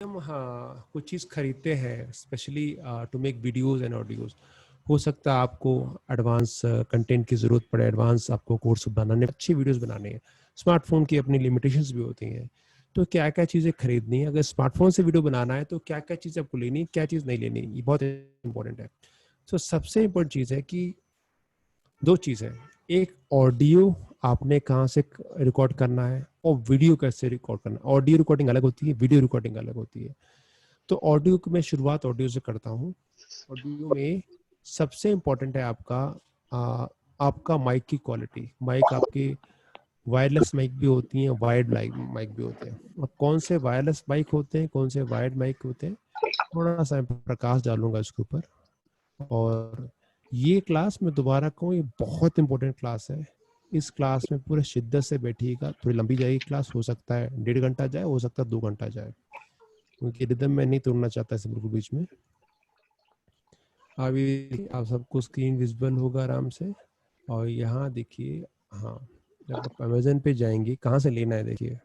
हम हाँ कुछ चीज़ खरीदते हैं specially to make videos and audios. हो सकता है आपको एडवांस कंटेंट की ज़रूरत पड़े, एडवांस आपको कोर्स बनाने, अच्छी वीडियोस बनाने हैं। स्मार्टफोन की अपनी लिमिटेशंस भी होती हैं। तो क्या क्या चीज़ें खरीदनी है, अगर स्मार्टफोन से वीडियो बनाना है तो क्या क्या चीज़ें आपको लेनी है, क्या चीज़ नहीं लेनी, ये बहुत इंपॉर्टेंट है। तो सबसे इम्पोर्टेंट चीज़ है कि दो चीज़ है। एक ऑडियो आपने कहाँ से रिकॉर्ड करना है और वीडियो कैसे रिकॉर्ड करना है। ऑडियो रिकॉर्डिंग अलग होती है, वीडियो रिकॉर्डिंग अलग होती है। तो ऑडियो की मैं शुरुआत ऑडियो से करता हूँ। ऑडियो में सबसे इम्पोर्टेंट है आपका माइक की क्वालिटी। माइक आपके वायरलेस माइक भी होती हैं, वायर्ड माइक भी होते हैं। और कौन से वायरलेस माइक होते हैं, कौन से वायर्ड माइक होते हैं, थोड़ा सा प्रकाश डालूंगा इसके ऊपर। और ये क्लास मैं दोबारा कहूँ, ये बहुत इंपॉर्टेंट क्लास है। इस क्लास में पूरे शिद्दत से बैठिएगा। थोड़ी लंबी जाएगी क्लास, हो सकता है 1.5 घंटा जाए, हो सकता है 2 घंटा जाए, क्योंकि रिदम मैं नहीं तोड़ना चाहता इसे बिल्कुल बीच में। अभी आप सबको स्क्रीन विजिबल होगा आराम से। और यहाँ देखिए, हाँ, जब आप अमेजन पे जाएंगे, कहाँ से लेना है देखिए,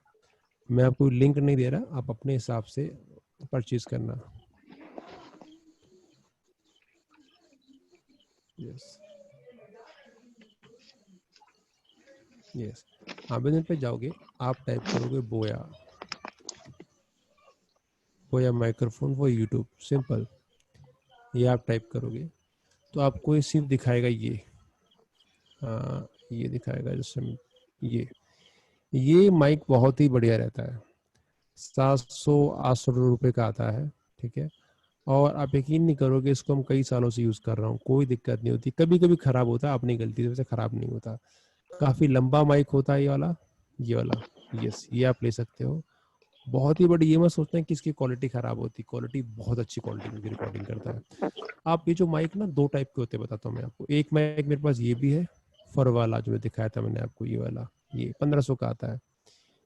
मैं आपको लिंक नहीं दे रहा, आप अपने हिसाब से परचेज करना। यस यस, अमेजन पे जाओगे, आप टाइप करोगे बोया, बोया माइक्रोफोन फॉर यूट्यूब, सिंपल। ये आप टाइप करोगे तो आपको ये सिर्फ दिखाएगा ये दिखाएगा जैसे ये माइक बहुत ही बढ़िया रहता है। 700-800 रुपये का आता है, ठीक है। और आप यकीन नहीं करोगे, इसको हम कई सालों से यूज़ कर रहा हूँ, कोई दिक्कत नहीं होती। कभी कभी ख़राब होता है, अपनी गलती से, वैसे ख़राब नहीं होता। काफ़ी लंबा माइक होता है ये वाला। यस, ये आप ले सकते हो। बहुत ही बड़ी, ये मत सोचते हैं कि इसकी क्वालिटी ख़राब होती, क्वालिटी बहुत अच्छी क्वालिटी की रिकॉर्डिंग करता है। आप ये जो माइक ना 2 टाइप के होते हैं, बताता हूँ मैं आपको। एक माइक मेरे पास ये भी है, फर वाला जो दिखाया था मैंने आपको, ये वाला, ये 1500 का आता है।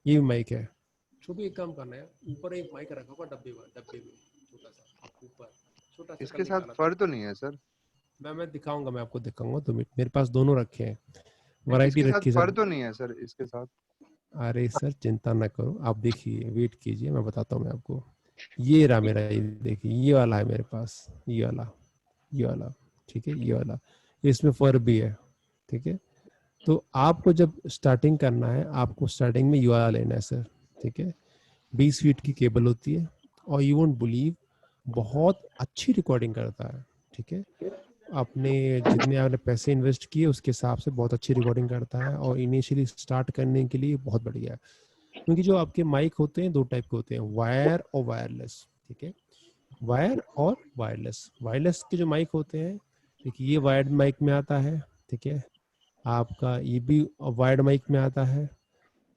ये भी माइक है। छोटू एक काम करना है, ऊपर एक माइक रखा हुआ डब्बे में, छोटा सा ऊपर, छोटा सा कल इसके साथ निकाला था। फर तो नहीं है सर? मैं दिखाऊंगा, मैं आपको दिखाऊंगा। तो मेरे पास दोनों रखे हैं, वैरायटी इसके साथ रखी है फर सर। तो नहीं है सर इसके साथ? अरे सर चिंता ना करो, आप देखिए, वेट कीजिए, मैं बताता हूँ मैं आपको। ये रहा मेरा, ये देखिए, ये वाला है मेरे पास, ये वाला, ठीक है, ये वाला। इसमें फर भी है, ठीक है। तो आपको जब स्टार्टिंग करना है, आपको स्टार्टिंग में ये वाला लेना है सर, ठीक है। 20 फीट की केबल होती है, और यू वोंट बिलीव, बहुत अच्छी रिकॉर्डिंग करता है, ठीक है। आपने जितने आपने पैसे इन्वेस्ट किए उसके हिसाब से बहुत अच्छी रिकॉर्डिंग करता है, और इनिशियली स्टार्ट करने के लिए बहुत बढ़िया है। क्योंकि जो आपके माइक होते हैं 2 टाइप के होते हैं, वायर और वायरलेस, ठीक है। वायर और वायरलेस, वायरलेस के जो माइक होते हैं, देखिए, ये वायर्ड माइक में आता है, ठीक है। आपका ये भी वायर्ड माइक में आता है।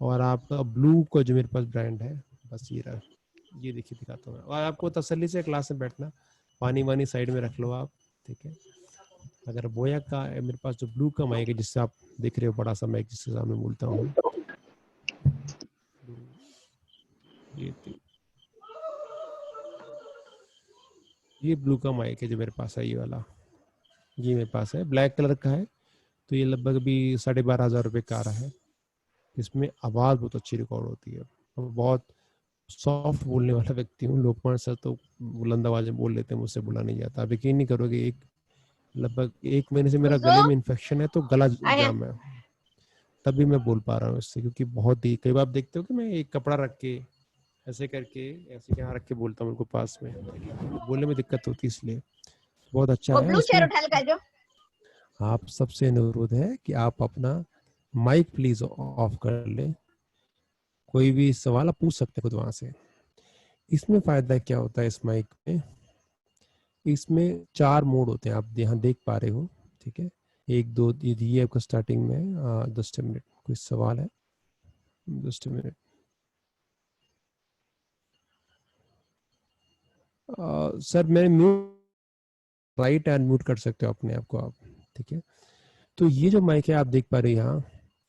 और आपका ब्लू का जो मेरे पास ब्रांड है, बस ये रहा, ये देखिए, दिखाता हूँ मैं। और आपको तसल्ली से क्लास में बैठना, पानी वानी साइड में रख लो आप, ठीक है। अगर बोया का मेरे पास जो ब्लू का माइक है, जिससे आप देख रहे हो, बड़ा सा माइक जिसके सामने बोलता हूँ, ये ये ब्लू का माइक है जो मेरे पास है, ये वाला, ये मेरे पास है, ब्लैक कलर का है। तो ये लगभग भी 12,500 रुपये का आ रहा है। इसमें आवाज़ बहुत अच्छी रिकॉर्ड होती है। और बहुत सॉफ्ट बोलने वाला व्यक्ति हूँ, लोकमान सर तो बुलंद आवाज में बोल लेते हैं, मुझसे बोला नहीं जाता। आप यकीन नहीं करोगे, लगभग 1 महीने से मेरा खुशबू गले में इन्फेक्शन है, तो गला आ गया। जाम है। तभी मैं बोल पा रहा हूँ इससे, क्योंकि बहुत ही कई बार आप देखते हो कि मैं एक कपड़ा रख के, ऐसे करके, ऐसे यहाँ रख के बोलता हूँ, उनको पास में, बोलने में दिक्कत होती है, इसलिए बहुत अच्छा वो है ब्लू चेयर इसमें। उठा ले जो। आप सबसे अनुरोध है कि आप अपना माइक प्लीज ऑफ कर लें। कोई भी सवाल आप पूछ सकते हैं खुद वहां से। इसमें फायदा क्या होता है इस माइक में, इसमें 4 मोड होते हैं, आप यहाँ देख पा रहे हो, ठीक है। 1 2 ये आपका स्टार्टिंग में है। 10 मिनट, कोई सवाल है? 10 मिनट। सर मैं म्यूट, राइट एंड म्यूट कर सकते हो अपने आप को आप, ठीक है। तो ये जो माइक है आप देख पा रहे हैं यहाँ,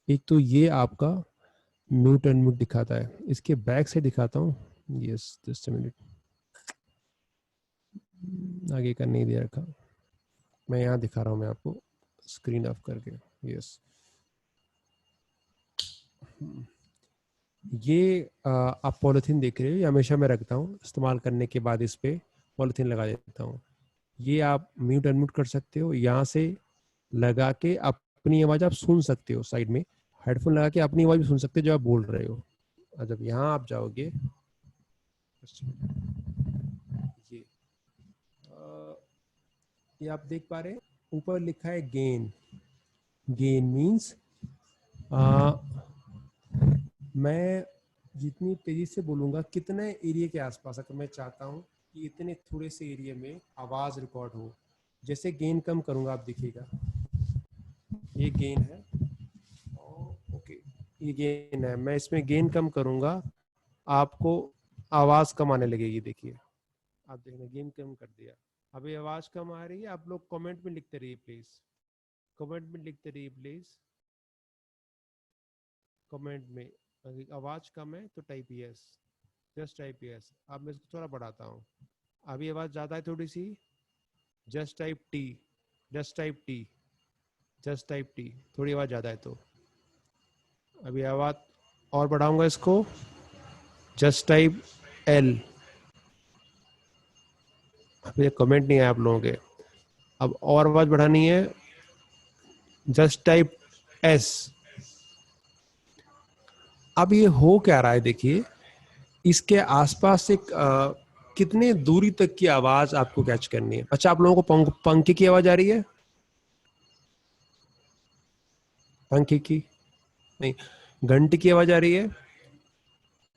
एक तो ये आपका म्यूट एंड म्यूट दिखाता है। इसके बैक से दिखाता हूँ। यस, 10 मिनट, आगे का नहीं दे रखा, मैं यहाँ दिखा रहा हूँ मैं आपको, स्क्रीन ऑफ करके। यस, ये आप पॉलिथीन देख रहे हो, ये हमेशा मैं रखता हूँ, इस्तेमाल करने के बाद इस पे पॉलिथीन लगा देता हूँ। ये आप म्यूट अनम्यूट कर सकते हो, यहाँ से लगा के अपनी आवाज आप सुन सकते हो। साइड में हेडफोन लगा के अपनी आवाज भी सुन सकते हो जो आप बोल रहे हो। और जब यहाँ आप जाओगे, ये ये आप देख पा रहे हैं ऊपर लिखा है गेन। गेन मीन्स मैं जितनी तेजी से बोलूंगा, कितने एरिया के आसपास, अगर मैं चाहता हूँ कि इतने थोड़े से एरिया में आवाज रिकॉर्ड हो, जैसे गेन कम करूंगा, आप देखिएगा ये गेन है, ओके ये गेन है, मैं इसमें गेन कम करूंगा, आपको आवाज कम आने लगेगी। देखिए आप देखना, गेन कम कर दिया, अभी आवाज कम आ रही है। आप लोग कमेंट में लिखते रहिए प्लीज, कमेंट में लिखते रहिए प्लीज, कमेंट में। अगर आवाज कम है तो type yes, just type yes. अब मैं इसको थोड़ा बढ़ाता हूँ, अभी आवाज ज्यादा है थोड़ी सी, just type T, just type T, just type T. थोड़ी आवाज ज्यादा है तो अभी आवाज और बढ़ाऊंगा इसको, जस्ट टाइप एल। अभी कमेंट नहीं आया आप लोगों के, अब और आवाज बढ़ानी है, जस्ट टाइप एस। अब ये हो क्या रहा है देखिए, इसके आसपास से कितने दूरी तक की आवाज आपको कैच करनी है। अच्छा, आप लोगों को पंखे की आवाज आ रही है? पंखे की नहीं, घंटी की आवाज आ रही है?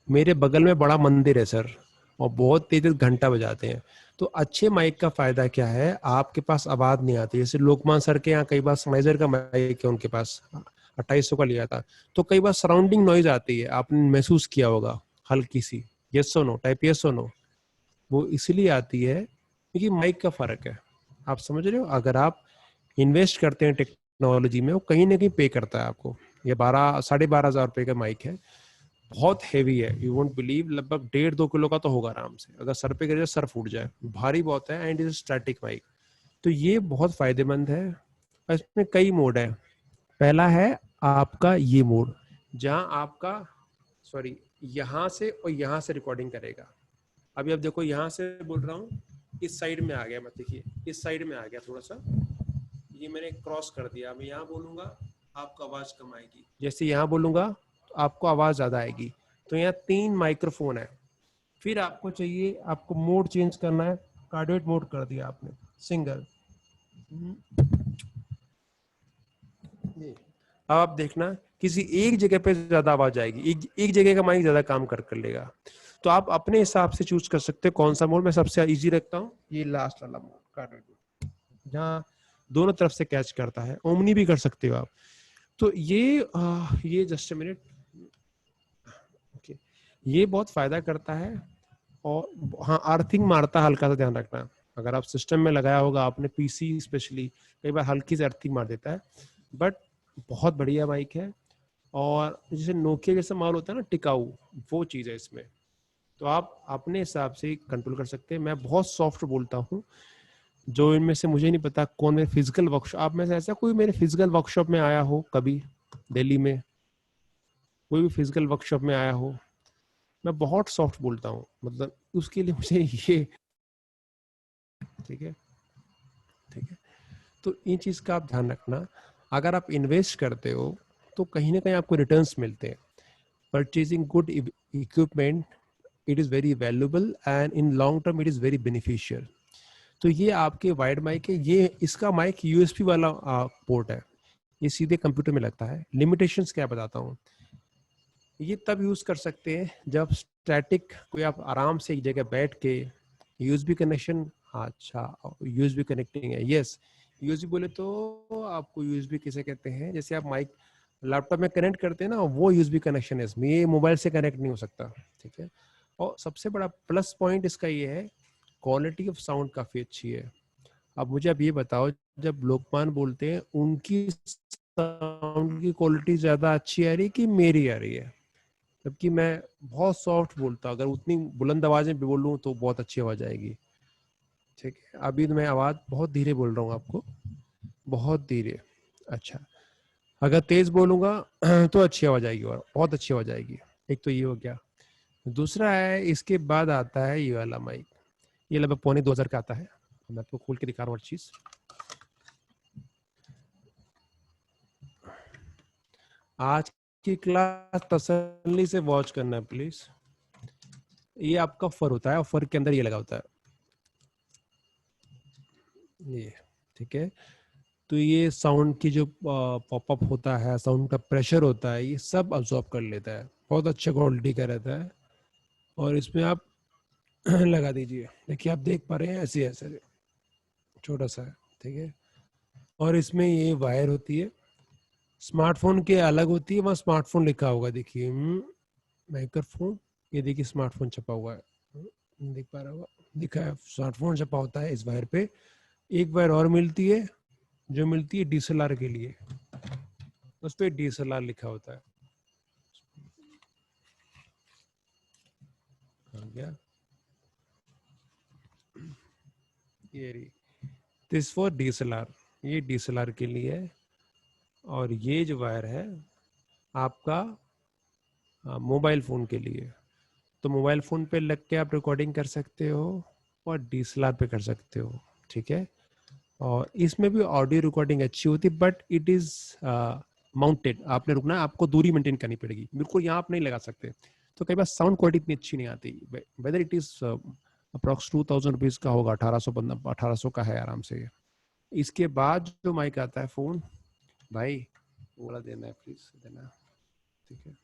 मेरे बगल में बड़ा मंदिर है सर, और बहुत तेज घंटा बजाते हैं। तो अच्छे माइक का फायदा क्या है, आपके पास आवाज नहीं आती। जैसे लोकमान सर के यहाँ कई बार सनाइजर का माइक है उनके पास, 2800 का लिया था, तो कई बार सराउंडिंग नॉइज आती है, आपने महसूस किया होगा हल्की सी। यस और नो, टाइप यस और नो। वो इसलिए आती है क्योंकि माइक का फर्क है। आप समझ रहे हो, अगर आप इन्वेस्ट करते हैं टेक्नोलॉजी में, वो कहीं ना कहीं पे करता है आपको। ये 12,500 रुपए का माइक है, बहुत हैवी है, यू वोंट बिलीव, लगभग 1.5-2 किलो का तो होगा आराम से। अगर सर पे गिरे सर फूट जाए, भारी बहुत है, एंड इज स्टैटिक माइक। तो ये बहुत फायदेमंद है। इसमें कई मोड है। पहला है आपका ये मोड, जहां आपका, सॉरी, यहाँ से और यहाँ से रिकॉर्डिंग करेगा। अभी अब देखो, यहाँ से बोल रहा हूँ, इस साइड में आ गया, मत देखिए, इस साइड में आ गया थोड़ा सा, ये मैंने क्रॉस कर दिया। मैं यहाँ बोलूंगा, आपको आवाज कम आएगी, जैसे यहाँ बोलूंगा तो आपको आवाज ज्यादा आएगी। तो यहाँ 3 माइक्रोफोन है। फिर आपको चाहिए, आपको मोड चेंज करना है, कार्डियोइड मोड कर दिया आपने, सिंगल। अब आप देखना, किसी एक जगह पे ज्यादा आवाज आएगी, एक जगह का माइक ज्यादा काम कर लेगा। तो आप अपने हिसाब से चूज कर सकते हो कौन सा मोड। मैं सबसे इजी रखता हूँ ये लास्ट वाला मोड, कार्डियोइड मोड, जहाँ दोनों तरफ से कैच करता है। ओमनी भी कर सकते हो आप। तो ये जस्ट मिनट, ओके, ये बहुत फायदा करता है। और हाँ, अर्थिंग मारता है, हल्का सा ध्यान रखना। अगर आप सिस्टम में लगाया होगा आपने, पीसी स्पेशली, कई बार हल्की से अर्थिंग मार देता है। बट बहुत बढ़िया बाइक है। और जैसे नोकिया जैसा माल होता है ना, टिकाऊ, वो चीज़ है इसमें। तो आप अपने हिसाब से कंट्रोल कर सकते हैं। मैं बहुत सॉफ्ट बोलता हूँ। जो इनमें से, मुझे नहीं पता कौन मेरे फिजिकल वर्कशॉप, आप में से ऐसा कोई मेरे फिजिकल वर्कशॉप में आया हो कभी, दिल्ली में कोई भी फिजिकल वर्कशॉप में आया हो? मैं बहुत सॉफ्ट बोलता हूँ, मतलब उसके लिए मुझे ये, ठीक है, ठीक है। तो इन चीज का आप ध्यान रखना। अगर आप इन्वेस्ट करते हो तो कहीं ना कहीं आपको रिटर्न्स मिलते हैं। Purchasing good equipment, it is very valuable, and in long term it is very beneficial. तो ये आपके वाइड माइक है, ये इसका माइक यूएसबी वाला पोर्ट है, ये सीधे कंप्यूटर में लगता है। लिमिटेशंस क्या बताता हूँ, ये तब यूज कर सकते हैं जब स्टैटिक, कोई आप आराम से एक जगह बैठ के, यूएसबी कनेक्शन, अच्छा यूएसबी कनेक्टिंग है, यस। यूएसबी बोले तो आपको यूएसबी किसे कहते हैं, जैसे आप माइक लैपटॉप में कनेक्ट करते हैं ना, वो यूएसबी कनेक्शन है इसमें, ये मोबाइल से कनेक्ट नहीं हो सकता, ठीक है। और सबसे बड़ा प्लस पॉइंट इसका ये है, क्वालिटी ऑफ साउंड काफी अच्छी है। अब मुझे अब ये बताओ, जब लोकमान बोलते हैं, उनकी साउंड की क्वालिटी ज्यादा अच्छी आ रही है कि मेरी आ रही है? जबकि मैं बहुत सॉफ्ट बोलता हूँ, अगर उतनी बुलंद आवाज में बोलूँ तो बहुत अच्छी आवाज आएगी, ठीक है। अभी तो मैं आवाज बहुत धीरे बोल रहा हूँ आपको, बहुत धीरे। अच्छा, अगर तेज बोलूंगा तो अच्छी आवाज आएगी, और बहुत अच्छी आवाज आएगी। एक तो ये हो गया। दूसरा है, इसके बाद आता है ये वाला माइक। ये लगभग $2,500 का आता है। मैं आपको खोल के दिखा रहा हूँ हर चीज। आज की क्लास तसल्ली से वॉच करना है प्लीज। ये आपका फर होता है और फर के अंदर ये लगा होता है ये, ठीक है। तो ये साउंड की जो पॉपअप होता है, साउंड का प्रेशर होता है, ये सब अब्सॉर्ब कर लेता है। बहुत अच्छा क्वालिटी का रहता है। और इसमें आप लगा दीजिए, देखिए आप देख पा रहे हैं ऐसे ऐसे छोटा सा है, ठीक है। और इसमें ये वायर होती है, स्मार्टफोन के अलग होती है, वहाँ स्मार्टफोन लिखा होगा, देखिए माइक्रोफोन, ये देखिए स्मार्टफोन छपा हुआ है, देख पा रहा होगा, दिखा है स्मार्टफोन छपा होता है इस वायर पे। एक वायर और मिलती है जो मिलती है डीएसएलआर के लिए, उस पर डीएसएलआर लिखा होता है। गया ये दिस फॉर डीएसएलआर, ये डीएसएलआर के लिए है। और ये जो वायर है आपका मोबाइल फ़ोन के लिए। तो मोबाइल फ़ोन पे लग के आप रिकॉर्डिंग कर सकते हो और डीएसएलआर पे कर सकते हो, ठीक है। और इसमें भी ऑडियो रिकॉर्डिंग अच्छी होती है, बट इट इज़ माउंटेड, आपने रुकना है, आपको दूरी मेंटेन करनी पड़ेगी, बिल्कुल यहाँ आप नहीं लगा सकते। तो कई बार साउंड क्वालिटी इतनी अच्छी नहीं आती। Whether it is approx 2,000 rupees का होगा, 1800 का है आराम से। इसके बाद जो माइक आता है फ़ोन, भाई वो वाला देना है प्लीज़, देना, ठीक है।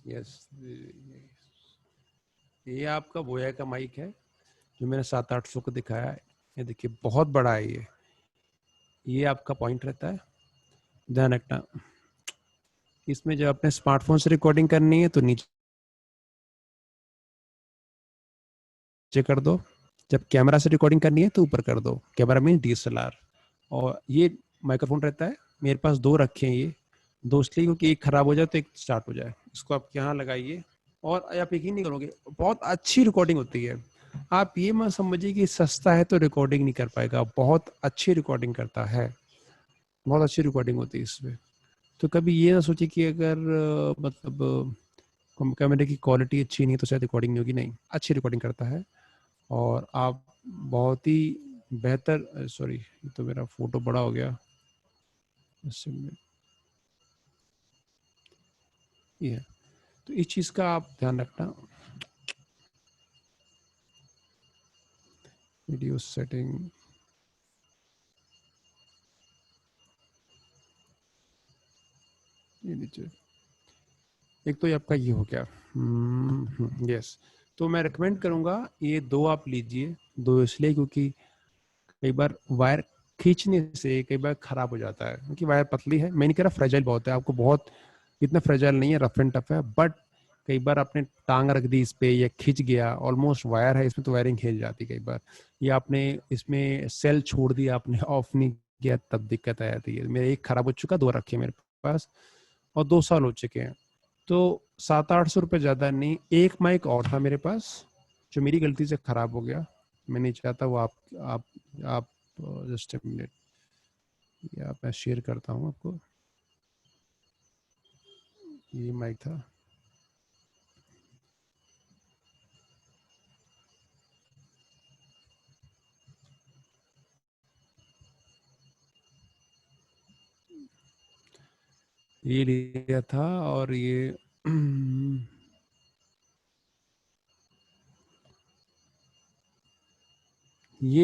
यस, ये आपका बोया का माइक है जो मैंने 700-800 को दिखाया है। ये देखिए बहुत बड़ा है ये आपका पॉइंट रहता है, ध्यान रखना। इसमें जब अपने स्मार्टफोन से रिकॉर्डिंग करनी है तो नीचे कर दो, जब कैमरा से रिकॉर्डिंग करनी है तो ऊपर कर दो। Camera mean DSLR. और ये माइक्रोफोन रहता है, मेरे पास 2 रखे हैं, ये 2 इसलिए क्योंकि एक खराब हो जाए तो एक स्टार्ट हो जाए। इसको आप यहाँ लगाइए और आप यकीन नहीं करोगे, बहुत अच्छी रिकॉर्डिंग होती है। आप ये मत समझिए कि सस्ता है तो रिकॉर्डिंग नहीं कर पाएगा, बहुत अच्छी रिकॉर्डिंग करता है, बहुत अच्छी रिकॉर्डिंग होती है इसमें। तो कभी ये ना सोचिए कि अगर मतलब कैमरे की क्वालिटी अच्छी नहीं तो शायद रिकॉर्डिंग नहीं होगी, नहीं, अच्छी रिकॉर्डिंग करता है। और आप बहुत ही बेहतर, सॉरी तो मेरा फोटो बड़ा हो गया इसमें, ये तो इस चीज़ का आप ध्यान रखना। वीडियो सेटिंग, ये नीचे, एक तो ये आपका ये हो गया, यस। तो मैं रिकमेंड करूँगा ये 2 आप लीजिए। 2 इसलिए क्योंकि कई बार वायर खींचने से कई बार खराब हो जाता है, क्योंकि वायर पतली है। मैं नहीं कह रहा फ्रेजाइल बहुत है, आपको बहुत इतना फ्रेजाइल नहीं है, रफ एंड टफ है, बट कई बार आपने टांग रख दी इस पे, या खिंच गया, ऑलमोस्ट वायर है इसमें तो वायरिंग हिल जाती कई बार, या आपने इसमें सेल छोड़ दिया, आपने ऑफ नहीं किया, तब दिक्कत आ जाती है। मेरे एक खराब हो चुका, 2 रखे मेरे पास और 2 साल हो चुके हैं। तो 700-800 रुपये ज़्यादा नहीं। एक माइक और था मेरे पास जो मेरी गलती से खराब हो गया, मैं नहीं चाहता वो आप जस्ट ए मिनट, या मैं शेयर करता हूँ आपको। ये माइक था, ये लिया था, और ये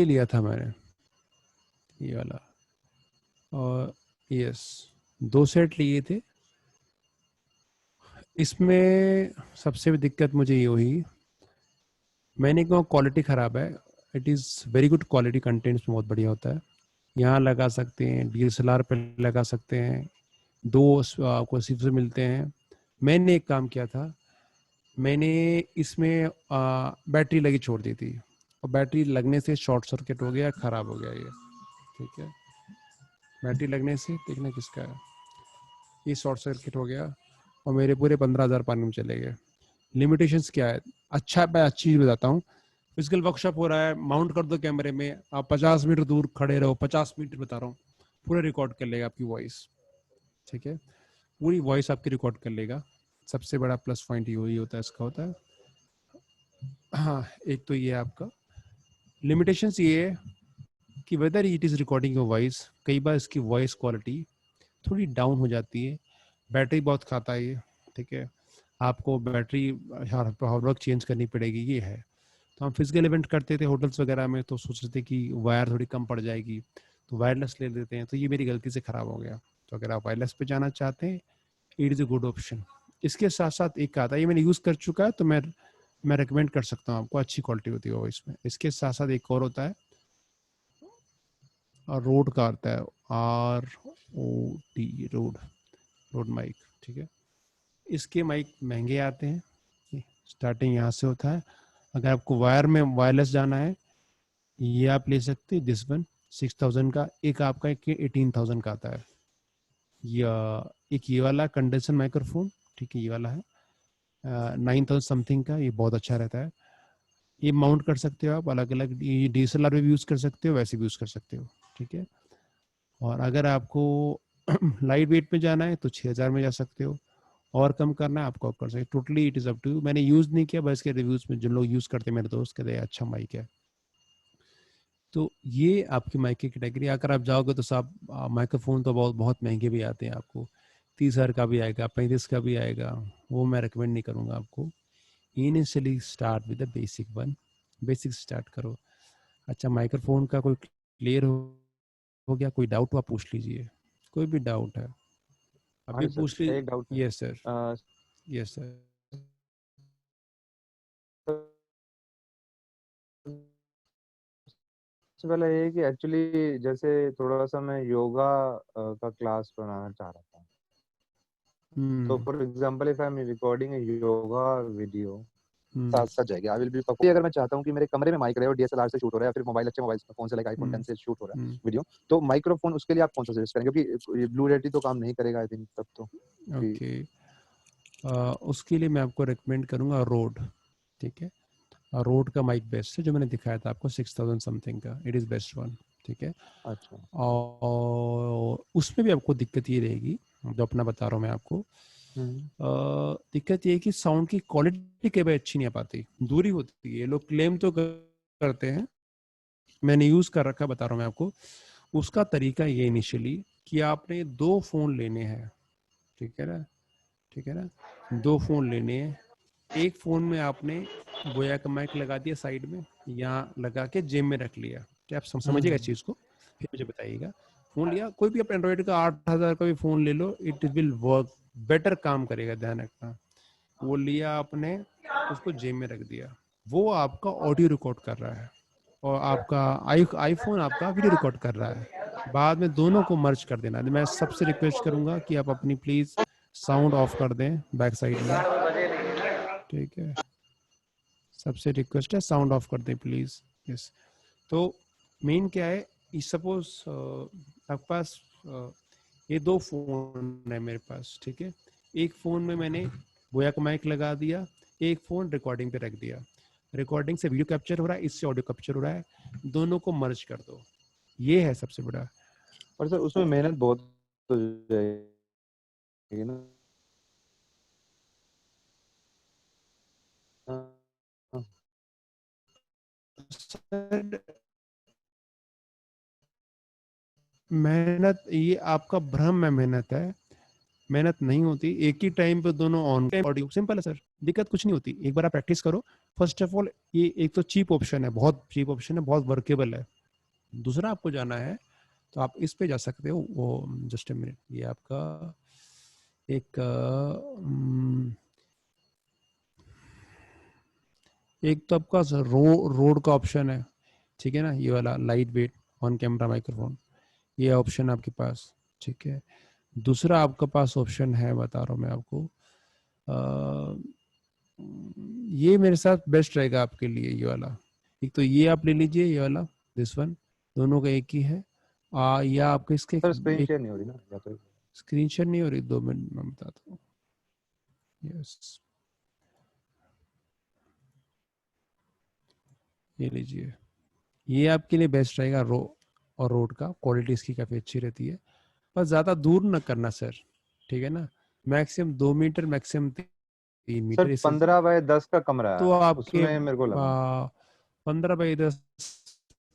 लिया था मैंने, ये वाला। और यस, 2 सेट लिए थे। इसमें सबसे भी दिक्कत मुझे ये हुई, मैंने कहा क्वालिटी ख़राब है, it is very good quality, contents बहुत बढ़िया होता है। यहाँ लगा सकते हैं, डीएसएलआर पे लगा सकते हैं, 2 आपको सिर्फ से मिलते हैं। मैंने एक काम किया था, मैंने इसमें बैटरी लगी छोड़ दी थी, और बैटरी लगने से शॉर्ट सर्किट हो गया, ख़राब हो गया ये, ठीक है। बैटरी लगने से, देखना किसका है, ये शॉर्ट सर्किट हो गया और मेरे पूरे 15,000 पानी में चले गए। लिमिटेशंस क्या है, अच्छा, मैं अच्छी चीज़ बताता हूँ। फिजिकल वर्कशॉप हो रहा है, माउंट कर दो कैमरे में, आप 50 मीटर दूर खड़े रहो, 50 मीटर बता रहा हूँ, पूरा रिकॉर्ड कर लेगा आपकी वॉइस, ठीक है, पूरी वॉइस आपकी रिकॉर्ड कर लेगा। सबसे बड़ा प्लस पॉइंट यही होता है, इसका होता है। हाँ, एक तो ये आपका लिमिटेशंस ये है कि whether it is recording your voice, कई बार इसकी वॉइस क्वालिटी थोड़ी डाउन हो जाती है, बैटरी बहुत खाता है ये, ठीक है, आपको बैटरी हर वक्त चेंज करनी पड़ेगी, ये है। तो हम फिजिकल इवेंट करते थे होटल्स वगैरह में, तो सोचते थे कि वायर थोड़ी कम पड़ जाएगी, तो वायरलेस ले लेते हैं, तो ये मेरी गलती से ख़राब हो गया। तो अगर आप वायरलेस पे जाना चाहते हैं, it is a good option. इसके साथ साथ एक आता है, ये मैंने यूज़ कर चुका है, तो मैं रिकमेंड कर सकता हूँ आपको, अच्छी क्वालिटी होती है वॉइस में। इसके साथ साथ एक और होता है, और रोड का आता है, ROD, रोड माइक, ठीक है। इसके माइक महंगे आते हैं, स्टार्टिंग यहाँ से होता है। अगर आपको वायर में वायरलेस जाना है, ये आप ले सकते हैं, दिस वन 6000 का, एक आपका एक 18000 का आता है, या एक ये वाला कंडेंसर माइक्रोफोन, ठीक है, ये वाला है 9000 समथिंग का, ये बहुत अच्छा रहता है। ये माउंट कर सकते हो आप अलग अलग, ये DSLR में भी यूज़ कर सकते हो, वैसे भी यूज़ कर सकते हो, ठीक है। और अगर आपको लाइट वेट में जाना है तो 6000 में जा सकते हो, और कम करना है आपको, आप कर सकते हो, totally it is up to you. मैंने यूज़ नहीं किया, बस इसके रिव्यूज़ में जो लोग यूज़ करते हैं, मेरे दोस्त कहते हैं अच्छा माइक है। तो ये आपकी माइक की कैटेगरी। अगर आप जाओगे तो सब माइक्रोफोन तो बहुत बहुत महंगे भी आते हैं, आपको 30,000 का भी आएगा, 35 का भी आएगा, वो मैं रिकमेंड नहीं करूँगा आपको। Initially start with the basic one, basic start करो। अच्छा, माइक्रोफोन का कोई क्लियर हो गया? कोई डाउट हो आप पूछ लीजिए, कोई भी डाउट है हाँ अभी जी पूछ सर, लीजिए। एक डाउट है। Yes sir, yes sir. सबसे पहले ये कि एक्चुअली जैसे थोड़ा सा मैं योगा का क्लास बनाना चाह रहा था। तो hmm, for example if I am recording yoga video, hmm, साथ साथ जाएगी, आई विल बी पकड़ी। अगर मैं चाहता हूँ कि मेरे कमरे में माइक रहे और DSLR से शूट हो रहा है या फिर मोबाइल, अच्छे मोबाइल फोन से, लाइक आईफोन हम्म, 10 से शूट हो रहा है हम्म, वीडियो, तो माइक्रोफोन उसके लिए आप कौन सा सजेस्ट करेंगे? क्योंकि ये ब्लू रेटी तो काम नहीं करेगा आई थिंक तब तो कि। ओके। उसके लिए मैं आपको रिकमेंड करूँगा रोड, ठीक है। रोड का माइक बेस्ट है, जो मैंने दिखाया था आपको 6000 समथिंग का, इट इज़ बेस्ट वन, ठीक है। अच्छा। और उसमें भी आपको दिक्कत ये रहेगी, जो अपना बता रहा हूँ मैं आपको, हम्म। दिक्कत ये है कि साउंड की क्वालिटी कई बार अच्छी नहीं आ पाती, दूरी होती है, लोग क्लेम तो करते हैं, मैंने यूज़ कर रखा, बता रहा हूँ मैं आपको। उसका तरीका ये इनिशियली कि आपने 2 फ़ोन लेने हैं, ठीक है ना, ठीक है ना, 2 फ़ोन लेने हैं। एक फ़ोन में आपने बोया का माइक लगा दिया साइड में, या लगा के जेब में रख लिया, क्या आप समझिएगा इस हम्म। चीज़ को, फिर मुझे बताइएगा। फ़ोन लिया, कोई भी आप एंड्रॉइड का 8000 का भी फ़ोन ले लो, इट विल वर्क बेटर, काम करेगा, ध्यान रखना। वो लिया आपने, उसको जेब में रख दिया, वो आपका ऑडियो रिकॉर्ड कर रहा है, और आपका आईफोन आपका वीडियो रिकॉर्ड कर रहा है। बाद में दोनों को मर्ज कर देना। मैं सबसे रिक्वेस्ट करूंगा कि आप अपनी प्लीज साउंड ऑफ कर दें बैक साइड में, ठीक है, सबसे रिक्वेस्ट है साउंड ऑफ कर दें प्लीज। यस। तो मेन क्या है, सपोज आपके पास ये 2 फ़ोन है मेरे पास, ठीक है। एक फ़ोन में मैंने बोया का माइक लगा दिया, एक फ़ोन रिकॉर्डिंग पे रख दिया, रिकॉर्डिंग से वीडियो कैप्चर हो रहा है, इससे ऑडियो कैप्चर हो रहा है, दोनों को मर्ज कर दो, ये है सबसे बड़ा। और सर उसमें मेहनत बहुत हो जाएगी ना। हाँ। सर, मेहनत ये आपका भ्रम है, मेहनत है, मेहनत नहीं होती। एक ही टाइम पे दोनों ऑन ऑडियो, सिंपल है सर, दिक्कत कुछ नहीं होती, एक बार आप प्रैक्टिस करो। फर्स्ट ऑफ ऑल, ये एक तो चीप ऑप्शन है, बहुत चीप ऑप्शन है, बहुत वर्केबल है। दूसरा, आपको जाना है तो आप इस पे जा सकते हो, वो जस्ट ए मिनट, ये आपका एक एक तो आपका रोड का ऑप्शन है, ठीक है ना, ये वाला light weight on camera microphone, ये ऑप्शन आपके पास, ठीक है। दूसरा आपके पास ऑप्शन है, बता रहा हूँ मैं आपको, ये मेरे साथ बेस्ट रहेगा आपके लिए, ये वाला। एक तो ये आप ले लीजिए, ये वाला, दिस वन, दोनों का एक ही है। या आपके इसके सर स्क्रीन एक शेयर नहीं हो रही ना या तो। स्क्रीन शेयर नहीं हो रही, 2 मिनट मैं बताता हूँ। यस, ये लीजिए, ये आपके लिए बेस्ट रहेगा। और रोड का क्वालिटी इसकी काफ़ी अच्छी रहती है, पर ज़्यादा दूर न करना सर, ठीक है ना। Maximum 2 metre, maximum 3 metre, sir इससे 15 बाय 10 का कमरा तो है, आपके उसमें मेरे को लगवाना। 15 बाई 10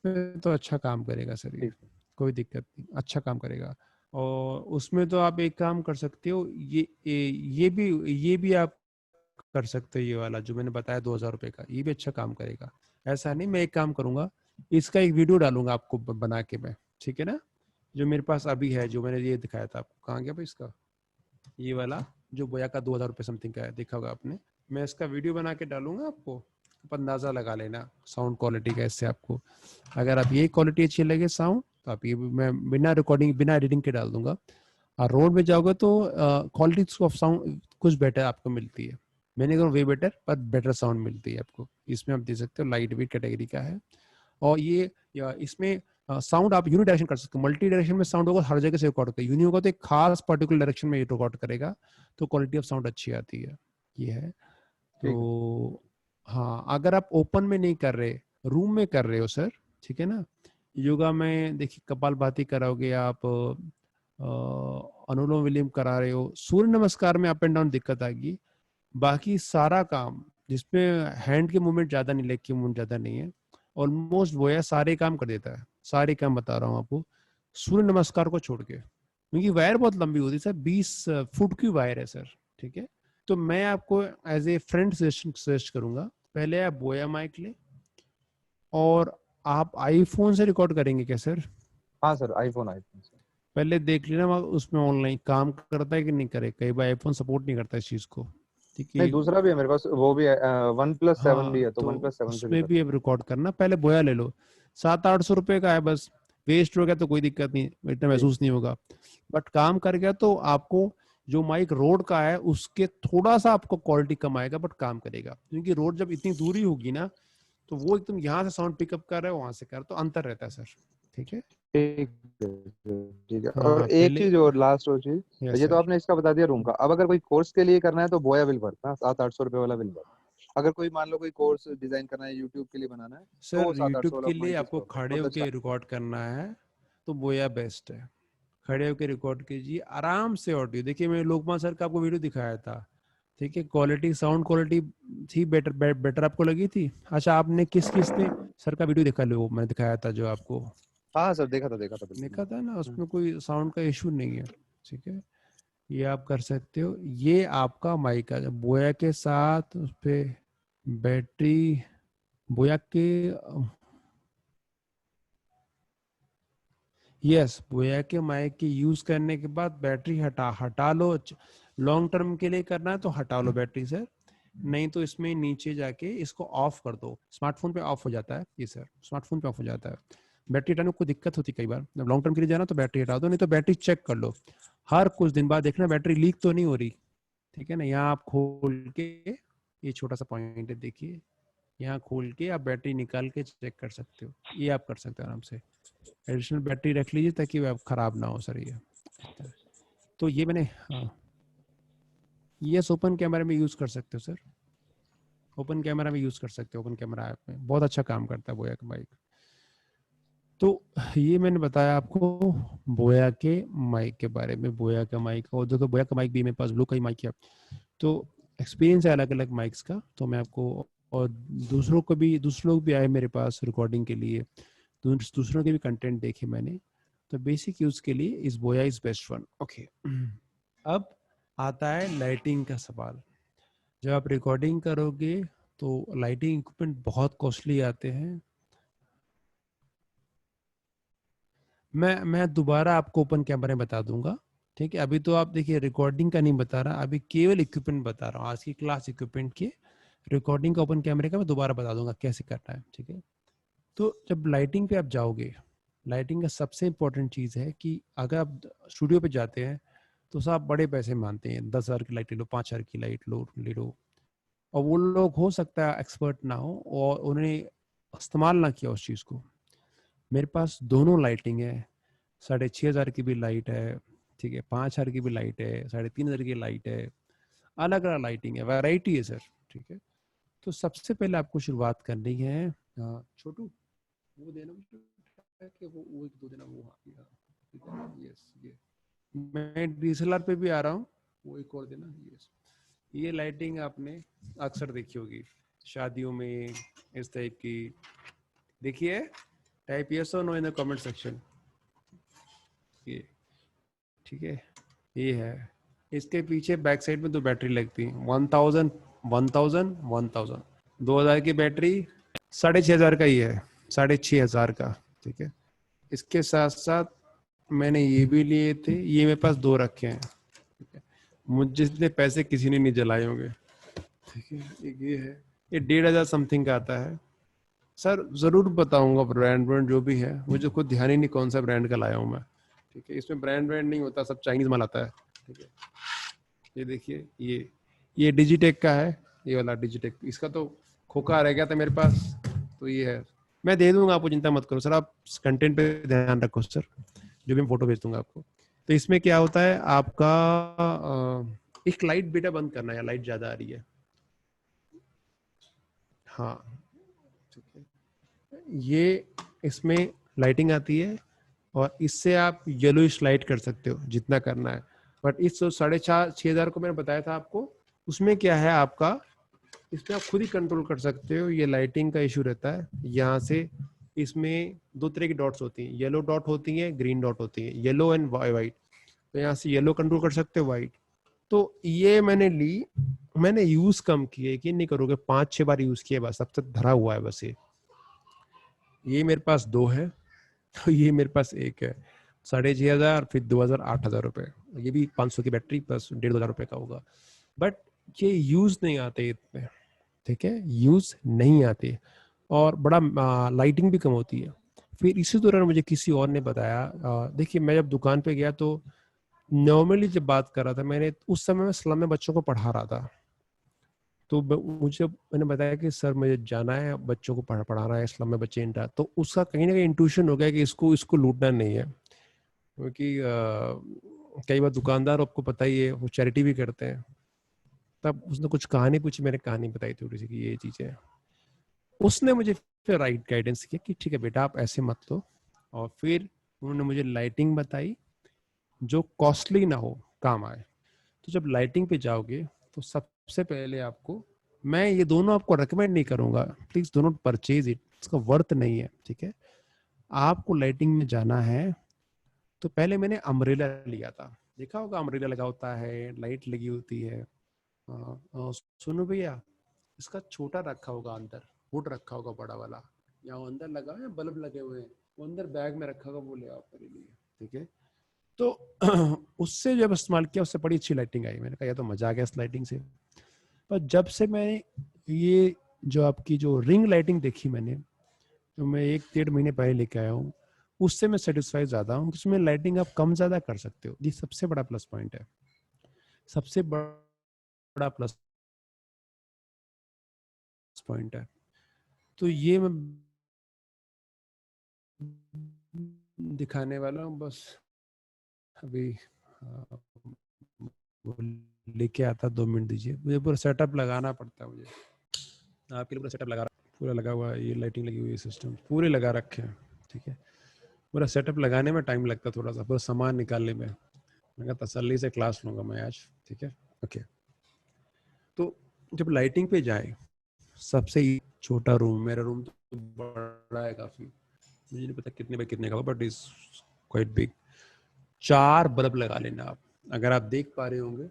में तो अच्छा काम करेगा सर, ये ठीक है। कोई दिक्कत नहीं, अच्छा काम करेगा। और उसमें तो आप एक काम कर सकते हो, ये भी आप कर सकते हो, ये वाला जो मैंने बताया 2,000 रुपये का, ये भी अच्छा काम करेगा। ऐसा नहीं, मैं एक काम करूंगा, इसका एक वीडियो डालूंगा आपको बना के मैं, ठीक है ना। जो मेरे पास अभी है, जो मैंने ये दिखाया था आपको, कहाँ गया भाई इसका, ये वाला जो बोया का 2,000 रुपये समथिंग का है, देखा होगा आपने। मैं इसका वीडियो बना के डालूंगा आपको, आप अंदाजा लगा लेना साउंड क्वालिटी का। इससे आपको अगर आप ये क्वालिटी अच्छी लगे साउंड, तो आप ये मैं बिना रिकॉर्डिंग बिना एडिटिंग के डाल दूंगा। और रोड में जाओगे तो क्वालिटी ऑफ साउंड कुछ बेटर आपको मिलती है, मैंने कहा वे बेटर, पर बेटर साउंड मिलती है आपको। इसमें आप देख सकते हो लाइट वेट कैटेगरी का है। और ये इसमें साउंड आप यूनि डायरेक्शन कर सकते हो, मल्टी डायरेक्शन में साउंड होगा, हर जगह से रिकॉर्ड होता है। यूनि होगा तो एक खास पर्टिकुलर डायरेक्शन में ये रिकॉर्ड करेगा, तो क्वालिटी ऑफ साउंड अच्छी आती है, ये है। ठीक है। तो हाँ, अगर आप ओपन में नहीं कर रहे, रूम में कर रहे हो सर, ठीक है ना। योगा में देखिए कपालभाति कराओगे आप, अनुलोम विलोम करा रहे हो, सूर्य नमस्कार में अप एंड डाउन दिक्कत आएगी। बाकी सारा काम जिसमें हैंड के मूवमेंट ज्यादा नहीं, लेग के मूवमेंट ज्यादा नहीं है, ऑलमोस्ट वो है, सारे काम कर देता है, सारे काम बता रहा हूँ आपको, सूर्य नमस्कार को छोड़ के, क्योंकि वायर बहुत लंबी होती है सर, 20 फुट की वायर है सर, ठीक है। तो मैं आपको एज ए फ्रेंड सजेस्ट करूंगा, पहले आप बोया माइक ले, और आप आईफोन से रिकॉर्ड करेंगे क्या सर? हाँ सर, आईफोन आईफोन सर। पहले देख लेना वहाँ उसमें ऑनलाइन काम करता है कि नहीं करे, कई बार आईफोन सपोर्ट नहीं करता इस चीज को, ठीक नहीं, है। दूसरा भी है मेरे पास, वो भी है, OnePlus 7 भी हाँ, है, तो तो OnePlus 7 से भी उसमें कर भी सकते अब रिकॉर्ड करना, पहले बोया ले लो, 700-800 रुपए का है बस, वेस्ट हो गया तो कोई दिक्कत नहीं, इतना हैं। ठीक। महसूस नहीं होगा। बट काम कर गया तो आपको जो माइक रोड का है उसके थोड़ा सा आपको क्वालिटी कम आएगा, बट काम करेगा, क्योंकि रोड जब इतनी दूरी होगी ना, तो वो एकदम यहाँ से साउंड पिकअप कर रहा है, वहां से कर, तो अंतर रहता है सर, ठीक है। ठीक है सर, ठीक है। और हाँ एक पहले, चीज और, लास्ट और चीज, यस ये तो सर। आपने इसका बता दिया रूम का। अब अगर कोई कोर्स के लिए करना है तो बोया बिल भरना, 700-800 रुपये वाला बिल भरना। अगर कोई मान लो कोई कोर्स डिजाइन करना है, यूट्यूब के लिए बनाना है, तो वो सर सात आठ यूट्यूब सौ वाला के लिए पॉइंट आपको इसका होता है, खड़े मतलब होके रिकॉर्ड करना है, तो बोया बेस्ट है। खड़े होके रिकॉर्ड कीजिए आराम से ऑडियो, देखिए मैंने लोकमान सर का आपको वीडियो दिखाया था, ठीक है, क्वालिटी साउंड क्वालिटी थी बेटर, बेटर आपको लगी थी। अच्छा, आपने किस ने सर का वीडियो देखा, लो मैंने दिखाया था जो आपको, हाँ सर, देखा था बिल्कुल देखा था ना, मैंने। उसमें कोई साउंड का इशू नहीं है, ठीक है। ये आप कर सकते हो, ये आपका माइक है बोया के साथ, उस पे बैटरी बोया के, यस, बोया के माइक के यूज करने के बाद बैटरी हटा हटा लो, लॉन्ग टर्म के लिए करना है तो हटा लो बैटरी सर, नहीं तो इसमें नीचे जाके इसको ऑफ कर दो, स्मार्टफोन पे ऑफ हो जाता है ये सर, स्मार्टफोन पे ऑफ हो जाता है। बैटरी हटाने में कोई दिक्कत होती है कई बार, जब लॉन्ग टर्म के लिए जाना तो बैटरी हटा दो, नहीं तो बैटरी चेक कर लो हर कुछ दिन बाद, देखना बैटरी लीक तो नहीं हो रही, ठीक है ना। यहाँ आप खोल के, ये छोटा सा पॉइंट है देखिए, यहाँ खोल के आप बैटरी निकाल के चेक कर सकते हो, ये आप कर सकते हो आराम से। एडिशनल बैटरी रख लीजिए ताकि वो खराब ना हो सर, ये तो ये मैंने, हाँ, ये ओपन कैमरा में यूज कर सकते हो सर, ओपन कैमरा में यूज कर सकते हो, ओपन कैमरा ऐप में बहुत अच्छा काम करता है बोया का माइक। तो ये मैंने बताया आपको बोया के माइक के बारे में, बोया का माइक, और देखो बोया का माइक भी मेरे पास ब्लू का ही माइक है, तो एक्सपीरियंस है अलग अलग माइक्स का, तो मैं आपको, और दूसरों को भी, दूसरे लोग भी आए मेरे पास रिकॉर्डिंग के लिए, दूसरों के भी कंटेंट देखे मैंने, तो बेसिक यूज के लिए इस बोया इज बेस्ट वन, ओके। अब आता है लाइटिंग का सवाल। जब आप रिकॉर्डिंग करोगे तो लाइटिंग इक्विपमेंट बहुत कॉस्टली आते हैं। मैं दोबारा आपको ओपन कैमरे बता दूंगा, ठीक है। अभी तो आप देखिए रिकॉर्डिंग का नहीं बता रहा, अभी केवल इक्विपमेंट बता रहा हूँ, आज की क्लास इक्विपमेंट की। रिकॉर्डिंग का ओपन कैमरे का मैं दोबारा बता दूंगा कैसे करना है, ठीक है। तो जब लाइटिंग पे आप जाओगे, लाइटिंग का सबसे इम्पोर्टेंट चीज़ है कि अगर आप स्टूडियो पे जाते हैं तो सब बड़े पैसे मानते हैं, 10,000 की लाइट ले लो, 5,000 की लाइट लो ले लो, और वो लोग हो सकता है एक्सपर्ट ना हो और उन्हें इस्तेमाल ना किया उस चीज़ को। मेरे पास दोनों लाइटिंग है, 6,500 की भी लाइट है, ठीक है, 5,000 की भी लाइट है, 3,500 की लाइट है, अलग अलग लाइटिंग है, वैरायटी है सर, ठीक है। तो सबसे पहले आपको शुरुआत करनी है हाँ छोटू वो देना मुझे कि वो एक दो देना वो। हाँ यस ये मैं डीएसएलआर पे भी आ रहा हूँ, वो एक और देना। यस ये लाइटिंग आपने अक्सर देखी होगी शादियों में इस टाइप की। देखिए टाइप यस और no in the comment section. ये ठीक है, ये है। इसके पीछे बैक साइड में दो बैटरी लगती है, 1000 1000 1000 2000 की बैटरी 6500 का ही है, 6500 का। ठीक है, इसके साथ साथ मैंने ये भी लिए थे, ये मेरे पास दो रखे हैं। ठीक है, मुझ जितने पैसे किसी ने नहीं जलाए होंगे। ठीक है, एक ये है, ये 1500 समथिंग का आता है। सर जरूर बताऊंगा ब्रांड जो भी है, मुझे खुद ध्यान ही नहीं कौन सा ब्रांड का लाया हूँ मैं। ठीक है, इसमें ब्रांड नहीं होता, सब चाइनीज माल आता है। ठीक है, ये देखिए ये डिजिटेक का है, ये वाला डिजिटेक। इसका तो खोखा रह गया था मेरे पास, तो ये है। मैं दे दूंगा आपको, चिंता मत करो सर, आप कंटेंट पे ध्यान रखो सर, जो भी मैं फोटो भेज दूंगा आपको। तो इसमें क्या होता है आपका एक लाइट बेटा बंद करना है, लाइट ज्यादा आ रही है। हाँ ठीक है, ये इसमें लाइटिंग आती है और इससे आप येलोइश लाइट कर सकते हो जितना करना है। बट इस 6500 को मैंने बताया था आपको, उसमें क्या है आपका, इसमें आप खुद ही कंट्रोल कर सकते हो। ये लाइटिंग का इशू रहता है यहाँ से। इसमें दो तरह की डॉट्स होती हैं, येलो डॉट होती है, ग्रीन डॉट होती है, येलो एंड वाइट। तो यहाँ से येलो कंट्रोल कर सकते हो, वाइट। तो ये मैंने ली, मैंने यूज कम किए कि नहीं करोगे, 5-6 बार यूज किए बस, अब तक धरा हुआ है बस। ये मेरे पास दो है, तो ये मेरे पास एक है। 6500, फिर 2000, 8000 रुपए। ये भी 500 की बैटरी प्लस 1500 रुपए का होगा। बट ये यूज नहीं आते इतने। ठीक है, यूज नहीं आते और बड़ा लाइटिंग भी कम होती है। फिर इसी दौरान मुझे किसी और ने बताया, देखिए मैं जब दुकान पे गया तो नॉर्मली जब बात कर रहा था, मैंने उस समय में स्लम में बच्चों को पढ़ा रहा था। तो मुझे मैंने बताया कि सर मुझे जाना है, बच्चों को पढ़ाना है, इस्लाम में बच्चे इंटर। तो उसका कहीं ना कहीं इंट्यूशन हो गया कि इसको इसको लूटना नहीं है, क्योंकि कई बार दुकानदार आपको पता ही है वो चैरिटी भी करते हैं। तब उसने कुछ कहानी पूछी, मैंने कहानी बताई थोड़ी सी कि ये चीज़ है। उसने मुझे फिर राइट गाइडेंस किया कि ठीक है बेटा आप ऐसे मत लो। और फिर उन्होंने मुझे लाइटिंग बताई जो कॉस्टली ना हो, काम आए। तो जब लाइटिंग पे जाओगे तो सबसे पहले आपको, मैं ये दोनों आपको रेकमेंड नहीं करूंगा, please do not purchase it, इसका वर्थ नहीं है। ठीक है, आपको लाइटिंग में जाना है तो पहले मैंने अम्ब्रेला लिया था। देखा होगा अम्ब्रेला लगा होता है, लाइट लगी होती है। सुनो भैया, इसका छोटा रखा होगा अंदर, हुड रखा होगा बड़ा वाला, या वो अंदर लगा है, बल्ब लगे हुए हैं, वो अंदर बैग में रखा होगा, वो ले आओ मेरे लिए। ठीक है, तो उससे जब इस्तेमाल किया उससे बड़ी अच्छी लाइटिंग आई। मैंने कहा यह तो मजा आ गया इस लाइटिंग से। पर जब से मैंने ये जो आपकी जो रिंग लाइटिंग देखी मैंने, जो मैं 1-1.5 महीने पहले लेके आया हूँ, उससे मैं सेटिस्फाइड ज्यादा हूँ। उसमें लाइटिंग आप कम ज्यादा कर सकते हो, ये सबसे बड़ा प्लस पॉइंट है, सबसे बड़ा प्लस पॉइंट है। तो ये मैं दिखाने वाला हूँ बस अभी। वो लेके आता, 2 मिनट दीजिए, मुझे पूरा सेटअप लगाना पड़ता है। मुझे आपके लिए पूरा सेटअप पूरा लगा हुआ है, ये लाइटिंग लगी हुई है, सिस्टम पूरे लगा रखे हैं। ठीक है, पूरा सेटअप लगाने में टाइम लगता है थोड़ा सा, पूरा सामान निकालने में। मैं तसल्ली से क्लास लूंगा मैं आज। ठीक है, ओके। तो जब लाइटिंग पे जाए, सबसे छोटा रूम, मेरा रूम तो बड़ा है काफी, मुझे नहीं पता कितने बाय कितने का, but is quite big. 4 bulb लगा लेना आप, अगर आप देख पा रहे होंगे।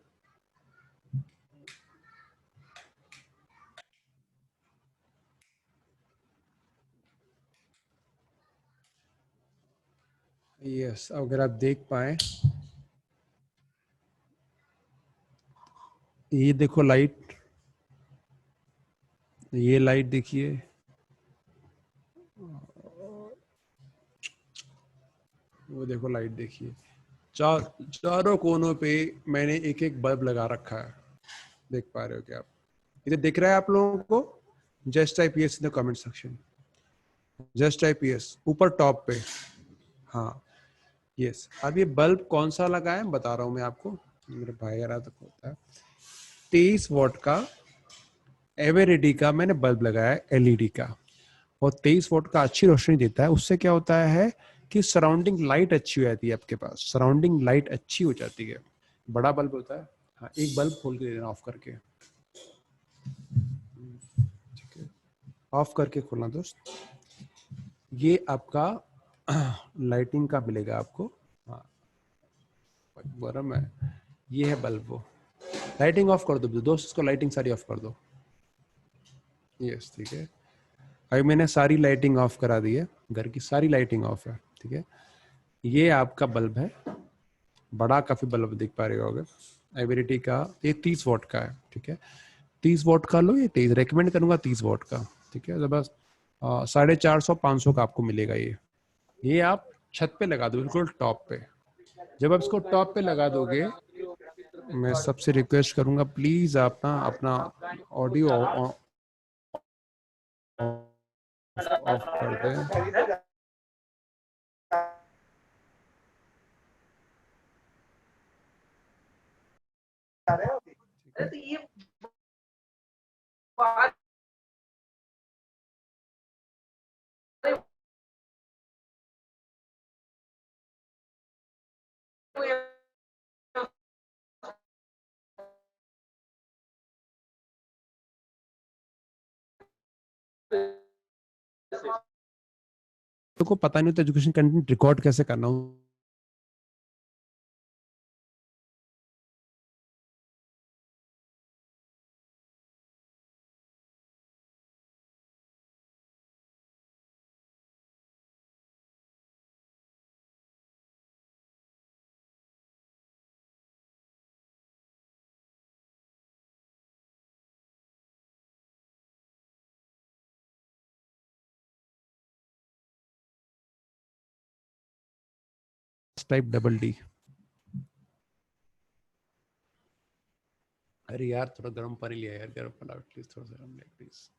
यस, अगर आप देख पाए, ये देखो लाइट, ये लाइट देखिए, वो देखो लाइट देखिए। चारों कोनों पे मैंने एक एक बल्ब लगा रखा है, देख पा रहे हो क्या आप? इधर दिख रहा है आप लोगों को? Just type yes in the comment section, just type yes ऊपर टॉप पे। हाँ यस, अब ये बल्ब कौन सा लगा है बता रहा हूँ मैं आपको, मेरे भाई आ रहा तक होता है। 23 वॉट का एवरेडी का मैंने बल्ब लगाया है, एलईडी का। और 23 वॉट का अच्छी रोशनी देता है। उससे क्या होता है कि सराउंडिंग लाइट अच्छी हो जाती है आपके पास, सराउंडिंग लाइट अच्छी हो जाती है। बड़ा बल्ब होता है। हाँ, एक बल्ब खोल के दे देना ऑफ करके, ठीक है, ऑफ करके खोलना दोस्त। ये आपका लाइटिंग का मिलेगा आपको। हाँ, गरम है। ये है बल्ब। वो लाइटिंग ऑफ कर दो दोस्त, इसको लाइटिंग सारी ऑफ कर दो। यस, ठीक है। अभी मैंने सारी लाइटिंग ऑफ करा दी है, घर की सारी लाइटिंग ऑफ है, ठीक है। ये आपका बल्ब है, बड़ा काफी बल्ब दिख पा रहे होगे, एबिलिटी का। ये 30 वॉट का है, ठीक है। 30 वॉट का लो, ये 30 रेकमेंड करूंगा 30 वॉट का, ठीक है। तो बस 450-500 का आपको मिलेगा ये आप छत पे लगा दो, बिल्कुल टॉप पे। जब आप इसको टॉप पे लगा दोगे, मैं सबसे रिक्वेस्ट करूंगा प्लीज आप ना अपना ऑडियो ऑफ कर दें। तो को पता नहीं होता एजुकेशन कंटेंट रिकॉर्ड कैसे करना हो। Type double D. अरे यार थोड़ा गर्म पानी लिया यार, गर्म पानी प्लीज, थोड़ा सा गर्म लिया प्लीज।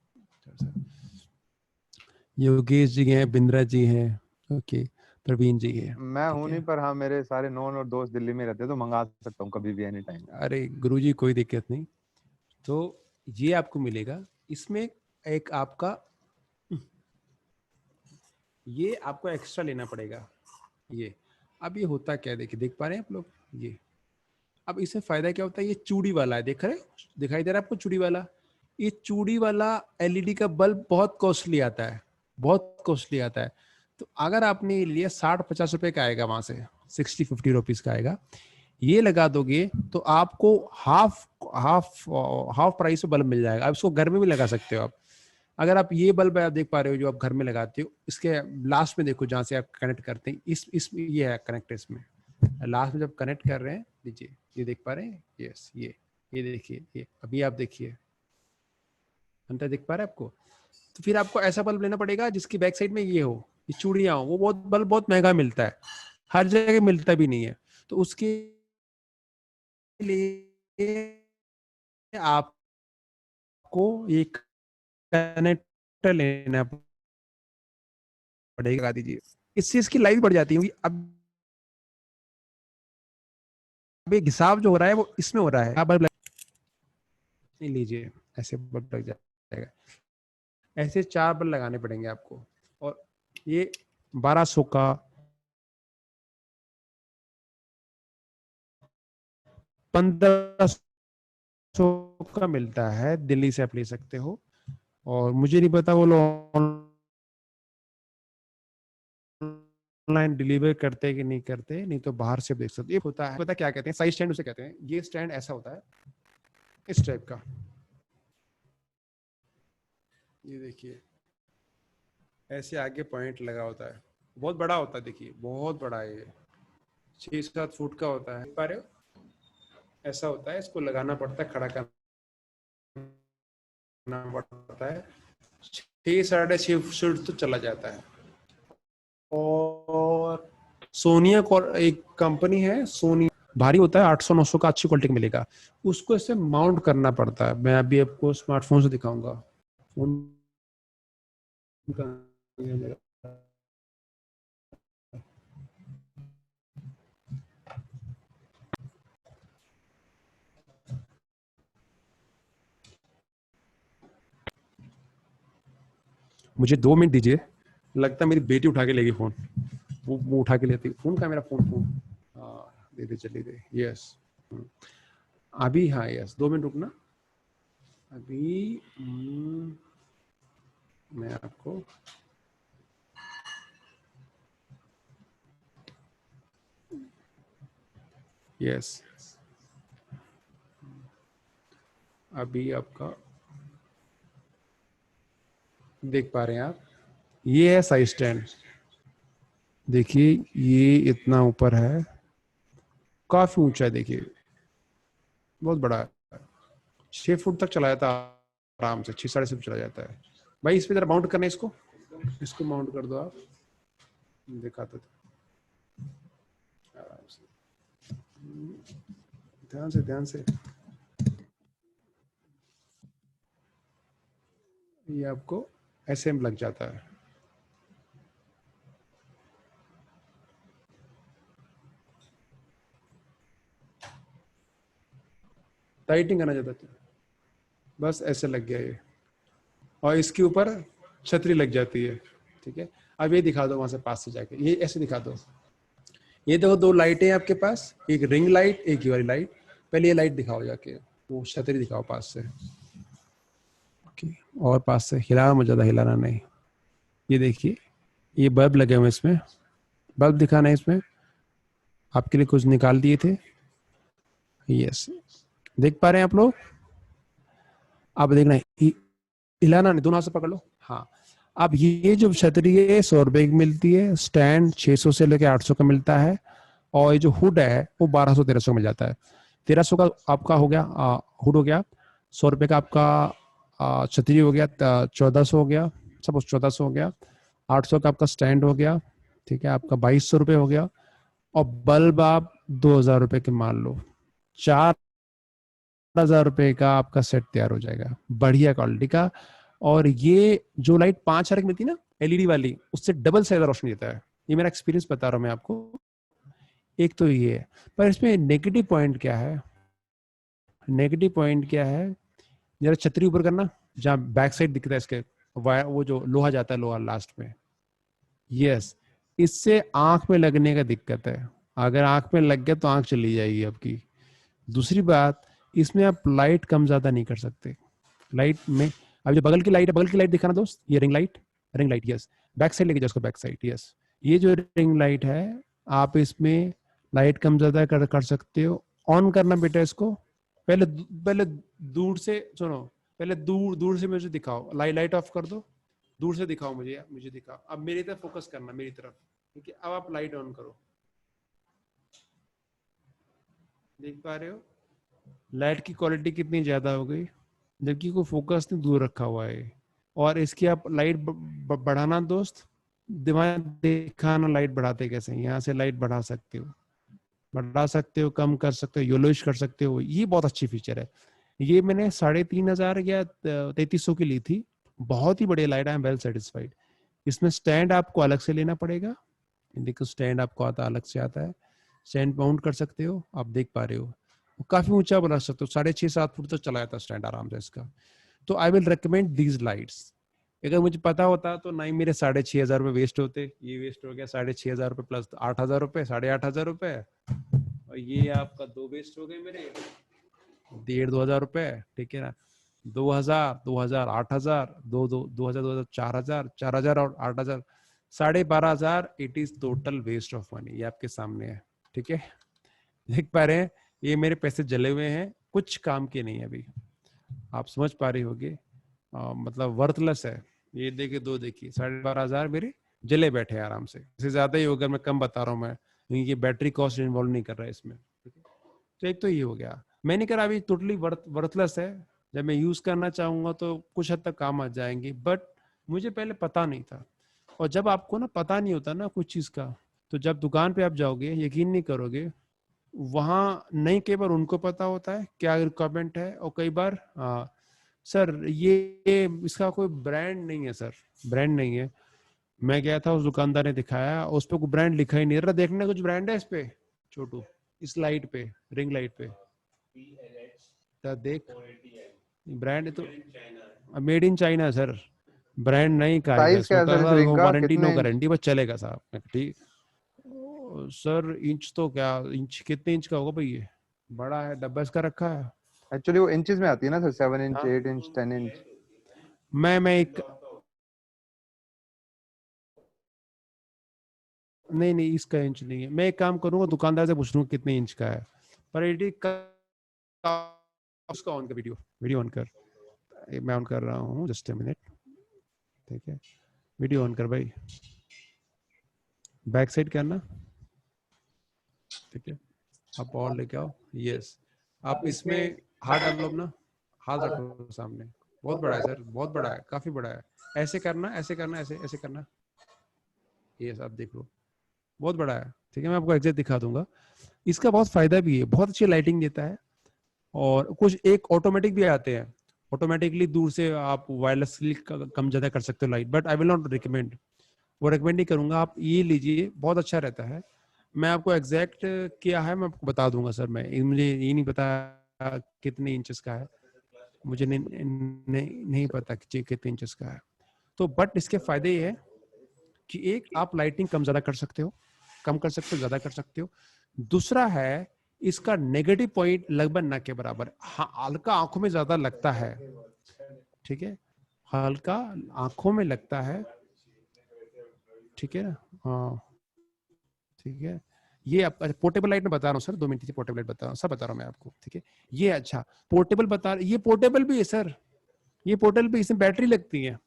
योगेश जी हैं, बिंद्रा जी हैं, ओके, प्रवीण जी है, मैं ठीक हूं नहीं, है। पर हाँ मेरे सारे नॉन और दोस्त दिल्ली में रहते हैं, तो मंगा सकता हूँ कभी भी, एनी टाइम। अरे गुरुजी कोई दिक्कत नहीं। तो ये आपको मिलेगा इसमें। एक आपका ये आपको एक्स्ट्रा लेना पड़ेगा। ये अब ये होता क्या है, देखिए, देख पा रहे हैं आप लोग ये। अब इससे फायदा क्या होता है, ये चूड़ी वाला है, देख रहे हो, दिखाई दे रहा है आपको चूड़ी वाला। ये चूड़ी वाला एलईडी का बल्ब बहुत कॉस्टली आता है, बहुत कॉस्टली आता है। तो अगर आपने लिया 60-50 रुपए का आएगा, वहां से 60-50 रुपीज का आएगा। ये लगा दोगे तो आपको हाफ हाफ हाफ प्राइस में बल्ब मिल जाएगा। अब इसको घर में भी लगा सकते हो आप। अगर आप ये बल्ब आप देख पा रहे हो जो आप घर में लगाते हो, इसके लास्ट में देखो जहां से आप कनेक्ट करते हैं, इस ये है कनेक्ट, इसमें लास्ट में जब कनेक्ट कर रहे हैं, लीजिए ये देख पा रहे हैं, यस ये देखिए, ये अभी आप देखिए, अंतर दिख पा रहा है आपको। तो फिर आपको ऐसा बल्ब लेना पड़ेगा जिसकी बैक साइड में ये हो, ये चूड़ियां हो। वो बहुत बल्ब बहुत महंगा मिलता है, हर जगह मिलता भी नहीं है। तो उसके लिए आपको एक कनेक्टर लेना पड़ेगा, लगा दीजिए। इससे इसकी लाइफ बढ़ जाती है। अब ये हिसाब जो हो रहा है वो इसमें हो रहा है। आप बल्ब लीजिए, ऐसे बल्ब लग जाएगा। ऐसे 4 बल्ब लगाने पड़ेंगे आपको। और ये 1200 का, 1500 का मिलता है, दिल्ली से आप ले सकते हो। और मुझे नहीं पता वो लोग ऑनलाइन डिलीवर करते कि नहीं करते, नहीं तो बाहर से देख सकते। ये होता है, पता क्या कहते हैं, साइड स्टैंड उसे कहते हैं। ये स्टैंड ऐसा होता है, इस टाइप का। ये देखिए, ऐसे आगे पॉइंट लगा होता है, बहुत बड़ा होता है, देखिए बहुत बड़ा है ये, 6-7 फुट का होता है, देख पा रहे हो, ऐसा होता है। इसको लगाना पड़ता है, खड़ा करना पड़ता है, 6-6.5 फुट तो चला जाता है। और सोनिया एक कंपनी है, सोनी, भारी होता है, 800-900 का, अच्छी क्वालिटी का मिलेगा। उसको ऐसे माउंट करना पड़ता है। मैं अभी आपको स्मार्टफोन से दिखाऊंगा। फोन का मुझे 2 मिनट दीजिए, लगता है मेरी बेटी उठा के लेगी फोन, वो उठा के लेती फोन। का मेरा फोन फोन हाँ दे दे, चली दे। यस अभी, हाँ यस 2 मिनट रुकना अभी। मैं आपको यस अभी आपका देख पा रहे हैं आप, ये है साइड स्टैंड। देखिए ये इतना ऊपर है, काफी ऊंचा है, देखिए बहुत बड़ा है। 6 फुट तक चला जाता है आराम से, 6 साढ़े 6 फुट चला जाता है। भाई इस पे जरा माउंट करना है इसको, इसको माउंट कर दो आप, दिखाते थे आराम से, ध्यान से ध्यान से। ये आपको ऐसे में लग जाता है। टाइटिंग करना चाहता था, बस ऐसे लग गया ये, और इसके ऊपर छतरी लग जाती है। ठीक है, अब ये दिखा दो वहां से पास से जाके, ये ऐसे दिखा दो। ये देखो 2 लाइटें हैं आपके पास, एक रिंग लाइट, एक ये वाली लाइट। पहले ये लाइट दिखाओ जाके, वो छतरी दिखाओ पास से। ओके, और पास से हिलाना मुझे, ज्यादा हिलाना नहीं। ये देखिए ये बल्ब लगे हुए इसमें, बल्ब दिखाना है इसमें, आपके लिए कुछ निकाल दिए थे। यस, देख पा रहे हैं आप लोग? अब देखना है, हिलाना नहीं, दोनों हाथ से पकड़ लो। हाँ, अब ये जो छतरी है 100 रुपए की मिलती है, स्टैंड 600 से लेकर 800 का मिलता है, और ये जो हुड है वो 1200 1300 मिल जाता है। 1300 का आपका हो गया हुड हो गया, 100 रुपए का आपका छतरी हो गया, 1400 हो गया, सपोज 1400 हो गया। 800 का आपका स्टैंड हो गया, ठीक है, आपका 2200 रुपये हो गया। और बल्ब आप 2000 रुपए के मान लो, 4000 रुपए का आपका सेट तैयार हो जाएगा, बढ़िया क्वालिटी का। और ये जो लाइट 5000 की मिलती है ना एलईडी वाली, उससे डबल से ज्यादा रोशनी देता है। ये मेरा एक्सपीरियंस बता रहा हूँ मैं आपको। एक तो ये है, पर इसमें नेगेटिव पॉइंट क्या है, नेगेटिव पॉइंट क्या है, जरा छतरी ऊपर करना, जहाँ बैक साइड दिखता है इसके, वो जो लोहा जाता है, लोहा लास्ट में। यस, इससे आंख में लगने का दिक्कत है, अगर आंख में लग गया तो आंख चली जाएगी आपकी। दूसरी बात, इसमें आप लाइट कम ज्यादा नहीं कर सकते। लाइट में अब जो बगल की लाइट है, बगल की लाइट दिखाना दोस्त, ये ring light, ring light yes, back side लेके जाओ उसको, बैक साइड यस। ये जो रिंग लाइट है, आप इसमें लाइट कम ज्यादा कर सकते हो। ऑन करना बेटा इसको, पहले पहले दूर से सुनो, पहले दूर दूर से मुझे दिखाओ, लाइट ऑफ कर दो, दूर से दिखाओ मुझे, मुझे दिखाओ। अब मेरी तरफ फोकस करना, मेरी तरफ, ठीक है। अब आप लाइट ऑन करो, देख पा रहे हो लाइट की क्वालिटी कितनी ज्यादा हो गई, जबकि कोई फोकस नहीं, दूर रखा हुआ है। और इसकी आप लाइट बढ़ाना दोस्त, दिमाग दिखाना लाइट बढ़ाते कैसे, यहाँ से लाइट बढ़ा सकते हो, बढ़ा सकते हो, कम कर सकते हो, योलोइश कर सकते हो। ये बहुत अच्छी फीचर है। ये मैंने 3500 या 3300 की ली थी, बहुत ही बढ़िया light, I am well satisfied. इसमें स्टैंड आपको अलग से लेना पड़ेगा, देखो स्टैंड आपको आता अलग से आता है, स्टैंड माउंट कर सकते हो, आप देख पा रहे हो काफी ऊंचा बना सकते हो, 6.5 7 फुट तक चला जाता है स्टैंड आराम से इसका। तो I will recommend these lights. अगर मुझे पता होता तो नहीं मेरे 6500 रुपये वेस्ट होते, ये वेस्ट हो गया 6500 रुपये प्लस 8000 रुपये, 8500 रुपये, और ये आपका 2 वेस्ट हो गए मेरे, 1500 2000 रुपये, ठीक है ना। 2000 2000 8000, 2000 2000 4000, 4000 और 8000, 12500, it is total waste of money. ये आपके सामने है, ठीक है, देख पा रहे हैं, ये मेरे पैसे जले हुए हैं, कुछ काम के नहीं है अभी, आप समझ पा रहे होगे, मतलब वर्थलेस है। ये देखिए, 2 देखिए, 12500 मेरे जले बैठे हैं आराम से, इससे ज्यादा ही होगा, मैं कम बता रहा हूँ मैं, क्योंकि ये बैटरी कॉस्ट इन्वॉल्व नहीं कर रहा है इसमें। तो एक तो ये हो गया, मैंने कहा अभी टोटली वर्थलेस है, जब मैं यूज करना चाहूंगा तो कुछ हद तक काम आ जाएंगी, बट मुझे पहले पता नहीं था। और जब आपको ना पता नहीं होता ना कुछ चीज का, तो जब दुकान पे आप जाओगे, यकीन नहीं करोगे, वहां नहीं, कई बार उनको पता होता है क्या रिक्वायरमेंट है, और कई बार सर ये इसका कोई ब्रांड नहीं है, सर ब्रांड नहीं है। मैं गया था, उस दुकानदार ने दिखाया, उस पर कोई ब्रांड लिखा ही नहीं रहा, देखने कुछ ब्रांड है इस पे छोटू, इस लाइट पे, रिंग लाइट पे, तो देख ब्रांड तो made in China sir, brand नहीं कहा है, साइज क्या है उसमें सर इस कहा रिंग नो का, वारंटी नो कितने इंच? गारंटी, बस चलेगा साहब। मैं कहा, ठीक सर। इंच तो क्या, इंच कितने इंच का होगा भाई, ये बड़ा है डब्बा इसका रखा है। एक्चुअली वो इंचेस में आती है ना सर, 7 इंच, हाँ, 8 इंच, 10 इंच। मैं एक, नहीं नहीं इसका इंच नहीं है। मैं एक काम करूंगा, दुकानदार से पूछ लूंगा कितने इंच का है। पर एडी का उसका ऑन कर, वीडियो वीडियो ऑन कर। मैं ऑन कर रहा हूँ, जस्ट ए मिनट। ठीक है, वीडियो ऑन कर भाई, बैक साइड करना। ठीक है, आप और लेके आओ। यस, आप इसमें हाथ डाल लो अपना, हाथ रखो सामने। बहुत बड़ा है सर, बहुत बड़ा है, काफी बड़ा है। ऐसे करना, ऐसे करना, ऐसे ऐसे करना। यस, आप देख लो, बहुत बड़ा है। ठीक है, मैं आपको एग्जैक्ट दिखा दूंगा। इसका बहुत फायदा भी है, बहुत अच्छी लाइटिंग देता है। और कुछ एक ऑटोमेटिक भी आते हैं, ऑटोमेटिकली दूर से आप वायरलेसली कम ज्यादा कर सकते हो light, but I will not recommend, वो रिकमेंड नहीं करूंगा। आप ये लीजिए, बहुत अच्छा रहता है। मैं आपको एग्जैक्ट क्या है मैं आपको बता दूंगा सर। मैं मुझे ये नहीं पता कितने इंचेस का है, मुझे नहीं पता कि कितने इंचेस का है। तो बट इसके फायदे ये है कि एक, आप लाइटिंग कम ज्यादा कर सकते हो, कम कर सकते हो, ज्यादा कर सकते हो। दूसरा है, इसका नेगेटिव पॉइंट लगभग ना के बराबर, हाँ हल्का आंखों में ज्यादा लगता है। ठीक है, हल्का आंखों में लगता है। ठीक है ना, हाँ ठीक है। ये आप पोर्टेबल लाइट में बता रहा हूँ सर, 2 मिनट से पोर्टेबल लाइट बता रहा हूँ, सब बता रहा हूँ मैं आपको। ठीक है, ये अच्छा पोर्टेबल बता, ये पोर्टेबल भी है सर। ये पोर्टेबल भी, इसमें बैटरी लगती है,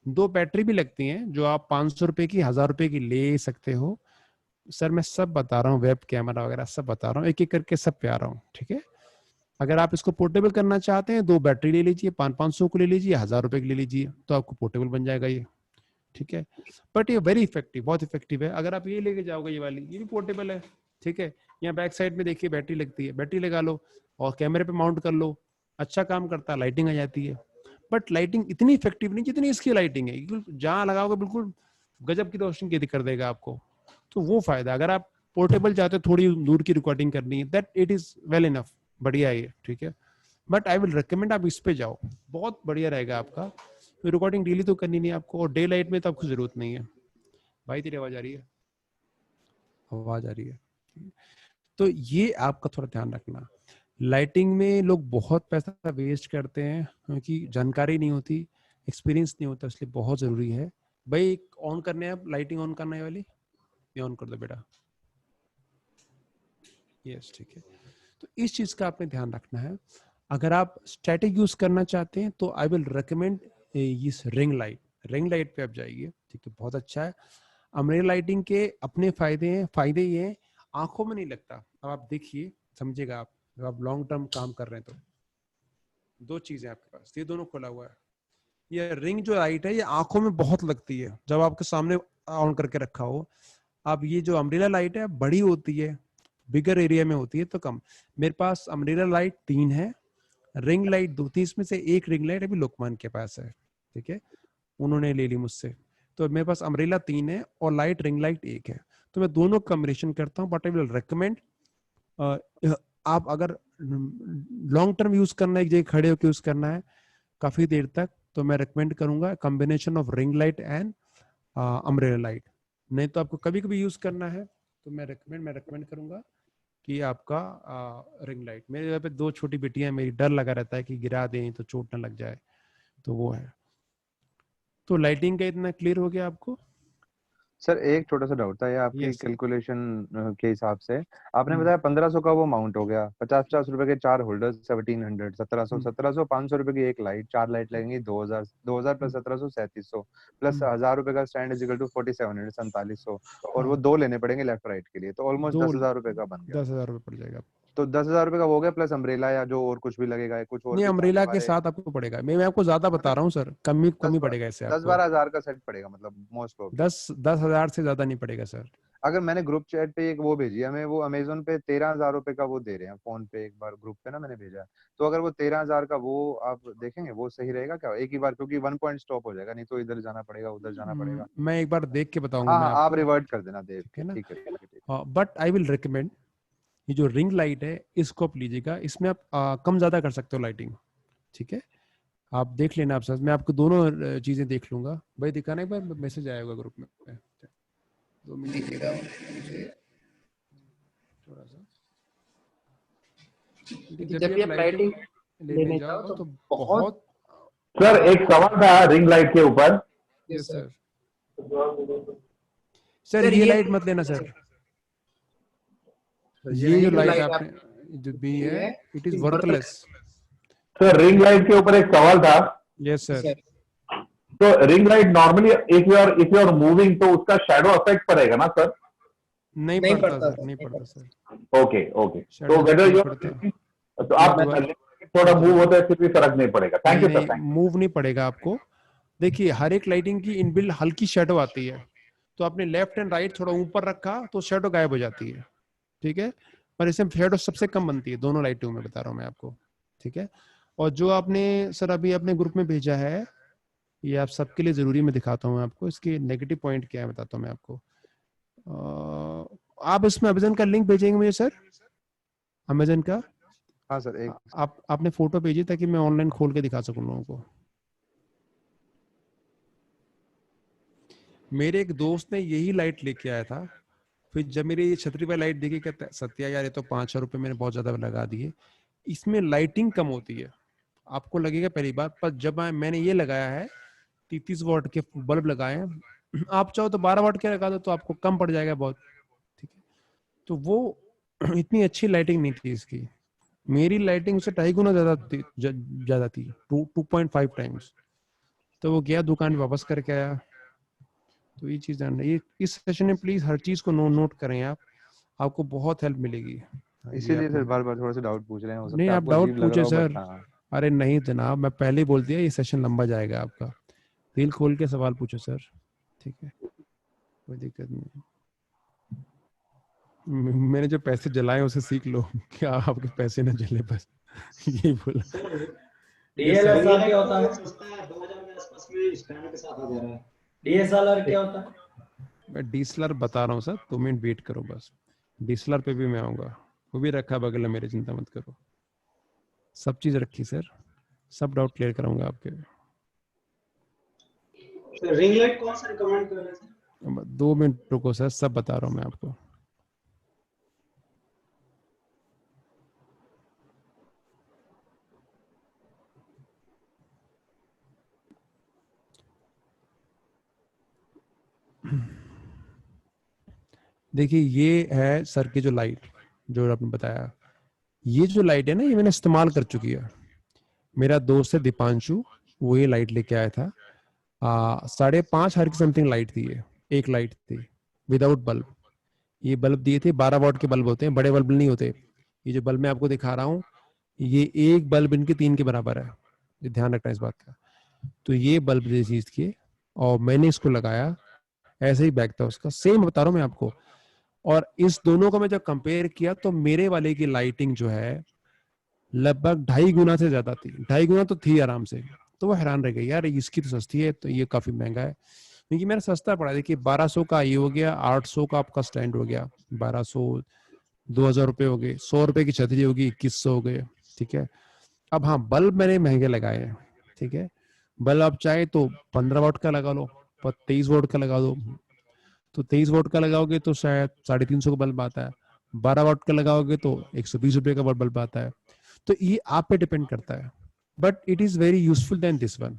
2 बैटरी भी लगती हैं, जो आप 500 रुपए की, 1000 रुपए की ले सकते हो। सर मैं सब बता रहा हूँ, वेब कैमरा वगैरह सब बता रहा हूँ, एक एक करके सब पे आ रहा हूँ। ठीक है, अगर आप इसको पोर्टेबल करना चाहते हैं, 2 बैटरी ले लीजिए, 500 को ले लीजिए, 1000 रुपए की ले लीजिए, तो आपको पोर्टेबल बन जाएगा ये। ठीक है, बट ये वेरी इफेक्टिव, बहुत इफेक्टिव है। अगर आप ये लेके जाओगे, ये वाली, ये भी पोर्टेबल है। ठीक है, यहाँ बैक साइड में देखिए बैटरी लगती है, बैटरी लगा लो और कैमरे पे माउंट कर लो, अच्छा काम करता है, लाइटिंग आ जाती है। बट लाइटिंग इतनी इफेक्टिव नहीं जितनी इसकी लाइटिंग है, जहां लगाओगे बिल्कुल गजब की रोशनी की कर देगा आपको। तो वो फायदा, अगर आप पोर्टेबल चाहते हो, थोड़ी दूर की रिकॉर्डिंग करनी है, that it is well enough, बढ़िया है ये। ठीक है, बट आई विल रिकमेंड आप इस पे जाओ, बहुत बढ़िया रहेगा आपका। रिकॉर्डिंग डेली तो करनी नहीं आपको, और डे लाइट में तो आपको जरूरत नहीं है। भाई तेरी आवाज आ रही है, आवाज आ रही है। तो ये आपका थोड़ा ध्यान रखना। लाइटिंग में लोग बहुत पैसा वेस्ट करते हैं क्योंकि जानकारी नहीं होती, एक्सपीरियंस नहीं होता, इसलिए बहुत जरूरी है। भाई ऑन करने हैं, लाइटिंग ऑन करने वाली, ये ऑन कर दो बेटा। यस, ठीक है। तो इस चीज का आपने ध्यान रखना है। अगर आप स्टैटिक यूज करना चाहते हैं तो आई विल रिकमेंड इस रिंग लाइट, रिंग लाइट पे आप जाइए। ठीक है, बहुत अच्छा है। अम्ब्रेला लाइटिंग के अपने फायदे हैं, फायदे ये हैं, आंखों में नहीं लगता। अब आप देखिए, समझेगा आप, जब आप लॉन्ग टर्म काम कर रहे हैं तो दो चीजें आपके पास, ये दोनों खुला हुआ है। ये रिंग जो लाइट है, ये आंखों में बहुत लगती है जब आपके सामने ऑन करके रखा हो। अब ये जो अम्ब्रेला लाइट है बड़ी होती है, बिगर एरिया में होती है, तो कम। मेरे पास अम्ब्रेला लाइट 3 है, रिंग लाइट 2 थी, इसमें से एक रिंग लाइट अभी लोकमान के पास है। ठीक है, उन्होंने ले ली मुझसे। तो मेरे पास अम्ब्रेला 3 है और लाइट रिंग लाइट 1 है। तो मैं दोनों कॉम्बिनेशन करता हूँ, बट आई विल रिकमेंड, आप अगर लॉन्ग टर्म यूज करना है, एक जगह खड़े होकर यूज करना है काफी देर तक, तो मैं रिकमेंड करूंगा combination of ring light and umbrella light. नहीं तो आपको कभी कभी यूज करना है तो मैं रिकमेंड करूंगा कि आपका रिंग लाइट। मेरे घर पे 2 छोटी बेटियां हैं, मेरी डर लगा रहता है कि गिरा दें तो चोट ना लग जाए, तो वो है। तो लाइटिंग का इतना क्लियर हो गया आपको? सर एक छोटा सा डाउट था, ये आपकी यस। कैलकुलेशन के हिसाब से आपने हम्म बताया 1500 का वो माउंट हो गया, 50-50 रुपए के 4 होल्डर, 1700, 1700, हम्म 1700, 500 रुपए की एक लाइट, 4 लाइट लगेंगी, 2000, 2000 प्लस हम्म 1700, 3700, प्लस हम्म, 1000 रुपए का स्टैंड इज इक्वल टू 4700, 4700, और वो हाँ, 2 लेने पड़ेंगे लेफ्ट राइट के लिए, तो ऑलमोस्ट दो, 10,000 रुपए का बन गया। 10,000 रुपये पड़ जाएगा। तो 10,000 रुपए का हो गया, प्लस अम्ब्रेला या जो और कुछ भी लगेगा, या कुछ और नहीं, भी काम अम्ब्रेला के हमारे, साथ आपको पड़ेगा, मैं आपको ज्यादा बता मतलब रहा हूँ सर, कम दस कमी पड़ेगा इससे दस आपको। 12 हजार का सेट पड़ेगा मतलब मोस्ट प्रॉब्ली। 10,000 से ज्यादा नहीं पड़ेगा सर। अगर मैंने ग्रुप चैट पे एक वो भेजी है, हमें वो अमेजोन पे 13,000 रुपए का वो दे रहे हैं फोन पे, एक बार ग्रुप पे ना मैंने भेजा है। तो अगर वो 13,000 का वो आप देखेंगे, वो सही रहेगा क्या एक ही बार, क्योंकि 1 पॉइंट स्टॉप हो जाएगा, नहीं तो इधर जाना पड़ेगा उधर जाना पड़ेगा। मैं एक बार देख के बताऊंगा हाँ मैं हाँ, आप आपको। रिवर्ट कर देना देख ठीक के, है ना, ठीक है ठीक है ठीक हाँ, बट आई विल रिकमेंड, ये जो रिंग लाइट है इसको आप लीजिएगा, इसमें आप कम ज्यादा कर सकते हो लाइटिंग। ठीक है, आप देख लेना आप साथ, मैं आपको दोनों चीजें देख लूंगा। भाई दिखाना एक बार, मैसेज आएगा ग्रुप में। 2 मिनट दीजिएगा मुझे। थोड़ा सा, क्योंकि क्योंकि जब जब भी भी आप आप लाइटिंग लाइटिंग लेने लेने जाओ जाओ तो तो बहुत। बहुत सर एक सवाल था रिंग लाइट के ऊपर। Yes sir sir. Sir sir ये ये लाइट मत लेना सर, ये ये नहीं जो जो लेना। लाइट लाइट आप आपने जो भी ली है, है it is is worthless. Sir ring light के ऊपर एक सवाल था। Yes sir. सर। तो ring light normally if you are moving तो उसका शैडो इफेक्ट पड़ेगा ना सर? नहीं नहीं पड़ता पड़ता सर, सर, नहीं नहीं पड़ता पड़ता। सर, ओके ओके, शैडो तो इफेक्ट वेदर नहीं यू पड़ता। तो ये आप दोबारा थोड़ा मूव दोबारा होता है फिर भी फर्क नहीं पड़ेगा। थैंक यू नहीं सर, थैंक मूव नहीं पड़ेगा आपको। देखिए हर एक लाइटिंग की इनबिल्ट हल्की शेडो आती है, तो आपने लेफ्ट एंड राइट थोड़ा ऊपर रखा तो शेडो गायब हो जाती है, ठीक है। पर इसमें शेडो सबसे कम बनती है दोनों लाइटों में, बता रहा हूँ मैं आपको, ठीक है। और जो आपने सर अभी अपने ग्रुप में भेजा है, ये आप सबके लिए जरूरी, मैं दिखाता हूँ आपको इसके नेगेटिव पॉइंट क्या है, बताता हूँ मैं आपको। आप इसमें अमेजन का लिंक भेजेंगे मुझे सर, अमेजन का। हाँ सर एक आप आपने फोटो भेजी ताकि मैं ऑनलाइन खोल के दिखा सकूं लोगों को। मेरे एक दोस्त ने यही लाइट लेके आया था, फिर जब मेरी ये छतरी वाली लाइट देखी, कहता है सत्या यार ये तो 500 रुपये मैंने बहुत ज्यादा लगा दिए, इसमें लाइटिंग कम होती है, आपको लगेगा पहली बार, पर जब मैंने ये लगाया है 33 वॉट के बल्ब लगाए हैं, आप चाहो तो 12 वॉट के लगा दो तो आपको कम पड़ जाएगा बहुत, ठीक है। तो वो इतनी अच्छी लाइटिंग नहीं थी इसकी, मेरी लाइटिंग से 2.5 गुना ज्यादा थी, 2.5 टाइम्स। तो वो गया दुकान पे वापस करके आया। तो ये चीज जानना, ये इस सेशन में प्लीज हर चीज को नोट करें आप, आपको बहुत हेल्प मिलेगी। हाँ, ये इसीलिए आपने सर बार बार थोड़ा सा डाउट पूछ रहे हैं, हो नहीं सकता है आप आपको डाउट अजीब लग रहा पूछे हो बट सर। हाँ। अरे नहीं जनाब, मैं पहले ही बोल दिया ये सेशन लंबा जाएगा आपका, दिल खोल के सवाल पूछो सर, ठीक है, कोई दिक्कत नहीं। मैंने जो पैसे जलाए उसे सीख लो, क्या आपके पैसे ना जले बस, यही बोला। Yes sir. डीएलएसआर क्या होता है? सस्ता है, 2000 के आसपास में स्टैंड के साथ आ जा रहा है। डीएसएलआर क्या होता है? मैं डीएसएलआर बता रहा हूँ सर, 2 मिनट वेट करो बस, डीएसएलआर पे भी मैं आऊंगा, वो भी रखा बगल में मेरे, चिंता मत करो, सब चीज रखी सर, सब डाउट क्लियर कराऊंगा आपके। सर रिंग लाइट कौन सा रिकमेंड कर रहे हैं सर? अब 2 मिनट रुको सर, सब बता रहा हूँ मैं आपको। देखिए ये है सर की जो लाइट, जो आपने बताया, ये जो लाइट है ना, ये मैंने इस्तेमाल कर चुकी है। मेरा दोस्त है दीपांशु, वो ये लाइट लेके आया था, 5.5 हर की समथिंग लाइट थी ये, एक लाइट थी विदाउट बल्ब। ये बल्ब दिए थे, 12 वॉट के बल्ब होते हैं, बड़े बल्ब नहीं होते। ये जो बल्ब मैं आपको दिखा रहा हूँ, ये एक बल्ब इनके 3 के बराबर है, ये ध्यान रखना इस बात का। तो ये बल्ब जैसी चीज थी, और मैंने इसको लगाया, ऐसे ही बैग था उसका, सेम बता रहा हूँ मैं आपको। और इस दोनों को मैं जब कंपेयर किया तो मेरे वाले की लाइटिंग जो है लगभग 2.5 गुना से ज्यादा थी, 2.5 गुना तो थी आराम से। तो वो हैरान रह गई, यार इसकी तो सस्ती है तो ये काफी महंगा है, क्योंकि मेरा सस्ता पड़ा। देखिए 1200 का ये हो गया, 800 का आपका स्टैंड हो गया, 1200, 2000 रुपये हो गए, 100 रुपए की छतरी होगी, 2100 हो गए, ठीक है। अब हाँ बल्ब मैंने महंगे लगाए हैं, ठीक है। बल्ब आप चाहे तो 15 वॉट का लगा लो, पर 23 वॉट का लगा दो, तो 23 वॉट का लगाओगे तो शायद 350 का बल्ब आता है, 12 वॉट का लगाओगे तो 120 रुपये का बल्ब आता है। तो ये आप पे डिपेंड करता है, but it is very useful than this one.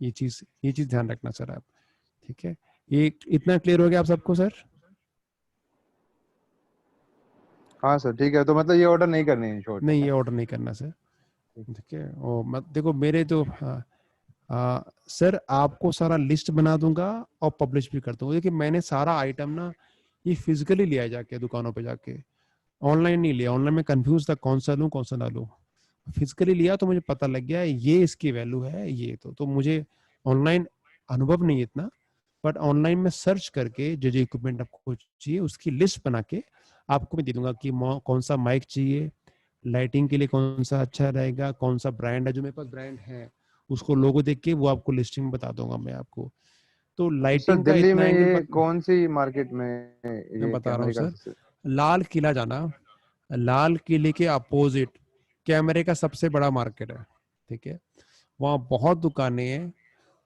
ये चीज ध्यान रखना सर आप, ठीक है। ये इतना क्लियर हो गया आप सबको सर? हाँ सर ठीक है, तो मतलब ये ऑर्डर नहीं करनी है शॉर्ट नहीं है। ये ऑर्डर नहीं करना सर, ठीक है। और मत देखो मेरे तो सर आपको सारा लिस्ट बना दूंगा और पब्लिश भी कर दूंगा। देखिए मैंने सारा आइटम ना ये फिजिकली लिया जाके दुकानों पे जाके, ऑनलाइन नहीं लिया। ऑनलाइन में कंफ्यूज था कौन सा लूं कौन सा ना लूं, फिजिकली लिया तो मुझे पता लग गया ये इसकी वैल्यू है ये। तो मुझे ऑनलाइन अनुभव नहीं इतना, बट ऑनलाइन में सर्च करके जो जो इक्विपमेंट आपको चाहिए उसकी लिस्ट बना के आपको मैं दे दूंगा कि कौन सा माइक चाहिए, लाइटिंग के लिए कौन सा अच्छा रहेगा, कौन सा ब्रांड है, जो मेरे पास ब्रांड है उसको लोगो देख के वो आपको लिस्टिंग में बता दूंगा मैं आपको। तो तो सर लाइटिंग का दिल्ली इतना में एंगल ये पर कौन सी मार्केट में मैं ये बता रहा हूँ कैमरे का सर, लाल किला जाना, लाल किले के अपोजिट कैमरे का सबसे बड़ा मार्केट है, ठीक है। वहाँ बहुत दुकानें हैं,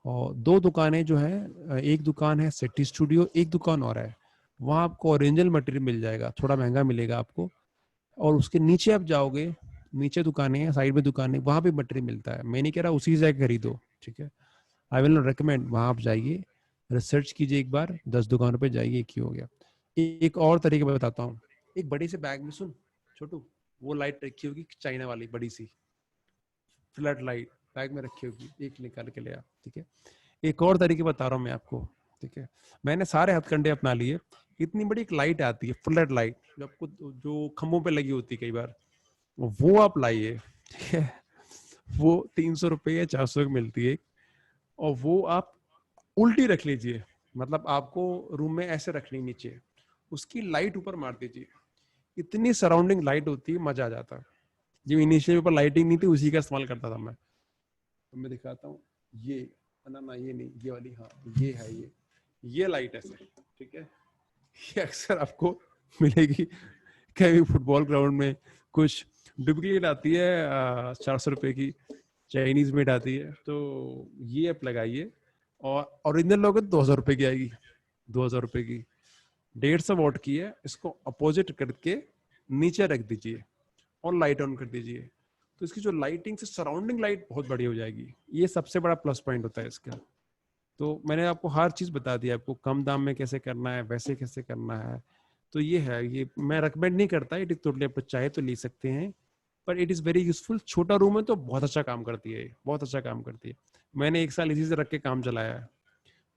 और 2 दुकानें जो है, एक दुकान है सिटी स्टूडियो, एक दुकान और है, वहाँ आपको ओरिजिनल मटेरियल मिल जाएगा, थोड़ा महंगा मिलेगा आपको। और उसके नीचे आप जाओगे, नीचे दुकानें हैं, साइड में दुकानें, वहाँ भी मटेरियल मिलता है। मैं नहीं कह रहा उसी से खरीदो, ठीक है, आई विल नॉट रिकमेंड। वहाँ आप जाइए, रिसर्च कीजिए एक बार, 10 दुकानों पे जाइए, एक ही हो गया। एक और तरीके बताता हूँ, एक बड़ी से बैग में, सुन छोटू, वो लाइट रखी होगी चाइना वाली बड़ी सी फ्लड लाइट, बैग में रखी होगी, एक निकाल के ले आ, ठीक है। एक और तरीके बता रहा हूँ मैं आपको, ठीक है, मैंने सारे हथकंडे अपना लिए। इतनी बड़ी एक लाइट आती है फ्लड लाइट, जो आपको जो खंभों पे लगी होती है कई बार, वो आप लाइए, ठीक है। वो 300 रुपये या 400 की मिलती है, और वो आप उल्टी रख लीजिए, मतलब आपको रूम में ऐसे रखनी नीचे, उसकी लाइट ऊपर मार दीजिए, इतनी सराउंडिंग लाइट होती है, मजा आ जाता है। जब इनिशियल ऊपर लाइटिंग नहीं थी, उसी का इस्तेमाल करता था मैं। तो मैं दिखाता हूँ, ये ना ये नहीं, ये वाली, हाँ ये है, ये लाइट है सर, ठीक है। ये अक्सर आपको मिलेगी कहीं फुटबॉल ग्राउंड में, कुछ डुप्लीकेट आती है 400 रुपए की, चाइनीज मेड आती है, तो ये आप लगाइए। और ओरिजिनल लोगे तो 2000 रुपए की आएगी, 2000 रुपए की, 150 वॉट की है। इसको अपोजिट करके नीचे रख दीजिए और लाइट ऑन कर दीजिए, तो इसकी जो लाइटिंग से सराउंडिंग लाइट बहुत बड़ी हो जाएगी। ये सबसे बड़ा प्लस पॉइंट होता है इसका। तो मैंने आपको हर चीज बता दी, आपको कम दाम में कैसे करना है, वैसे कैसे करना है। तो ये है, ये मैं रेकमेंड नहीं करता, इट इज टोटली आप चाहे तो ले सकते हैं, पर इट इज वेरी यूजफुल। छोटा रूम है तो बहुत अच्छा काम करती है, बहुत अच्छा काम करती है। मैंने 1 साल इसी से रख के काम चलाया है,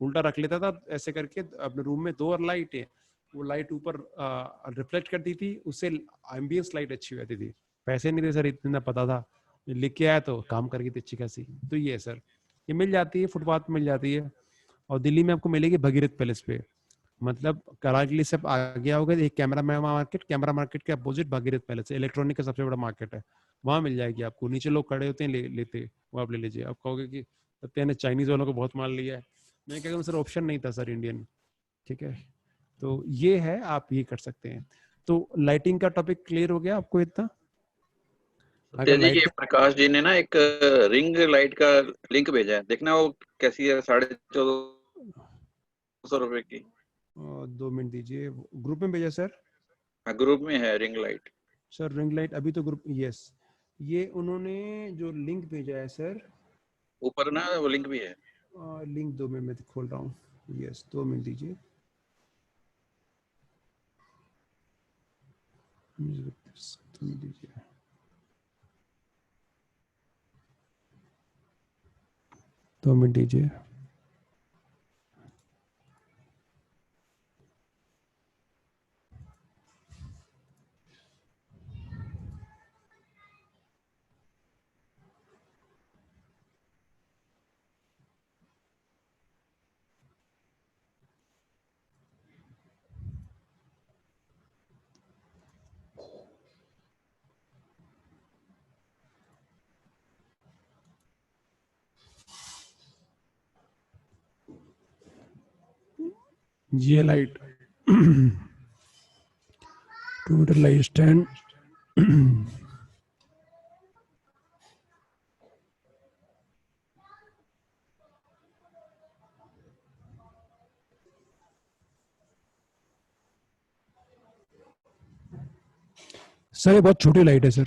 उल्टा रख लेता था ऐसे करके अपने रूम में, 2 और लाइट है, वो लाइट ऊपर रिफ्लेक्ट करती थी, उससे एम्बियंस लाइट अच्छी होती थी। पैसे नहीं थे सर, इतना पता था, लिख के आया तो काम कर गई थी अच्छी खासी। तो ये है सर, ये मिल जाती है, फुटपाथ पे मिल जाती है। और दिल्ली में आपको मिलेगी भगीरथ पैलेस पे, मतलब करागली से आगे आओगे, एक कैमरा मार्केट के अपोजिट भगीरथ पैलेस है, इलेक्ट्रॉनिक का सबसे बड़ा मार्केट है, वहां मिल जाएगी आपको। नीचे लोग खड़े होते हैं, लेते, वो आप ले लीजिए। आप कहोगे कि सत्या ने चाइनीज वालों को बहुत माल लिया है, मैं कह रहा हूँ सर ऑप्शन नहीं था सर इंडियन, ठीक है। तो ये है, आप ये कर सकते हैं। तो लाइटिंग का टॉपिक क्लियर हो गया आपको इतना? अगर जी, ये लाइट प्रकाश जी ने ना एक रिंग लाइट का लिंक भेजा है, देखना वो कैसी है, 1450 रुपए की। 2 मिनट दीजिए, ग्रुप में भेजा सर? ग्रुप में है ring light. Sir ring light अभी तो ग्रुप, यस, ये उन्होंने जो लिंक भेजा है सर, ऊपर ना वो लिंक भी है। लिंक 2 मिनट में खोल रहा हूँ, यस 2 मिनट दीजिए। दीजिए 2 मिनट दीजिए। ये light total light stand, sir ये बहुत छोटी लाइट है सर,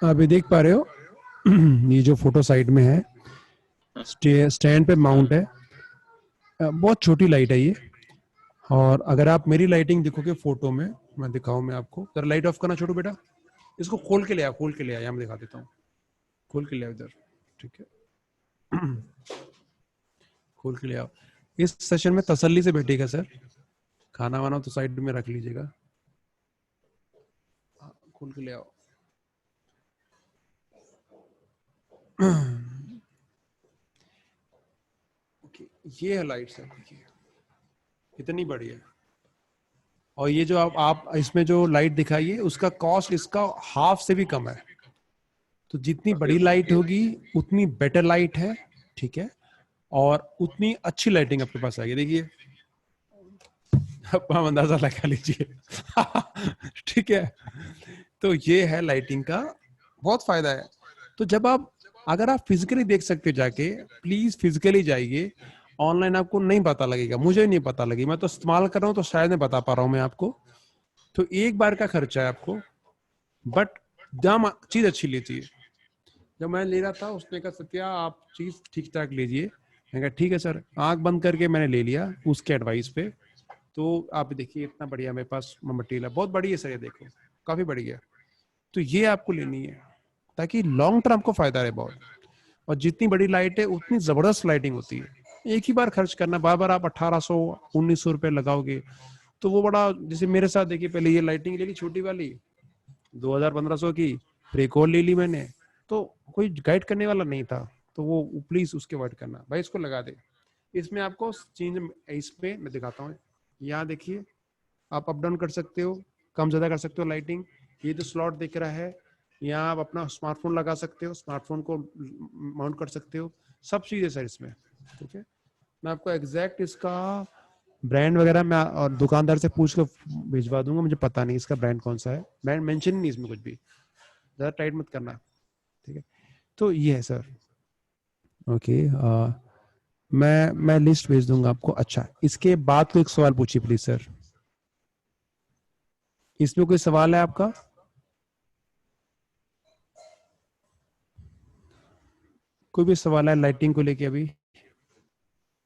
आप ये देख पा रहे हो ये जो फोटो साइड में है, स्टैंड पे माउंट है, बहुत छोटी लाइट है ये। और अगर आप मेरी लाइटिंग देखोगे फोटो में, मैं दिखाऊं मैं आपको, जरा लाइट ऑफ करना छोटू बेटा, इसको खोल के ले आ, खोल के ले आ, यहाँ मैं दिखा देता हूँ, खोल के ले आओ इधर, ठीक है खोल के ले आओ। इस सेशन में तसल्ली से बैठेगा सर, खाना वाना तो साइड में रख लीजिएगा, खोल के ले आओ ओके, ये है लाइट सर, देखिए इतनी बड़ी है। और ये जो आप इसमें जो लाइट दिखाई है, उसका कॉस्ट इसका हाफ से भी कम है। तो जितनी बड़ी लाइट होगी उतनी बेटर लाइट है, ठीक है, और उतनी अच्छी लाइटिंग आपके पास आएगी। देखिए आप अंदाजा लगा लीजिए ठीक है। तो ये है लाइटिंग का बहुत फायदा है। तो जब आप अगर आप फिजिकली देख सकते हो जाके, प्लीज फिजिकली जाइए। ऑनलाइन आपको नहीं पता लगेगा, मुझे नहीं पता लगी, मैं तो इस्तेमाल कर रहा हूँ तो शायद मैं बता पा रहा हूँ मैं आपको। तो एक बार का खर्चा है आपको, बट दाम चीज अच्छी लेती है। जब मैं ले रहा था उसने कहा सत्या आप चीज ठीक ठाक लीजिए, मैंने कहा ठीक है सर। आंख बंद करके मैंने ले लिया उसके एडवाइस पे। तो आप देखिए इतना बढ़िया मेरे पास मटेरियल है, बहुत बड़ी है सर, ये देखो काफी बड़ी है। तो ये आपको लेनी है ताकि लॉन्ग टर्म आपको फायदा रहे बहुत। और जितनी बड़ी लाइट है उतनी जबरदस्त लाइटिंग होती है। एक ही बार खर्च करना, बार बार आप 1800-1900 रुपए लगाओगे तो वो बड़ा, जैसे मेरे साथ देखिए, पहले ये लाइटिंग ले ली छोटी वाली 2000-1500 की, फिर एक और ले ली मैंने, तो कोई गाइड करने वाला नहीं था, तो वो प्लीज उसके अवॉइड करना भाई, इसको लगा दे। इसमें आपको चेंज, इसमें मैं दिखाता हूँ, यहाँ देखिए आप अप डाउन कर सकते हो, कम ज्यादा कर सकते हो लाइटिंग। ये तो स्लॉट दिख रहा है, यहाँ आप अपना स्मार्टफोन लगा सकते हो, स्मार्टफोन को माउंट कर सकते हो, सब चीजें सर इसमें। ठीक है, मैं आपको एग्जैक्ट इसका ब्रांड वगैरह मैं और दुकानदार से पूछ कर भिजवा दूंगा, मुझे पता नहीं इसका ब्रांड कौन सा है, ब्रांड मेंशन नहीं इसमें कुछ भी, ज्यादा टाइट मत करना। ठीक है, तो ये है सर। ओके, मैं लिस्ट भेज दूंगा आपको। अच्छा, इसके बाद कोई एक सवाल पूछिए प्लीज सर, इसमें कोई सवाल है आपका? कोई भी सवाल है लाइटिंग को लेके अभी?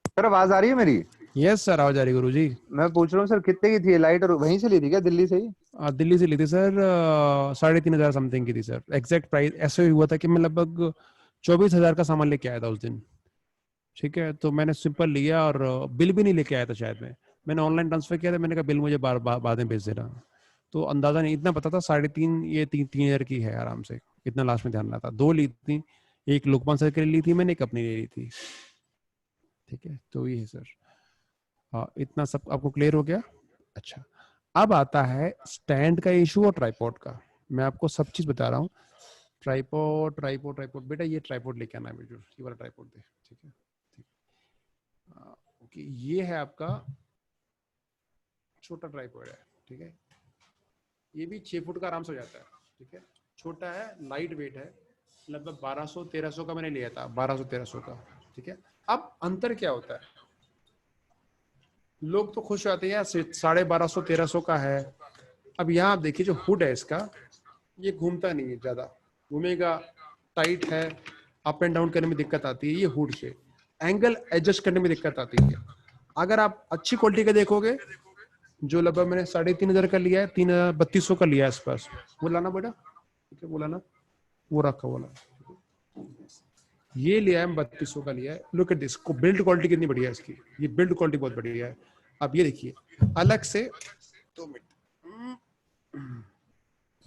सर आवाज आ रही है मेरी? यस सर, आवाज आ रही गुरु जी। मैं पूछ रहा हूँ सर कितने की थी ये लाइट, और वहीं से ली थी क्या, दिल्ली से ही? दिल्ली से ली थी सर, 3500 समथिंग की थी सर। एग्जैक्ट प्राइस ऐसे हुआ था कि मैं लगभग 24,000 का सामान लेके आया था उस दिन। ठीक है, तो मैंने सिंपल लिया और बिल भी नहीं लेके आया था शायद, मैंने ऑनलाइन ट्रांसफर किया था, मैंने कहा बिल मुझे बाद में भेज देना। तो अंदाजा नहीं, इतना पता था 3.5 ये 3,000 की है आराम से, इतना लास्ट में ध्यान रहा था। 2 ली थी, एक लोकमान सर के लिए ली थी मैंने, एक अपनी ले ली थी। ठीक है, तो ये है सर। इतना सब आपको क्लियर हो गया? अच्छा, अब आता है स्टैंड का इशू और ट्राइपॉड का। मैं आपको सब चीज बता रहा हूँ। ट्राइपॉड ट्राइपॉड ट्राइपॉड, बेटा ये ट्राइपॉड लेके आना है, ये वाला ट्राइपॉड दे। ठीक है, ओके, ये है आपका छोटा ट्राइपॉड है। ठीक है, ये भी 6 फुट का आराम से हो जाता है। ठीक है, छोटा है, लाइट वेट है, लगभग 1200-1300 का मैंने लिया था, 1200-1300 का। ठीक है, अब अंतर क्या होता है, लोग तो खुश होते हैं यार 1250-1300 का है। अब यहाँ आप देखिए जो हुड है इसका, ये घूमता नहीं है ज्यादा, घूमेगा, टाइट है, अप एंड डाउन करने में दिक्कत आती है, ये हुड से एंगल एडजस्ट करने में दिक्कत आती है। अगर आप अच्छी क्वालिटी का देखोगे, जो लगभग मैंने 3500 का लिया है, 3200 का लिया है आसपास, वो लाना बेटा। ठीक है, वो लाना, वो रखा वाला, ये लिया है 3200 का लिया है। लुक एट दिस, को बिल्ड क्वालिटी कितनी बढ़िया है इसकी, ये बिल्ड क्वालिटी बहुत बढ़िया है। अब ये देखिए अलग से, 2 मिनट,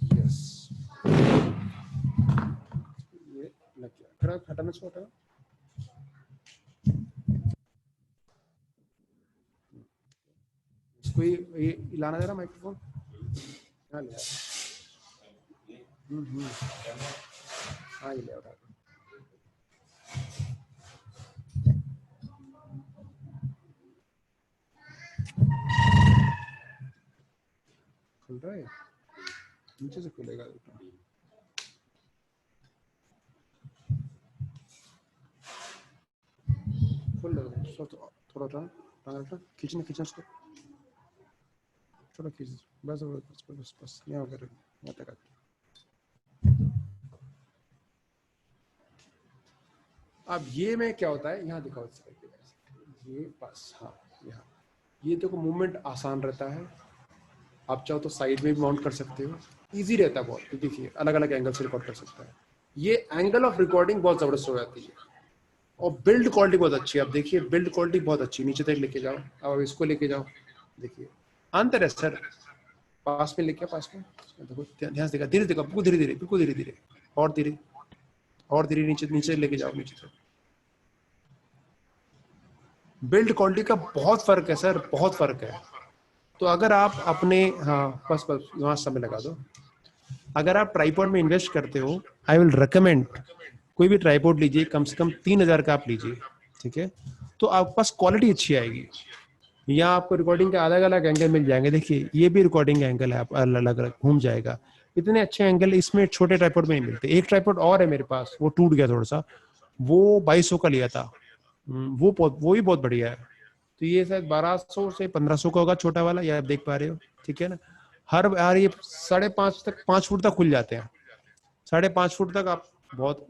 यस, ये लग गया, खड़ा हटाना इसको, हटाना। इसको ये लाना जरा माइक्रोफोन, हाँ ले, हाँ ये ले उठा, खुल रहा है, नीचे से खुलेगा, खोल लो, थोड़ा खींचना उसको, थोड़ा खींच, बस बस बस बस, यहाँ कर, यहाँ तक। अब ये में क्या होता है, यहाँ दिखाओ, ये बस, हाँ यहाँ, ये देखो मूवमेंट आसान रहता है। आप चाहो तो साइड में भी माउंट कर सकते हो, इजी रहता है बहुत। देखिए अलग अलग एंगल से रिकॉर्ड कर सकता है, ये एंगल ऑफ रिकॉर्डिंग बहुत जबरदस्त हो जाती है, और बिल्ड क्वालिटी बहुत अच्छी है। आप देखिए बिल्ड क्वालिटी बहुत अच्छी, नीचे तक लेके जाओ, अब इसको लेके जाओ, देखिए अंतर है सर। पास में लेके, पास में देखो, ध्यान से देखा, धीरे देखो, बिल्कुल धीरे धीरे, बिल्कुल धीरे धीरे, और धीरे और धीरे, नीचे लेके जाओ, नीचे तक। बिल्ड क्वालिटी का बहुत फर्क है सर, बहुत फर्क है। तो अगर आप अपने, हाँ बस वहां समय लगा दो, अगर आप ट्राइपॉड में इन्वेस्ट करते हो, आई विल रिकमेंड कोई भी ट्राइपॉड लीजिए, कम से कम 3000 का आप लीजिए। ठीक है, तो आपके पास क्वालिटी अच्छी आएगी। यहाँ आपको रिकॉर्डिंग के अलग अलग एंगल मिल जाएंगे, देखिए ये भी रिकॉर्डिंग एंगल है, आप अलग अलग घूम जाएगा। इतने अच्छे एंगल इसमें छोटे ट्राइपॉड में नहीं मिलते। एक ट्राइपॉड और है मेरे पास, वो टूट गया थोड़ा सा, वो 2200 का लिया था। वो ही बहुत बढ़िया है। तो ये शायद 1200 से 1500 का होगा छोटा वाला, ये आप देख पा रहे हो, ठीक है ना। हर यार ये 5.5 तक 5 फुट तक खुल जाते हैं, 5.5 फुट तक आप बहुत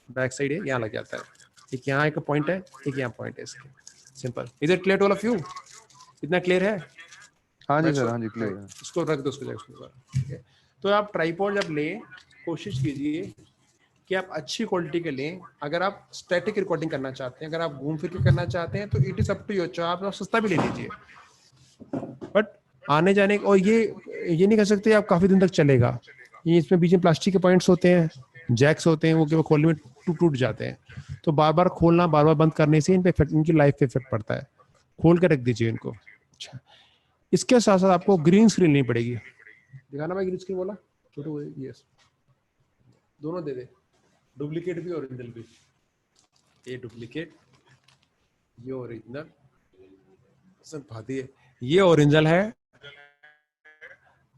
बैक साइड है, यहाँ लग जाता है। एक यहाँ एक पॉइंट है, एक यहाँ पॉइंट है इसके, simple. Is it clear to all of you? इतना क्लियर है? हाँ जी मैं सर, हाँ जी क्लियर है। इसको रख दो उसको जगह पर, ठीक है। तो आप ट्राइपॉड जब लें, कोशिश कीजिए कि आप अच्छी क्वालिटी के लें। अगर आप स्टैटिक रिकॉर्डिंग करना चाहते हैं, अगर आप घूम फिर के करना चाहते हैं, तो it is up to your, आप सस्ता भी ले लीजिए, बट आने जाने और ये नहीं कह सकते आप काफी दिन तक चलेगा। ये इसमें बीच में प्लास्टिक के पॉइंट्स होते हैं, जैक्स होते हैं, वो केवल खोलने में टूट जाते हैं। तो बार बार खोलना, बार बार बंद करने से इन पे इनकी लाइफ पे इफेक्ट पड़ता है। खोल के रख दीजिए इनको। अच्छा, इसके साथ साथ आपको ग्रीन स्क्रीन लेनी पड़ेगी। दिखाना, मैं ग्रीन स्क्रीन बोला छोटू? यस, दोनों दे दे, डुप्लीकेट भी ओरिजिनल भी। ये डुप्लीकेट, ये ओरिजिनल, सब भाती है। ये ओरिजिनल है,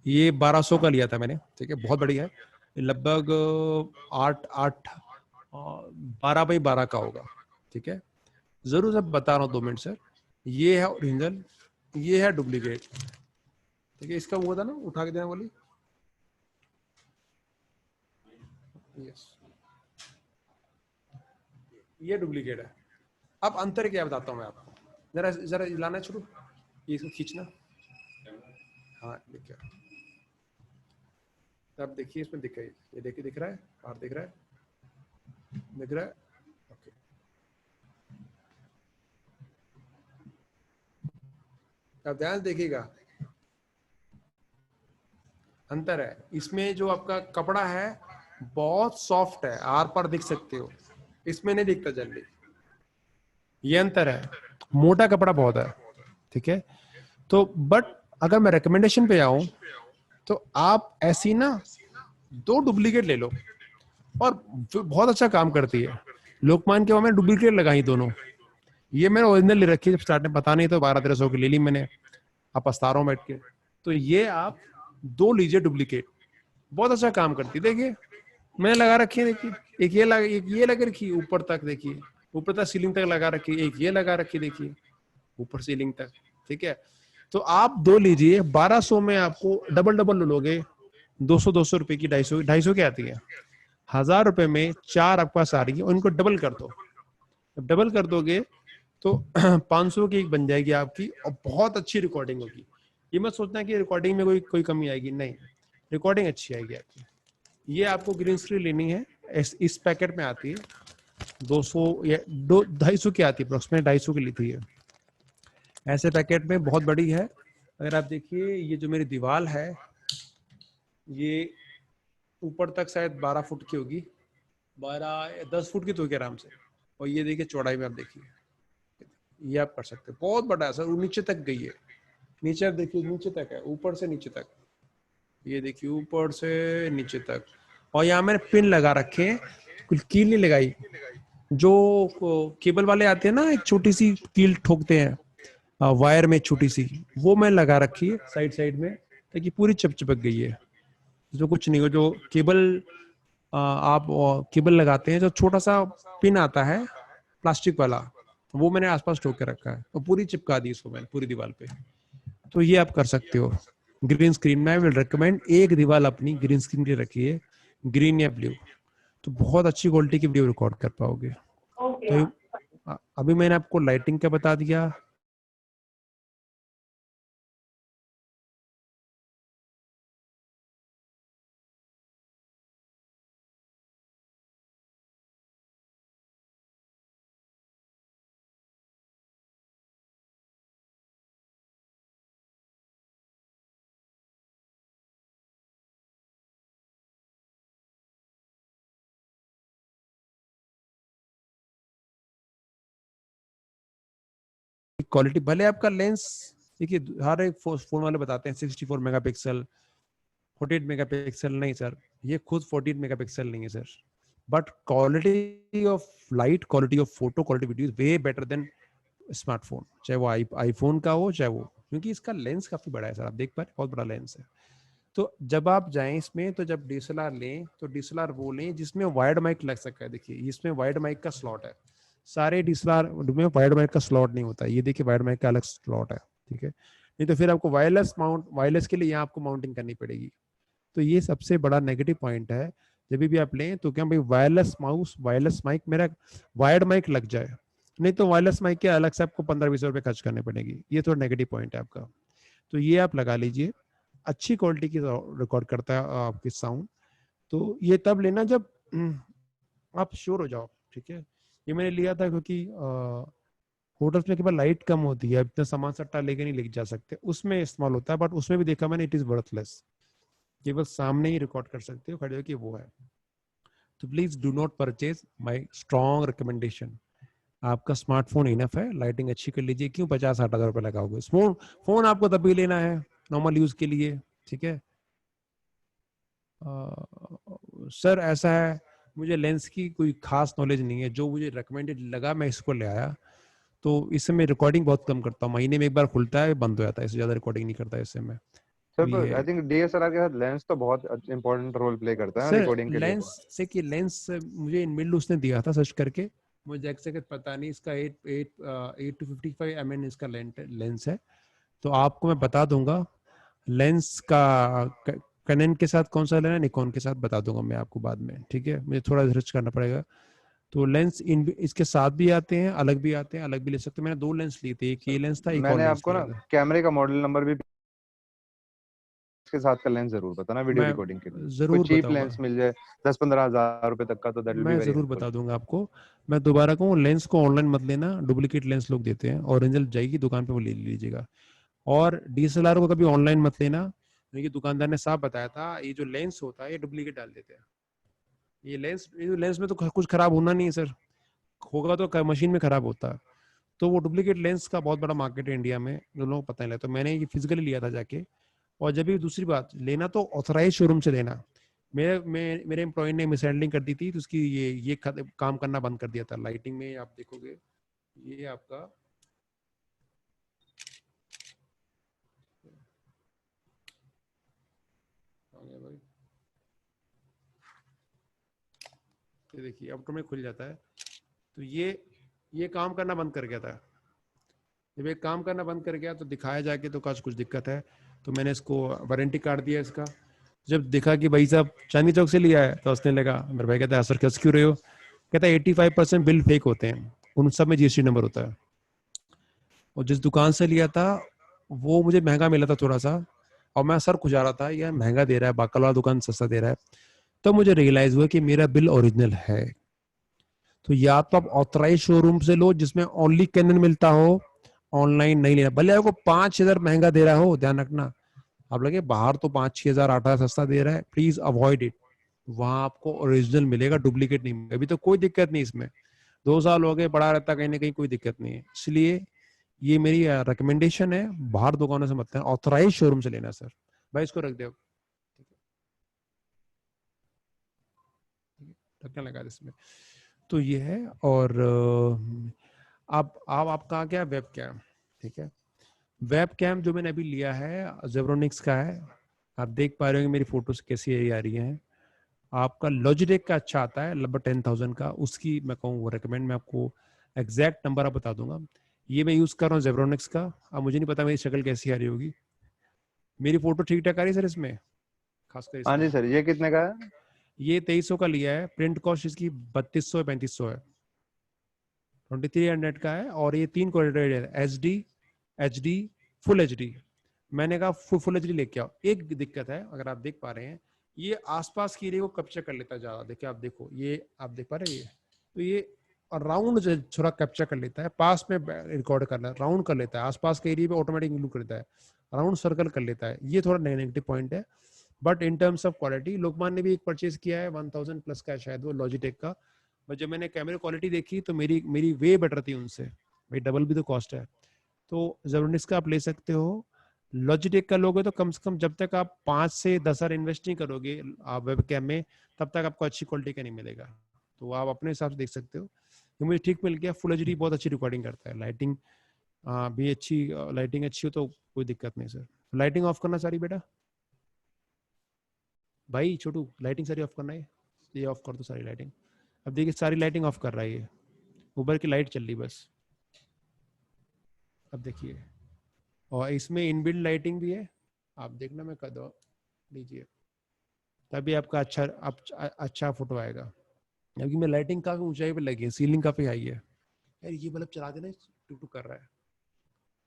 ये 1200 का लिया था मैंने, ठीक है, बहुत बढ़िया है। लगभग 12x12 का होगा, ठीक है। जरूर सब बता रहा हूँ, 2 मिनट सर। ये है ओरिजिनल, ये है डुप्लीकेट, ठीक है। इसका वो था ना, उठा के देना बोली, यस, ये डुप्लीकेट है। अब अंतर क्या बताता हूँ मैं आपको, जरा जरा लाना शुरू, ये इसको खींचना, हाँ देखिए, अब देखिए इसमें दिख रहा है, ये देखिए दिख रहा है, बाहर दिख रहा है, दिख रहा है, ओके। अब ध्यान देखिएगा, अंतर है। इसमें जो आपका कपड़ा है बहुत सॉफ्ट है, आर पार दिख सकते हो, इसमें नहीं दिखता जल्दी, ये अंतर है। मोटा कपड़ा बहुत है, ठीक है। तो बट अगर मैं रिकमेंडेशन पे आऊं, तो आप ऐसी ना 2 डुप्लीकेट ले लो, और बहुत अच्छा काम करती है। लोकमान के मैंने डुप्लीकेट लगाई दोनों, ये मैंने ओरिजिनल ले रखी है, जब स्टार्ट में पता नहीं तो 1200-1300 की ले ली मैंने, आप पछता रहा हूं बैठ के। तो ये आप 2 लीजिए डुप्लीकेट, बहुत अच्छा काम करती है। देखिए मैंने लगा रखी है, देखिए एक ये लगा रखी ऊपर तक, देखिए ऊपर तक सीलिंग तक लगा रखी, एक ये लगा रखी, देखिए ऊपर सीलिंग तक, ठीक है। तो आप 2 लीजिए, 1200 में आपको डबल डबल लोगे, 200 रुपए की 250 की आती है, 1000 रुपए में 4 आपके पास आ रही है, और इनको डबल कर दो। जब डबल कर दोगे तो 500 की एक बन जाएगी आपकी, और बहुत अच्छी रिकॉर्डिंग होगी। ये मत सोचना कि रिकॉर्डिंग में कोई कमी आएगी, नहीं, रिकॉर्डिंग अच्छी आएगी आपकी। ये आपको ग्रीन स्क्रीन लेनी है, इस पैकेट में आती है 200 या 250 की आती है, अप्रोक्सीमेट 250 की ली थी ये, ऐसे पैकेट में, बहुत बड़ी है। अगर आप देखिए, ये जो मेरी दीवार है, ये ऊपर तक शायद 12 फुट की होगी, 10 फुट की तो होगी आराम से। और ये देखिए चौड़ाई में, आप देखिए, ये आप कर सकते हैं, बहुत बड़ा है सर, नीचे तक गई है, नीचे आप देखिए, नीचे तक है, ऊपर से नीचे तक, ये देखिए ऊपर से नीचे तक। और यहाँ मैंने पिन लगा रखे हैं, कुछ कील नहीं लगाई। जो केबल वाले आते हैं ना, एक छोटी सी कील ठोकते हैं वायर में, छोटी सी, वो मैं लगा रखी है साइड साइड में, ताकि पूरी चिपक गई है। जो कुछ नहीं हो, जो केबल आप केबल लगाते हैं, जो छोटा सा पिन आता है प्लास्टिक वाला, वो मैंने आसपास ठोक के रखा है, और पूरी चिपका दी इसको मैंने पूरी दीवार पे। तो ये आप कर सकते हो। ग्रीन स्क्रीन में आई विल रिकमेंड, एक दीवार अपनी ग्रीन स्क्रीन की रखिए, ग्रीन या ब्लू, तो बहुत अच्छी क्वालिटी की वीडियो रिकॉर्ड कर पाओगे। तो अभी मैंने आपको लाइटिंग का बता दिया, क्वालिटी, भले आपका लेंस, देखिए हर एक फोन वाले बताते हैं 64 मेगापिक्सल 48 मेगापिक्सल, नहीं सर, ये खुद 48 मेगापिक्सल नहीं है sir, but quality of light, quality of photo, quality video way better than smartphone, चाहे वो आईफोन का हो चाहे वो, क्योंकि इसका लेंस काफी बड़ा है सर, आप देख पा रहे हैं बहुत बड़ा लेंस है। तो जब आप जाएं इसमें, तो जब डीएसएलआर लें तो डीएसएलआर वो लें जिसमें वाइड माइक लग सकता है। देखिए इसमें वाइड माइक का स्लॉट है, सारे डीएसएलआर में वाइड माइक का स्लॉट नहीं होता, ये देखिए वाइड माइक का अलग स्लॉट है, ठीक है। नहीं तो फिर आपको वायरलेस के लिए यहाँ आपको माउंटिंग करनी पड़ेगी। तो ये सबसे बड़ा नेगेटिव पॉइंट है, जब भी आप लें तो क्या भाई वायरलेस माउस, वायरलेस माइक, मेरा वायर्ड माइक लग जाए, नहीं तो वायरलेस माइक के अलग से आपको 15-20 रुपए खर्च करने पड़ेगी, ये थोड़ा नेगेटिव पॉइंट है आपका। तो ये आप लगा लीजिए, अच्छी क्वालिटी की रिकॉर्ड करता है आपकी साउंड। तो ये तब लेना जब आप श्योर हो जाओ, ठीक है। ये मैंने लिया था क्योंकि होटल्स में केवल लाइट कम होती है, इतना सामान सट्टा लेके नहीं लेके जा सकते, उसमें इस्तेमाल होता है, बट उसमें भी देखा मैंने इट इज वर्थलेस, केवल सामने ही रिकॉर्ड कर सकते हो खड़े हो कि वो है। तो please do not purchase, my strong recommendation, आपका स्मार्टफोन इनफ है, लाइटिंग अच्छी कर लीजिए, क्यों 50-60 हजार रुपए लगाओगे। फोन आपको तभी लेना है नॉर्मल यूज के लिए, ठीक है। सर ऐसा है, मुझे लेंस की कोई खास नॉलेज नहीं है, जो मुझे रिकमेंडेड लगा मैं इसको ले आया। तो इससे मैं रिकॉर्डिंग बहुत कम करता हूँ, महीने में एक बार खुलता है बंद हो जाता है, इससे ज्यादा रिकॉर्डिंग नहीं करता इससे मैं। सर आई थिंक डीएसएलआर के साथ लेंस तो बहुत इंपॉर्टेंट रोल प्ले करता है रिकॉर्डिंग के लिए। लेंस से कि लेंस मुझे इनबिल्ड उसने दिया था सर्च करके, मुझे एग्जैक्ट पता नहीं, इसका 8 to 55 mm इसका लेंस है। तो आपको मैं बता दूंगा लेंस का कैनन के साथ कौन सा लेना है, निकॉन के साथ बता दूंगा मैं आपको बाद में, ठीक है। मुझे थोड़ा रिसर्च करना पड़ेगा। तो लेंस इसके साथ भी आते हैं, अलग भी आते हैं, अलग भी ले सकते हैं। मैंने 2 लेंस लिए थे, एक ये लेंस था, एक और मैंने लेंस आपको ना लिया था। कैमरे का मॉडल नंबर भी इसके साथ का लेंस जरूर बताना वीडियो मैं रिकॉर्डिंग के लिए। कोई जरूर चीप बताऊंगा, लेंस मिल जाए 10-15 हजार रुपए तक का, तो दैट विल बी मैं वेरी जरूर हेल्पफुल। बता दूंगा आपको। मैं दोबारा कहूँ, लेंस को ऑनलाइन मत लेना, डुप्लीकेट लेंस लोग देते हैं, ओरिजिनल जाएगी दुकान पे वो ले लीजिएगा। और डीएसएलआर को कभी ऑनलाइन मत लेना, क्योंकि दुकानदार ने साफ बताया था ये जो लेंस होता है ये डुप्लीकेट डाल देते हैं। ये लेंस में तो कुछ खराब होना नहीं है सर, होगा तो मशीन में खराब होता है। तो वो डुप्लीकेट लेंस का बहुत बड़ा मार्केट है इंडिया में, जो लोगों को पता नहीं लगता। तो मैंने ये फिजिकली लिया था जाके। और जब भी दूसरी बात लेना तो ऑथराइज शोरूम से लेना। मेरे एम्प्लॉय ने मिसहैंडलिंग कर दी थी, तो उसकी ये काम करना बंद कर दिया था। लाइटिंग में आप देखोगे, ये आपका भाई, ये देखिए ऑटोमेटिक खुल जाता है। तो ये काम करना बंद कर गया था। जब ये काम करना बंद कर गया तो दिखाया जाके तो कुछ दिक्कत है, तो मैंने इसको वारंटी कार्ड दिया इसका। जब देखा कि भाई साहब चांदनी चौक से लिया है, तो उसने लगा, मेरे भाई कहता है सर कस क्यों रहे हो, कहता है 85% बिल फेक होते हैं, उन सब में जीएसटी नंबर होता है। और जिस दुकान से लिया था वो मुझे महंगा मिला था थोड़ा सा, और मैं सर खुजा रहा था यार महंगा दे रहा है, बाकल वाला दुकान सस्ता दे रहा है। तो मुझे रियलाइज हुआ कि मेरा बिल ओरिजिनल है। तो या तो आप ऑथराइज शोरूम से लो जिसमें ओनली कैनन मिलता हो, ऑनलाइन नहीं लेना। भले आपको 5,000 महंगा दे रहा हो, ध्यान रखना, आप लगे बाहर तो 5-6,000 8,000 सस्ता दे रहा है, प्लीज अवॉइड इट। वहां आपको ओरिजिनल मिलेगा, डुप्लीकेट नहीं मिलेगा। अभी तो कोई दिक्कत नहीं इसमें, 2 साल हो गए, पड़ा रहता कहीं ना कहीं, कोई दिक्कत नहीं है। इसलिए ये मेरी रिकमेंडेशन है, बाहर दुकानों से मत लेना, ऑथराइज शोरूम से लेना। सर भाई इसको रख दो, ढक्कन लगा दे इसमें। तो ये है। और आपका क्या वेब कैम, ठीक है। वेब कैम जो मैंने अभी लिया है जेब्रोनिक्स का है, आप देख पा रहे होंगे मेरी फोटोज कैसी आ रही हैं। आपका लॉजिटेक का अच्छा आता है लगभग 10,000 का, उसकी मैं कहूँ वो रिकमेंड, मैं आपको एग्जैक्ट नंबर आप बता दूंगा। ये मैं यूज कर रहा हूँ जेब्रोनिक्स का। अब मुझे नहीं पता मेरी शक्ल कैसी आ रही होगी, मेरी फोटो ठीक ठाक आ रही है सर इसमें, खासकर हाँ जी इसमें। सर, ये कितने का है? ये 2300 का लिया है, प्रिंट कॉस्ट इसकी 3200-3500 है, 2300 का है। और ये 3 क्वालिटी है, HD, फुल HD। मैंने कहा फुल HD लेके आओ। एक दिक्कत है, अगर आप देख पा रहे हैं, ये आसपास की एरिया को कैप्चर कर लेता है ज्यादा। देखिए आप देखो, ये आप देख पा रहे हैं, तो ये राउंड थोड़ा कैप्चर कर लेता है, पास में रिकॉर्ड कर लेता है, राउंड कर लेता है, आसपास के एरिया पे ऑटोमेटिक इंक्लूड कर लेता है, राउंड सर्कल कर लेता है। ये थोड़ा नेगेटिव पॉइंट है। But in terms of quality, लोकमान ने भी एक परचेज किया है 1000 प्लस का शायद वो, लॉजिटेक का। बट जब मैंने कैमरे क्वालिटी देखी तो मेरी वे बेटर थी उनसे, भाई डबल भी तो कॉस्ट है। तो जेरोनिक्स का आप ले सकते हो। लॉजिटेक का लोगे तो कम से कम जब तक आप 5 से 10,000 इन्वेस्ट नहीं करोगे आप वेब कैम में, तब तक आपको अच्छी क्वालिटी का नहीं मिलेगा। तो आप अपने हिसाब से देख सकते हो। ये मुझे ठीक मिल गया। फुल एचडी बहुत अच्छी रिकॉर्डिंग करता है। लाइटिंग भी अच्छी, लाइटिंग अच्छी हो तो कोई दिक्कत नहीं सर। लाइटिंग ऑफ करना सारी बेटा, भाई छोटू लाइटिंग सारी ऑफ करना है, ये ऑफ कर दो सारी लाइटिंग। अब देखिए सारी लाइटिंग ऑफ कर रहा है, ये ऊपर की लाइट चल रही बस। अब देखिए, और इसमें इनबिल्ट लाइटिंग भी है, आप देखना मैं कर दो लीजिए, तभी आपका अच्छा फोटो आएगा। क्योंकि मैं लाइटिंग काफी ऊंचाई पे लगी है, सीलिंग काफी हाई है। यार ये बल्ब चला देना, टुक टुक कर रहा है,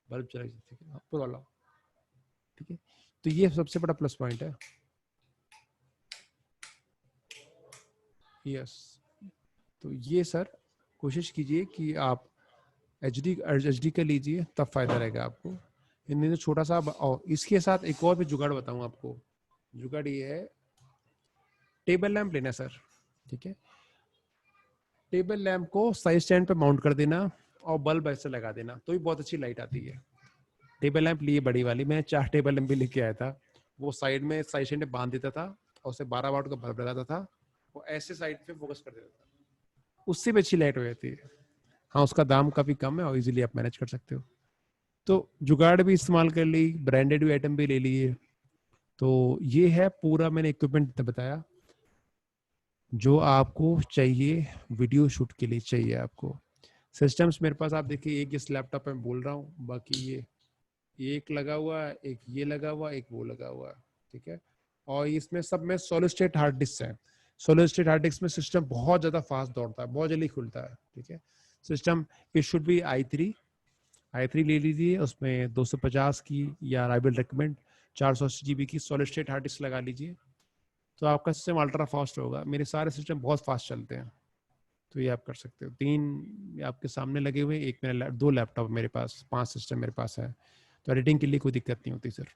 बल्ब चला, ठीक है ऊपर वाला, ठीक है। तो ये सबसे बड़ा प्लस पॉइंट है। यस, तो ये सर कोशिश कीजिए कि आप एचडी का लीजिए, तब फायदा रहेगा आपको। इन्हें तो छोटा सा, और इसके साथ एक और भी जुगाड़ बताऊं आपको। जुगाड़ ये है, टेबल लैंप लेना सर, ठीक है। टेबल लैंप को साइड स्टैंड पे माउंट कर देना और बल्ब ऐसे लगा देना, तो भी बहुत अच्छी लाइट आती है। टेबल लैंप लिए बड़ी वाली, मैं 4 टेबल लैंप भी लेके आया था। वो साइड में साइड स्टैंड पे बांध देता था और उसे 12 वाट का बल्ब लगाता था, वो ऐसे साइड पे फोकस कर देता था, उससे भी अच्छी लाइट हो जाती है। हाँ, उसका दाम काफी कम है और इजीली आप मैनेज कर सकते हो। तो जुगाड़ भी इस्तेमाल कर ली, ब्रांडेड भी आइटम भी ले लिए। तो ये है पूरा मैंने इक्विपमेंट बताया जो आपको चाहिए वीडियो शूट के लिए चाहिए आपको। सिस्टम्स मेरे पास आप देखिए, एक इस लैपटॉप में बोल रहा हूँ, बाकी ये एक लगा हुआ है, एक ये लगा हुआ है, एक वो लगा हुआ है, ठीक है। और इसमें सब में सॉलिड स्टेट हार्ड डिस्क है। सॉलिड स्टेट हार्ड डिस्क में सिस्टम बहुत ज्यादा फास्ट दौड़ता है, बहुत जल्दी खुलता है, ठीक है। System it should be i3 ले लीजिए, उसमें 250 की, या आई विल रिकमेंड 480 GB की सॉलिड स्टेट हार्ड डिस्क लगा लीजिए, तो आपका सिस्टम अल्ट्रा फास्ट होगा। मेरे सारे सिस्टम बहुत फास्ट चलते हैं, तो ये आप कर सकते हो। 3 आपके सामने लगे हुए, एक मेरा 2 लैपटॉप मेरे पास, 5 सिस्टम मेरे पास है, तो एडिटिंग के लिए कोई दिक्कत नहीं होती सर।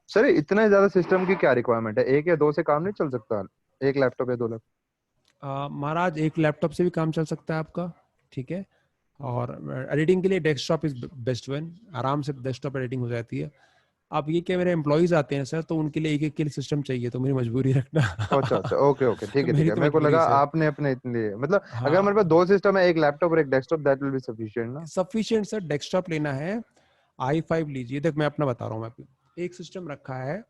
सर इतने ज्यादा सिस्टम की क्या रिक्वायरमेंट है? 1 या 2 से काम नहीं चल सकता? 1 लैपटॉप या 2 लैपटॉप? महाराज 1 लैपटॉप से भी काम चल सकता है आपका, ठीक है। और एडिटिंग के लिए डेस्कटॉप इज बेस्ट वन, आराम से डेस्कटॉप एडिटिंग हो जाती है। आप ये क्या, मेरे एम्प्लॉइज आते हैं सर, तो उनके लिए एक के लिए सिस्टम चाहिए, तो मेरी मजबूरी रखना। अच्छा अच्छा, ओके ओके, ठीक है ठीक मेरी है। तो मेरे को मजबूरी लगा सर। आपने अपने इतने, मतलब अगर हाँ, मेरे पास 2 सिस्टम है, 1 लैपटॉप और 1 desktop, that will be sufficient ना? Sufficient sir. डेस्कटॉप लेना है i5 लीजिए। देख मैं अपना बता रहा हूँ, मैं आपको एक सिस्टम रखा है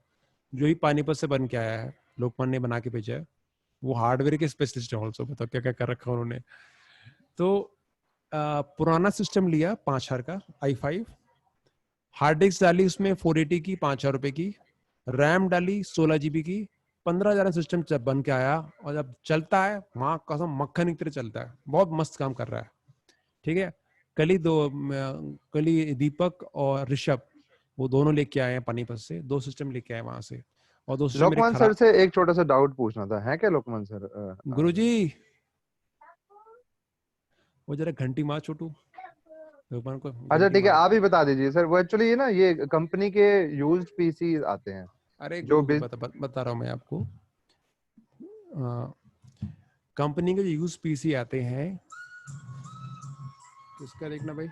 जो ही पानीपत से बन के आया है, लोकमान ने बना के भेजा है। वो हार्डवेयर के स्पेशलिस्ट है ऑल्सो, बताओ क्या क्या कर रखा है उन्होंने। तो पुराना सिस्टम लिया 5,000 का i5, हार्ड डिस्क डाली उसमें 480 की 5,000 रुपए की, रैम डाली 16 GB की, 15,000 सिस्टम जब बन के आया, और जब चलता है माँ कसम मक्खन की तरह चलता है, बहुत मस्त काम कर रहा है, ठीक है। कल ही दीपक और ऋषभ, वो दोनों लेके आए हैं पानीपत से, 2 सिस्टम लेके आए वहां से, और 2 सिस्टम मेरे लोकमान सर खराब। से एक छोटा सा डाउट पूछना था, है क्या लोकमान सर? गुरुजी वो जरा घंटी मार छोटू, लोकमान को अच्छा घंटी ठीक है, मार। आप ही बता दीजिए सर। वो एक्चुअली ये ना, ये कंपनी के यूज्ड पीसी आते हैं अरे जो गुरु बता रहा हूँ मैं आपको, कंपनी के जो यूज पीसी आते हैं, इसका देखना भाई,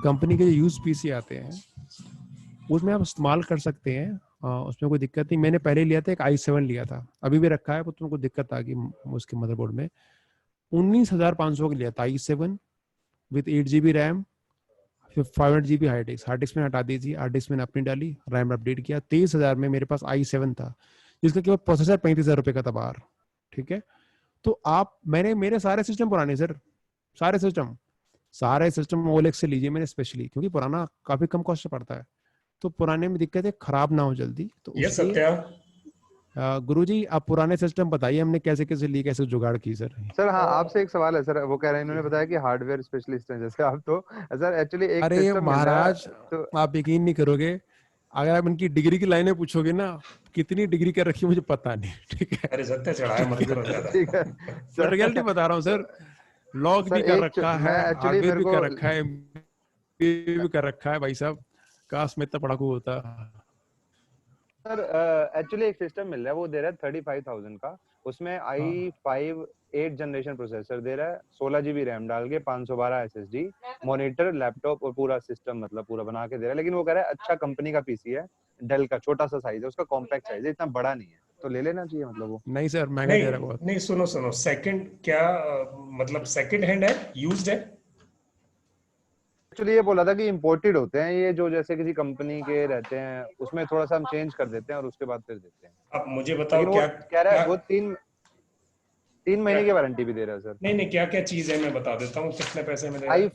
कंपनी के जो यूज पीसी आते हैं उसमें आप इस्तेमाल कर सकते हैं, उसमें कोई दिक्कत नहीं। मैंने पहले लिया था एक i7 लिया था, अभी भी रखा है, वो तुम्हें कोई दिक्कत आ गई उसके मदरबोर्ड में। 19,500 का लिया था i7 विद 8 GB रैम, फिर 500 GB हार्ड डिस्क में हटा दीजिए, हार्ड डिस्क मैंने अपनी डाली, रैम अपडेट किया। 23,000 में मेरे पास i7 था, जिसका केवल प्रोसेसर 35,000 रुपए का था बाहर, ठीक है। तो आप, मेरे सारे सिस्टम पुराने सर, सारे सिस्टम ओलेक्स से लीजिए मैंने स्पेशली, क्योंकि पुराना काफी कम कॉस्ट पड़ता है, तो पुराने में दिक्कत है खराब ना हो जल्दी, तो ये उसके सत्या, गुरुजी आप पुराने सिस्टम बताइए हमने कैसे कैसे ली, कैसे जुगाड़ की सर। सर। हाँ, आपसे एक सवाल है सर। वो कह रहे हैं, इन्होंने बताया कि हार्डवेयर स्पेशलिस्ट हैं जैसे आप, तो सर एक्चुअली एक अरे सिस्टम मिल रहा है महाराज, तो। आप यकीन नहीं करोगे, अगर आप इनकी डिग्री की लाइनें पूछोगे ना, कितनी डिग्री कर रखी है मुझे पता नहीं, ठीक है। अरे सत्या चढ़ाया मत करो ठीक है ज्यादा। मैं रियलिटी बता रहा हूँ सर, लॉग भी सर कर एक रखा मैं है, एक्चुअली हार्डवेयर मेरे भी को कर रखा है, MBA भी कर रखा है भाई साहब, काश मैं इतना पढ़ाकू होता। सर एक्चुअली एक सिस्टम मिल रहा है, वो दे रहा है 35,000 का। उसमें i5 8 जनरेशन प्रोसेसर दे रहा है, 16 GB रैम डाल के, 512 SSD, मॉनिटर, लैपटॉप और पूरा सिस्टम मतलब पूरा बना के दे रहा है। लेकिन वो कह रहा है अच्छा कंपनी का पीसी है, डेल का, छोटा सा साइज है उसका, कॉम्पैक्ट साइज है, इतना बड़ा नहीं है, तो ले लेना चाहिए मतलब वो। नहीं सर, महंगा दे रहा है नहीं बहुत। नहीं, सुनो सुनो, सेकंड क्या मतलब सेकंड हैंड है, यूज्ड है? एक्चुअली ये बोला था कि इंपोर्टेड होते हैं ये, जो जैसे किसी कंपनी के रहते हैं, उसमें थोड़ा सा हम चेंज कर देते हैं और उसके बाद फिर देते हैं। अब मुझे बताओ लेकिन वो क्या कह रहा क्या है वो 3 महीने की वारंटी भी दे रहा है सर। नहीं नहीं, क्या क्या चीज है मैं बता देता हूँ कितने पैसे में दे रहा है।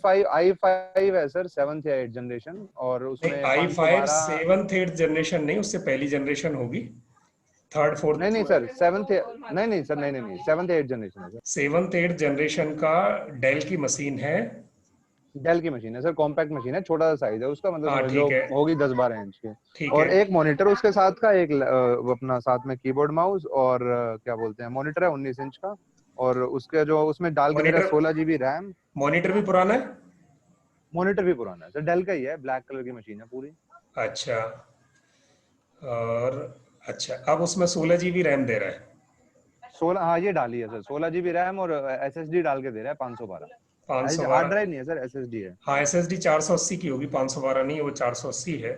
i5 है सर, 7th या 8th जनरेशन, और उसमें नहीं, i5 512। 7th 8th जनरेशन नहीं, उससे पहली जनरेशन होगी, थर्ड फोर्थ। नहीं सर, 7th, नहीं सर, नहीं 7th 8th जनरेशन है सर। 7th 8th जनरेशन का डेल की मशीन है। डेल की मशीन है सर, कॉम्पैक्ट मशीन है, छोटा सा साइज है उसका, मतलब हाँ समझ लो ठीक है, होगी 10-12 इंच की। ठीक और है। एक मॉनिटर उसके साथ का, एक अपना साथ में कीबोर्ड माउस, और क्या बोलते हैं, मॉनिटर है 19 इंच का, और उसके जो उसमें डाल के दे रहा है मॉनिटर 16 GB रैम। मॉनिटर भी पुराना है? मॉनिटर भी पुराना है सर, डेल का ही है, ब्लैक कलर की मशीन है पूरी। अच्छा, और अच्छा, अब उसमें 16 GB रैम दे रहा है? 16, हाँ ये डाली है सर, 16 GB रैम और SSD डाल के दे रहा है 512। हार्ड 512? ड्राइव नहीं है सर, SSD है। हाँ, SSD 480 की होगी, 512 नहीं है, वो 480 है।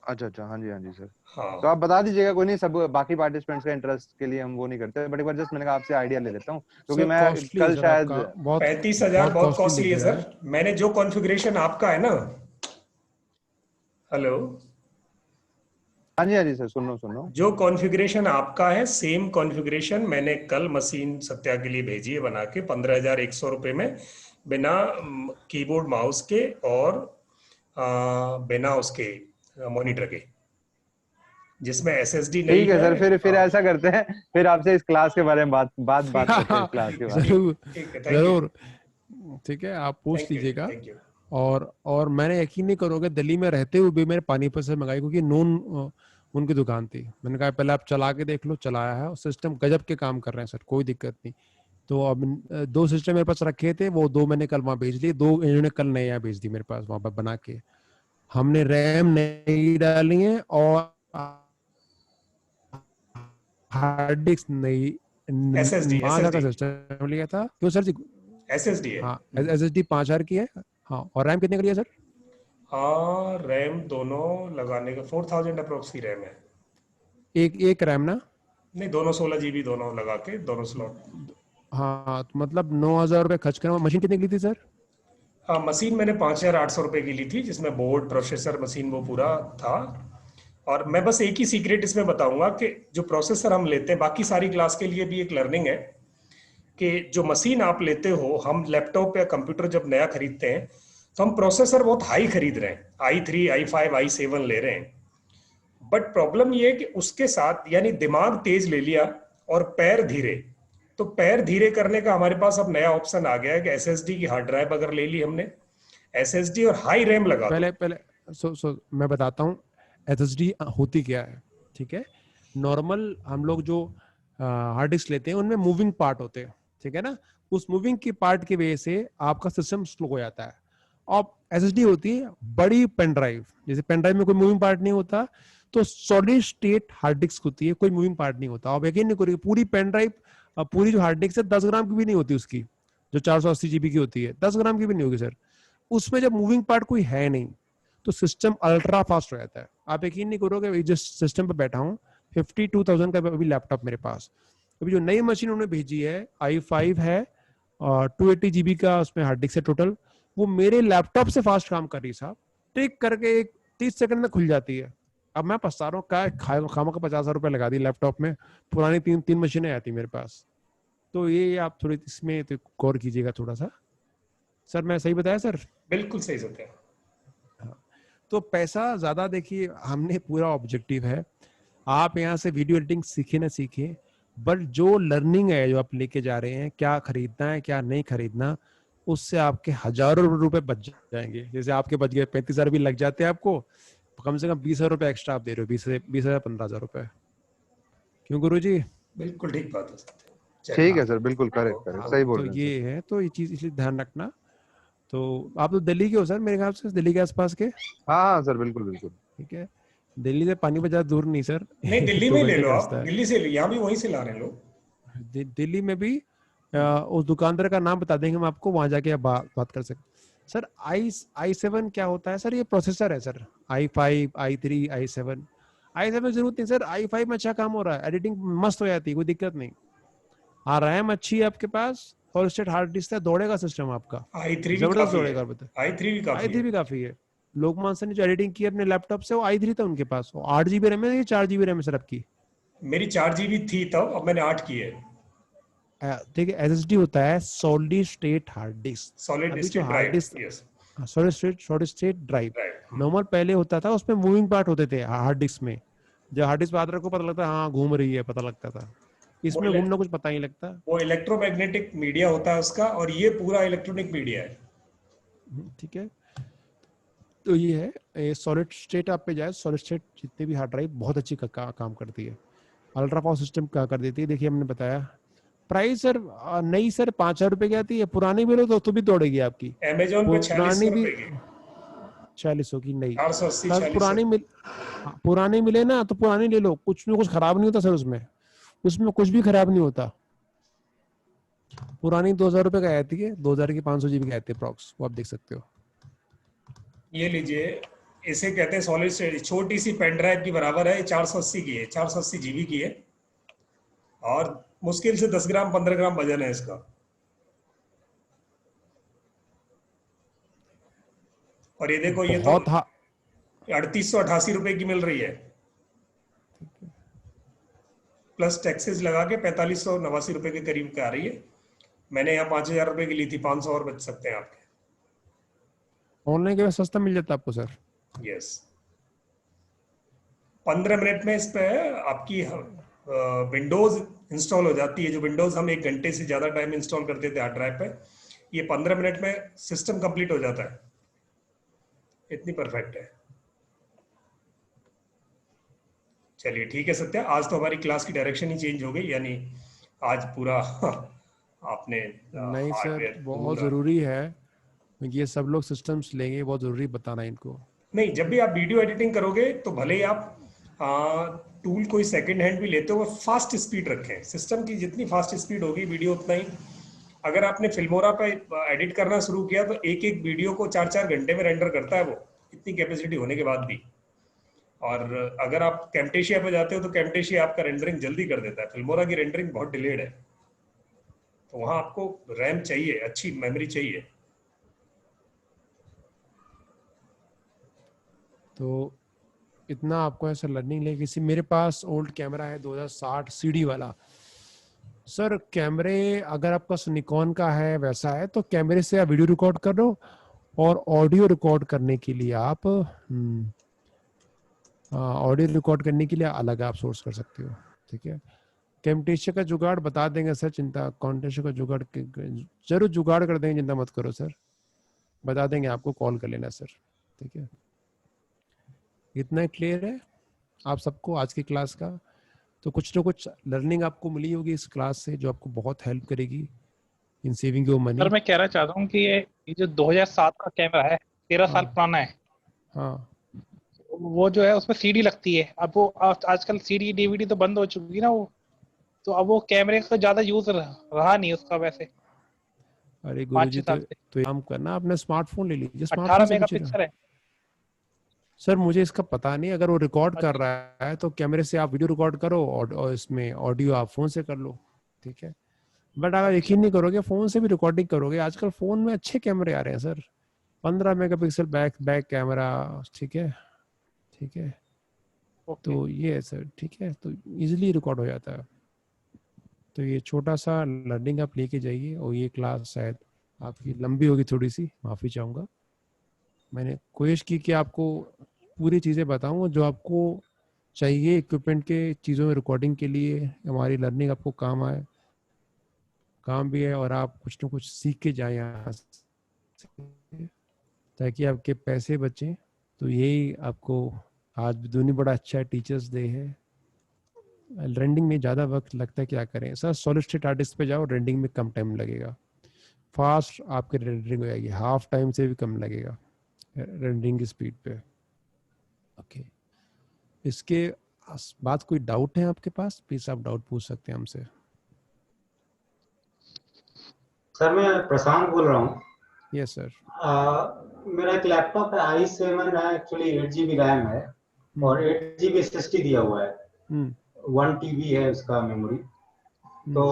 अच्छा, हाँ जी सर। तो हाँ आप बता दीजिएगा, कोई नहीं, सब बाकी पार्टिसिपेंट्स का इंटरेस्ट के लिए हम वो नहीं करते, बट एक बार जस्ट मैंने कहा आपसे आइडिया ले लेता हूँ, क्योंकि सर मैं कॉस्टली है कल सर, शायद। आपका बहुत 35,000 बहुत बहुत कॉस्टली कॉस्टली लिख है रहा सर। है। मैंने जो कॉन्फ़िगरेशन आपका है ना, हेलो, हाँ जी सर, सुन लो। जो कॉन्फ़िगरेशन आपका है सेम कॉन्फ़िगरेशन मैंने कल मशीन सत्या के लिए भेजी है बना के 15,100 रुपये में, बिना कीबोर्ड माउस के और बिना उसके मॉनिटर के, जिसमें SSD नहीं ठीक है है। सर, फिर हाँ, ऐसा करते हैं, फिर आपसे इस क्लास के बारे में बात करते हैं, इस क्लास के बारे में। जरूर ठीक है, थैंक यू, जरूर, ठीक है, आप पूछ थैंक यू, लीजिएगा। Thank you. और मैंने यकीन नहीं करोगे, दिल्ली में रहते हुए भी मैंने पानीपत से मंगाई, क्योंकि नोन उनकी दुकान थी। मैंने कहा पहले आप चला के देख लो, चलाया है, सिस्टम गजब के काम कर रहे हैं सर, कोई दिक्कत नहीं। तो अब 2 सिस्टम मेरे पास रखे थे, वो 2 मैंने कल वहाँ भेज दिए, 2 इन्होंने कल नए यहाँ भेज दी मेरे पास वहाँ पर बना के। हमने रैम नहीं डाली है और हार्ड डिस्क नहीं, SSD 5,000 का SSD सिस्टम लिया था, क्यों सर जी? SSD है। हाँ, SSD 5,000 की है। हाँ, और रैम कितने का लिया सर? हाँ, रैम दोनों लगाने का 4000 अप्रोक्स की रैम है। एक एक रैम ना? नहीं, दोनों 16 GB दोनों लगा के, दोनों स्लॉट। हाँ, तो मतलब 9,000 रुपये खर्च करना। मशीन कितने की ली थी सर? हाँ, मशीन मैंने 5,800 रुपये की ली थी, जिसमें बोर्ड, प्रोसेसर, मशीन वो पूरा था। और मैं बस एक ही सीक्रेट इसमें बताऊंगा कि जो प्रोसेसर हम लेते हैं, बाकी सारी क्लास के लिए भी एक लर्निंग है कि जो मशीन आप लेते हो, हम लैपटॉप या कंप्यूटर जब नया खरीदते हैं तो हम प्रोसेसर बहुत हाई खरीद रहे हैं, i3 i5 i7 ले रहे हैं। बट प्रॉब्लम ये है कि उसके साथ, यानी दिमाग तेज ले लिया और पैर धीरे, तो पैर धीरे करने का हमारे पास अब नया ऑप्शन आ गया है कि SSD की हार्ड ड्राइव अगर ले ली हमने, SSD और हाई रैम लगा दो। पहले पहले मैं बताता हूँ SSD होती क्या है, ठीक है? नॉर्मल हम लोग जो हार्ड डिस्क लेते हैं उनमें मूविंग पार्ट होते हैं, ठीक है ना? उस मूविंग की पार्ट की वजह से आपका सिस्टम स्लो हो जाता है। और SSD होती है बड़ी पेन ड्राइव, जैसे पेन ड्राइव में कोई मूविंग पार्ट नहीं होता, तो सॉलिड स्टेट हार्ड डिस्क होती है, कोई मूविंग पार्ट नहीं होता। आप यकीन नहीं करोगे, पूरी पेन ड्राइव, पूरी जो हार्ड डिस्क है 10 ग्राम की भी नहीं होती उसकी, जो 480 GB की होती है 10 ग्राम की भी नहीं होगी सर। उसमें जब मूविंग पार्ट कोई है नहीं तो सिस्टम अल्ट्रा फास्ट हो जाता है। आप यकीन नहीं करोगे, जिस सिस्टम पे बैठा हूँ 52,000 का अभी लैपटॉप मेरे पास, अभी जो नई मशीन उन्होंने भेजी है i5 है और 280 GB का उसमें हार्ड डिस्क है टोटल, वो मेरे लैपटॉप से फास्ट काम कर रही है साहब, टिक करके 30 सेकंड में खुल जाती है। अब मैं पछता रहा हूँ, क्या खामा का 50,000 रुपए लगा दी लैपटॉप में, पुरानी तीन मशीनें आती मेरे पास। तो ये आप थोड़ी इसमें तो गौर कीजिएगा थोड़ा सा। सर मैं सही बताया सर? बिल्कुल सही होते हैं। तो पैसा ज्यादा, देखिए हमने पूरा ऑब्जेक्टिव है, आप यहाँ से वीडियो एडिटिंग सीखे ना सीखे, बट जो लर्निंग है जो आप लेके जा रहे हैं, क्या खरीदना है क्या नहीं खरीदना, उससे आपके हजारों रुपए बच जाएंगे। जैसे आपके बच गए 35,000 भी लग जाते हैं आपको, कम से कम 20,000 रुपए एक्स्ट्रा आप दे रहे हो, 20,000 15,000 रुपए। क्यों गुरु जी? बिल्कुल ठीक बात है। ठीक है सर, बिल्कुल करेक्ट सही बोल तो रहे हैं ये सर। है, तो ये चीज इसलिए ध्यान रखना। तो आप तो दिल्ली के हो सर मेरे ख्याल से, दिल्ली के आसपास के? हाँ सर, बिल्कुल। ठीक है, दिल्ली से पानीपत ज्यादा दूर नहीं सर। नहीं, दिल्ली में 2 ही ले घंटे लो का आप, रास्ता है। दिल्ली से यहाँ भी वहीं से ला रहे हैं लोग। दिल्ली में भी उस दुकानदार का नाम बता देंगे हम आपको, वहां जाके आप बात कर सकते। सर i7 क्या होता है सर? ये प्रोसेसर है sir, i5, i3, i7। i7 जरूरत नहीं सर, i5 में अच्छा काम हो रहा है, एडिटिंग मस्त हो जाती है, कोई दिक्कत नहीं। रैम अच्छी है आपके पास, सॉलिड स्टेट हार्ड डिस्क है, दौड़ेगा सिस्टम आपका, i3 भी जबरदस्त काफी है, दौड़ेगा। बता i3 भी काफी i3 है। भी काफी है। लोकमान सर ने जो एडिटिंग की अपने लैपटॉप से, वो i3 था उनके पास। 8 GB रैम है, 4 GB रैम है सर आपकी। मेरी 4 GB थी तब, अब मैंने 8 की है। ठीक है, एसएसडी होता है solid state hard disk. Solid अभी जो state hard drive, disk, yes, solid state drive drive. Normal पहले होता था, उसमें मूविंग पार्ट होते थे हार्ड डिस्क में। जब हार्ड डिस्क बात रखो पता लगता है, हाँ घूम रही है, पता लगता था। वो इसमें घूमना कुछ पता नहीं लगता। वो इलेक्ट्रोमैग्नेटिक मीडिया होता है उसका, और ये पूरा इलेक्ट्रॉनिक मीडिया है। ठीक है, तो ये है सॉलिड स्टेट। आप पे जाए, सॉलिड स्टेट जितने भी हार्ड ड्राइव बहुत अच्छी काम करती है, अल्ट्रा पावर सिस्टम क्या कर देती है। देखिए हमने बताया प्राइस सर, नई सर 5,000 रुपए की आती है, पुरानी भी लो तो भी दौड़ेगी आपकी। अमेजोन पे 4600 पुरानी भी रुपए की, 4600 की नई 480, सर। 4600। पुरानी मिले ना तो पुरानी ले लो, कुछ भी कुछ खराब नहीं होता सर उसमें, उसमें कुछ भी खराब नहीं होता। पुरानी 2,000 रुपए का आती है, 2000 की 500 GB की आती है अप्रॉक्स, वो आप देख सकते हो। ये लीजिए, इसे कहते हैं सॉलिड स्टेट, छोटी सी पेन ड्राइव की बराबर है, 480 की है, 480 GB की है, और मुश्किल से 10 ग्राम 15 ग्राम वजन है इसका। और ये देखो, ये तो बहुत 3888 रुपए की मिल रही है, प्लस टैक्सेस लगा के 4589 रुपए के करीब का आ रही है। मैंने यहाँ 5000 रुपए की ली थी, 500 और बच सकते हैं आपके। ऑनलाइन के सस्ता मिल जाता है आपको सर। यस, 15 मिनट में इस पे आपकी विंडोज इंस्टॉल हो जाती है। जो विंडोज हम 1 घंटे से ज्यादा टाइम इंस्टॉल करते थे हार्ड ड्राइव पे, ये 15 मिनट में सिस्टम कंप्लीट हो जाता है। इतनी परफेक्ट है। चलिए ठीक है सत्या, आज तो हमारी क्लास की डायरेक्शन ही चेंज हो गई, यानी आज पूरा आपने नहीं सर, हार्डवेयर बहुत पूरा। जरूरी है, क्योंकि ये सब लोग सिस्टम्स लेंगे, बहुत जरूरी बताना इनको। नहीं, जब भी आप वीडियो एडिटिंग करोगे तो भले ही आप टूल कोई सेकंड हैंड भी लेते हो, फास्ट स्पीड रखें। सिस्टम की जितनी फास्ट स्पीड होगी वीडियो उतना ही। अगर आपने फिल्मोरा पे एडिट करना शुरू किया तो एक एक वीडियो को 4-4 घंटे में रेंडर करता है वो, इतनी कैपेसिटी होने के बाद भी। और अगर आप कैमटेशिया पे जाते हो तो कैमटेशिया आपका रेंडरिंग जल्दी कर देता है, फिल्मोरा की रेंडरिंग बहुत डिलेड है। तो वहां आपको रैम चाहिए, अच्छी मेमोरी चाहिए। तो इतना आपको ऐसा लर्निंग ले, किसी मेरे पास ओल्ड कैमरा है 2060 सीडी वाला सर। कैमरे अगर आपका निकॉन का है वैसा है, तो कैमरे से आप वीडियो रिकॉर्ड कर लो, और ऑडियो रिकॉर्ड करने के लिए आप ऑडियो रिकॉर्ड करने के लिए अलग आप सोर्स कर सकते हो। ठीक है, कैमटेशिया का जुगाड़ बता देंगे सर, चिंता, कॉन्टेशिया का जुगाड़ जरूर जुगाड़ कर देंगे, चिंता मत करो सर, बता देंगे आपको, कॉल कर लेना सर। ठीक है, इतना क्लियर है आप सबको आज की क्लास का? तो कुछ ना कुछ लर्निंग आपको मिली होगी इस क्लास से, जो आपको बहुत हेल्प करेगी इन सेविंग योर मनी। सर मैं कहना चाहता हूँ कि ये जो 2007 का कैमरा है, 13 साल हाँ पुराना है, हाँ, वो जो है उसमें सीडी लगती है। अब वो आजकल सीडी डीवीडी तो बंद हो चुकी ना वो, तो अब वो कैमरे का ज्यादा यूज रहा नहीं उसका वैसे अरे 5-6 गुरुजी, साल से। तो एक काम करना, अपने स्मार्टफोन ले लीजिए, स्मार्टफोन 18 से पूछिएगा। मेगापिक्सल है। सर मुझे इसका पता नहीं, अगर वो रिकॉर्ड कर अच्छा, रहा है तो कैमरे से आप वीडियो रिकॉर्ड करो, और इसमें ऑडियो आप फोन से कर लो। ठीक है, बट अगर अच्छा, यकीन नहीं करोगे, फोन से भी रिकॉर्डिंग करोगे, आजकल फोन में अच्छे कैमरे आ रहे हैं sir, 15 megapixel back back camera. ठीक है, ठीक है, ओके। तो ये है सर। ठीक है, तो इजीली रिकॉर्ड हो जाता है। तो ये छोटा सा लर्निंग आप लेके जाइए, और ये क्लास शायद आपकी लंबी होगी थोड़ी सी, माफ़ी चाहूँगा। मैंने कोशिश की कि आपको पूरी चीज़ें बताऊँ जो आपको चाहिए इक्विपमेंट के चीज़ों में, रिकॉर्डिंग के लिए हमारी लर्निंग आपको काम आए, काम भी है, और आप कुछ ना कुछ सीख के जाएं यहाँ से, ताकि आपके पैसे बचें। तो यही आपको आज भी दुनिया बड़ा अच्छा टीचर्स डे है। रेंडिंग में ज़्यादा वक्त लगता है, क्या करें सर, सॉलिड स्टेट आर्टिस्ट पे जाओ, रेंडिंग में कम टाइम लगेगा, फास्ट आपकी रेंडरिंग हो जाएगी, हाफ टाइम से भी कम लगेगा रेंडरिंग की स्पीड पे। ओके, इसके बाद कोई डाउट है आपके पास? प्लीज आप डाउट पूछ सकते हैं हमसे। सर मैं प्रशांत बोल रहा हूँ। Yes sir. मेरा एक लैपटॉप है i7 है, एक्चुअली 8 GB रैम है और 8 GB SSD दिया हुआ है, 1 TB है उसका मेमोरी। तो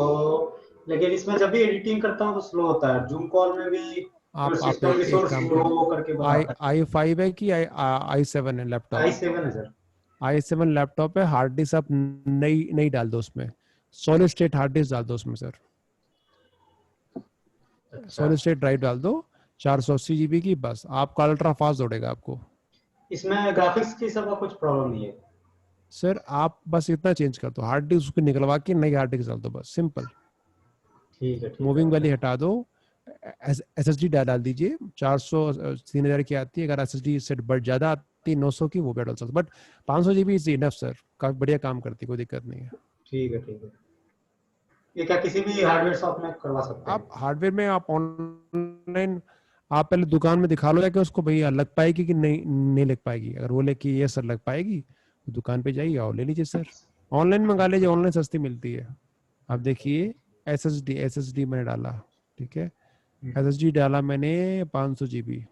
लेकिन इसमें जब भी एडिटिंग करता हूँ तो स्लो होता है, जूम कॉल में भी आप सिस्टम एक रिसोर्स काम लो करो, करके आई बताता है। i5 है कि i7 है लैपटॉप? i7 है सर। i7 लैपटॉप है। हार्ड डिस्क आप नई नई डाल दो उसमें, सॉलिड स्टेट हार्ड डिस्क डाल दो उसमें सर, अच्छा, सॉलिड स्टेट ड्राइव डाल दो 480 GB की, बस आपका अल्ट्रा फास्ट दौड़ेगा आपको। इसमें ग्राफिक्स की सब कुछ प्रॉब्लम नहीं है? सर आप बस इतना चेंज कर दो, हार्ड डिस्क उसको निकलवा के नई हार्ड डिस्क डाल दो, बस सिंपल। ठीक है, ठीक मूविंग वाली है। हटा दो, SSD डाल दीजिए। 400 3000 की आती है, अगर SSD सेट बढ़ ज्यादा आती है 900 की, वो भी डाल सकते, but 500 GB is enough sir, काफी बढ़िया काम करती है, कोई दिक्कत नहीं है। ठीक है, ठीक है। ये क्या किसी भी हार्डवेयर शॉप में करवा सकते आप हैं? हार्डवेयर में, आप ऑनलाइन, आप पहले दुकान में दिखा लो जाके उसको, भैया लग पाएगी कि नहीं नहीं लग पाएगी। अगर बोले कि ये सर लग पाएगी, तो दुकान पे जाइए और ले लीजिए सर। ऑनलाइन मंगा लीजिए, ऑनलाइन सस्ती मिलती है। आप देखिए SSD मैंने डाला, ठीक है, SSD डाला मैंने 500 GB,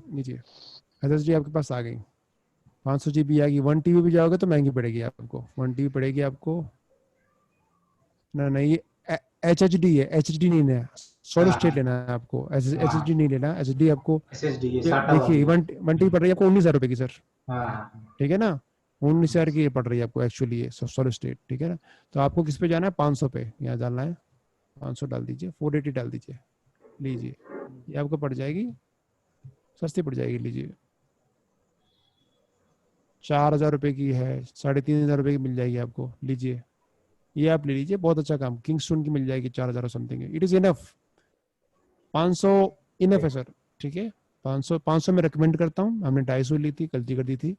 लीजिए SSD आपके पास आ गई, 500 GB आ गई। 1 TB भी जाओगे तो महंगी पड़ेगी आपको, 1 TB पड़ेगी आपको ना, नहीं ये HHD है, HHD नहीं लेना, सॉलिड हाँ, स्टेट लेना है आपको, हाँ, SSD नहीं लेना। SSD आपको SSD ये SATA देखिए वाली। 1 TB पड़ रही है आपको 19,000 रुपए की सर, हाँ, हाँ, ठीक है ना, 19,000 की ये पड़ रही है आपको एक्चुअली, ये सॉलिड स्टेट, ठीक है ना। तो आपको किस पे जाना है, 500 पे, यहाँ डालना है 500, डाल दीजिए 480 डाल दीजिए, लीजिए ये आपको पड़ जाएगी, सस्ती पड़ जाएगी, लीजिए 4,000 रुपए की है, 3,500 रुपए की मिल जाएगी आपको, लीजिए ये आप ले लीजिए, बहुत अच्छा काम, किंगस्टोन की मिल जाएगी 4,000 समथिंग है, इट इज इनफ। 500 इनफ है सर, ठीक है। 500 में रिकमेंड करता हूँ, हमने 250 ली थी, गलती कर दी थी,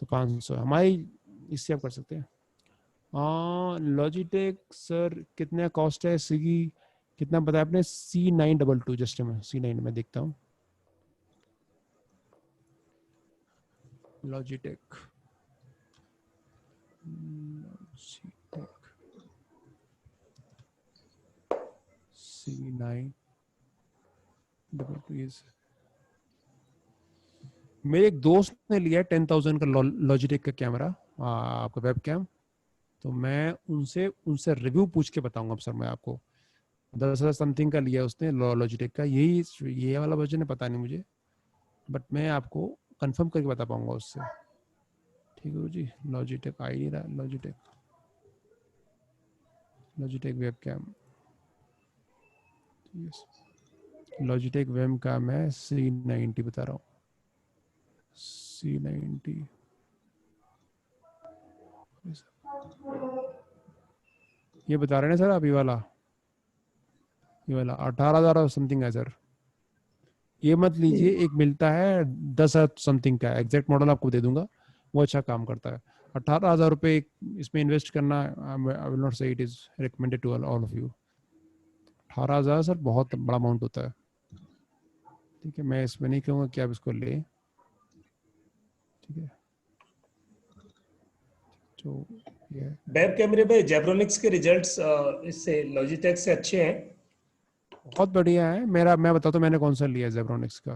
तो 500 हमारी, इससे आप कर सकते हैं। हाँ लॉजिटेक सर कितना कॉस्ट है, सीगी कितना बताया आपने, C922, जस्ट में C9 में देखता हूँ, लॉजिटेक C922। मेरे एक दोस्त ने लिया 10,000 का लॉजिटेक का कैमरा, आपका वेब कैम, तो मैं उनसे उनसे रिव्यू पूछ के बताऊंगा सर मैं आपको। 10,000 समथिंग का लिया उसने लॉजिटेक का, यही ये वाला वर्जन है, पता नहीं मुझे, बट मैं आपको कंफर्म करके बता पाऊंगा उससे, ठीक है जी। लॉजिटेक आई नहीं रहा, Logitech webcam, Logitech web का मैं C90 बता रहा हूँ, C90 ये बता रहे हैं सर आप, ये वाला 18,000 समथिंग है सर। ये मत लीजिए, एक मिलता है 10,000 समथिंग का, एग्जैक्ट मॉडल आपको दे दूंगा, वो अच्छा काम करता है। 18,000 रुपये इसमें इन्वेस्ट करना, I will not say it is recommended to all of you. 18,000 sir बहुत बड़ा अमाउंट होता है, ठीक है, मैं इसमें नहीं कहूँगा कि आप इसको लें, ठीक है। तो ये वेब कैमरे में जेब्रोनिक्स के रिजल्ट्स इससे लॉजिटेक से अच्छे हैं। बहुत बढ़िया है। मैं बताता हूँ मैंने कौन सा लिया, जेब्रोनिक्स का,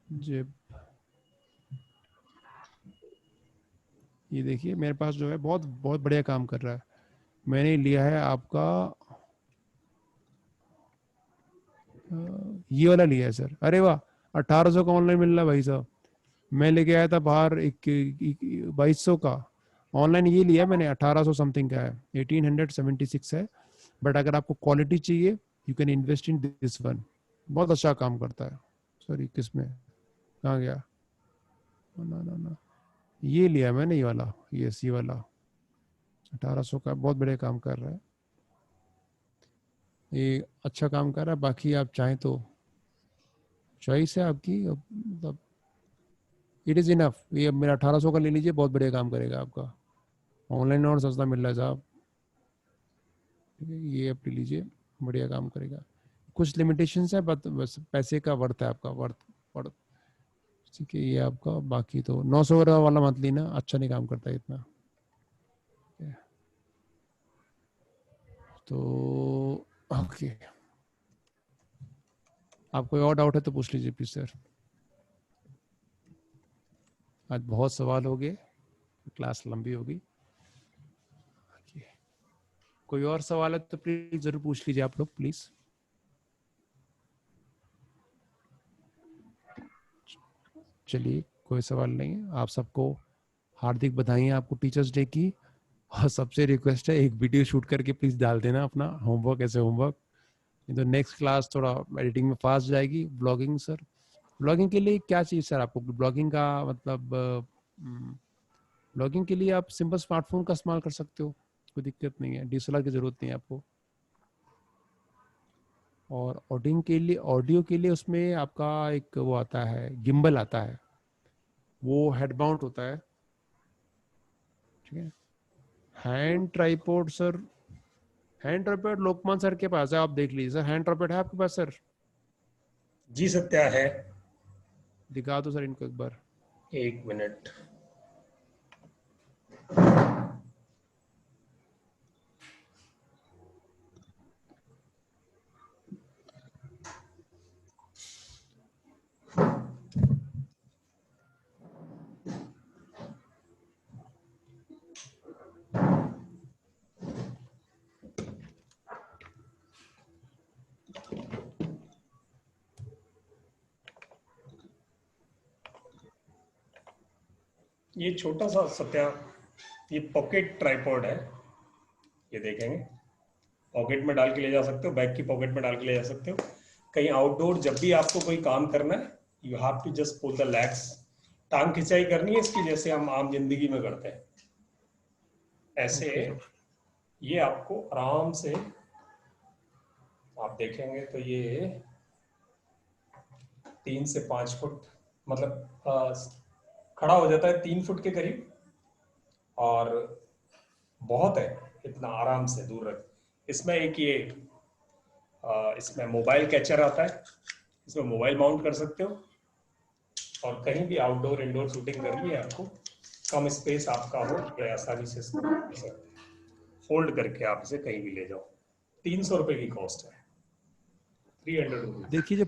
जेब, ये देखिए मेरे पास जो है बहुत बहुत बढ़िया काम कर रहा है। मैंने लिया है आपका ये वाला लिया है सर, अरे वाह 1,800 का ऑनलाइन मिल रहा है भाई साहब। मैं लेके आया था बाहर 2,200 का, ऑनलाइन ये लिया मैंने 1,800 समथिंग का है, 1,876 है। बट अगर आपको क्वालिटी चाहिए you can invest in this one, बहुत अच्छा काम करता है। सॉरी किस में कहाँ गया, ना ये लिया मैंने, ये वाला, ये वाला 1,800 का, बहुत बढ़िया काम कर रहा है, ये अच्छा काम कर रहा है। बाकी आप चाहें तो चॉइस है आपकी, मतलब इट इज इनफ। ये मेरा 1,800 का ले लीजिए, बहुत बढ़िया काम करेगा आपका, ऑनलाइन और सस्ता मिल रहा है साहब, ठीक है, ये आप ले लीजिए, बढ़िया काम करेगा। कुछ लिमिटेशंस है बस पैसे का वर्थ है आपका, वर्थ ठीक है, ये आपका। बाकी तो 900 वाला मत लेना, अच्छा नहीं काम करता है इतना। तो ओके, आप कोई और डाउट है तो पूछ लीजिए प्लीज सर। आज बहुत सवाल हो गए, क्लास लंबी होगी। कोई और सवाल है तो प्लीज जरूर पूछ लीजिए आप लोग, प्लीज। चलिए, कोई सवाल नहीं है। आप सबको हार्दिक बधाइयाँ आपको टीचर्स डे की। और सबसे रिक्वेस्ट है, एक वीडियो शूट करके प्लीज डाल देना अपना होमवर्क, ऐसे होमवर्क। तो नेक्स्ट क्लास थोड़ा एडिटिंग में फास्ट जाएगी। ब्लॉगिंग सर, ब्लॉगिंग के लिए क्या चाहिए सर आपको? ब्लॉगिंग का मतलब ब्लॉगिंग के लिए आप सिंपल स्मार्टफोन का इस्तेमाल कर सकते हो, कोई दिक्कत नहीं है। डीएसएलआर की जरूरत नहीं है आपको। और ऑडियो के लिए उसमें आपका एक वो आता है, गिम्बल आता है, वो हेड माउंट होता है, ठीक है। Hand tripod sir, hand tripod लोकमान सर के पास है, आप देख लीजिए सर। हैंड ट्राइपॉड है आपके पास सर? जी सत्या है। दिखा दो सर इनको एक बार। 1 मिनट। ये छोटा सा सत्या, ये पॉकेट ट्राइपॉड है, ये देखेंगे। पॉकेट में डाल के ले जा सकते हो, बैग की पॉकेट में डाल के ले जा सकते हो। कहीं आउटडोर जब भी आपको कोई काम करना है, you have to just pull the legs. टांग खिंचाई करनी है इसकी, जैसे हम आम जिंदगी में करते हैं ऐसे। ये आपको आराम से, आप देखेंगे तो ये 3 से 5 फुट, मतलब खड़ा हो जाता है 3 फुट के करीब, और बहुत है, इतना आराम से दूर रख। इसमें एक ये इसमें मोबाइल कैचर आता है, इसमें मोबाइल माउंट कर सकते हो, और कहीं भी आउटडोर इंडोर शूटिंग करनी है आपको, कम स्पेस आपका हो, बड़े आसानी से इसको कर सकते हैं। फोल्ड करके आप इसे कहीं भी ले जाओ। 300 रुपए की कॉस्ट है, 300 रुपीज। देखिए, जो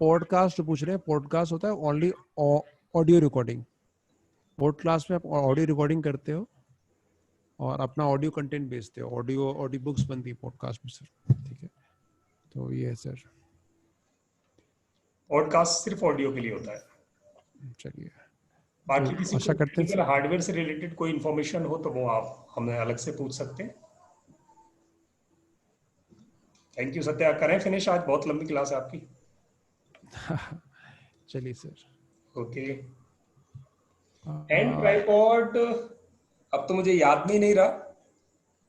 पॉडकास्ट पूछ रहे हैं, पॉडकास्ट होता है ओनली ऑडियो रिकॉर्डिंग। पॉडकास्ट में आप ऑडियो रिकॉर्डिंग करते हो और अपना ऑडियो कंटेंट बेचते हो। ऑडियो बुक्स बनती है पॉडकास्ट में सर, ठीक है। तो ये है सर, पॉडकास्ट सिर्फ ऑडियो के लिए होता है। चलिए। बाकी तो किसी आशा को करते हैं टेक्निकल हार्डवेयर से रिलेटेड कोई इंफॉर्मेशन हो तो वो आप हमें अलग से पूछ सकते हैं। थैंक यू सत्या, करें फिनिश, आज बहुत लंबी क्लास है आपकी। चलिए सर। ओके। हैंड ट्राइपॉड अब तो मुझे याद में नहीं रहा,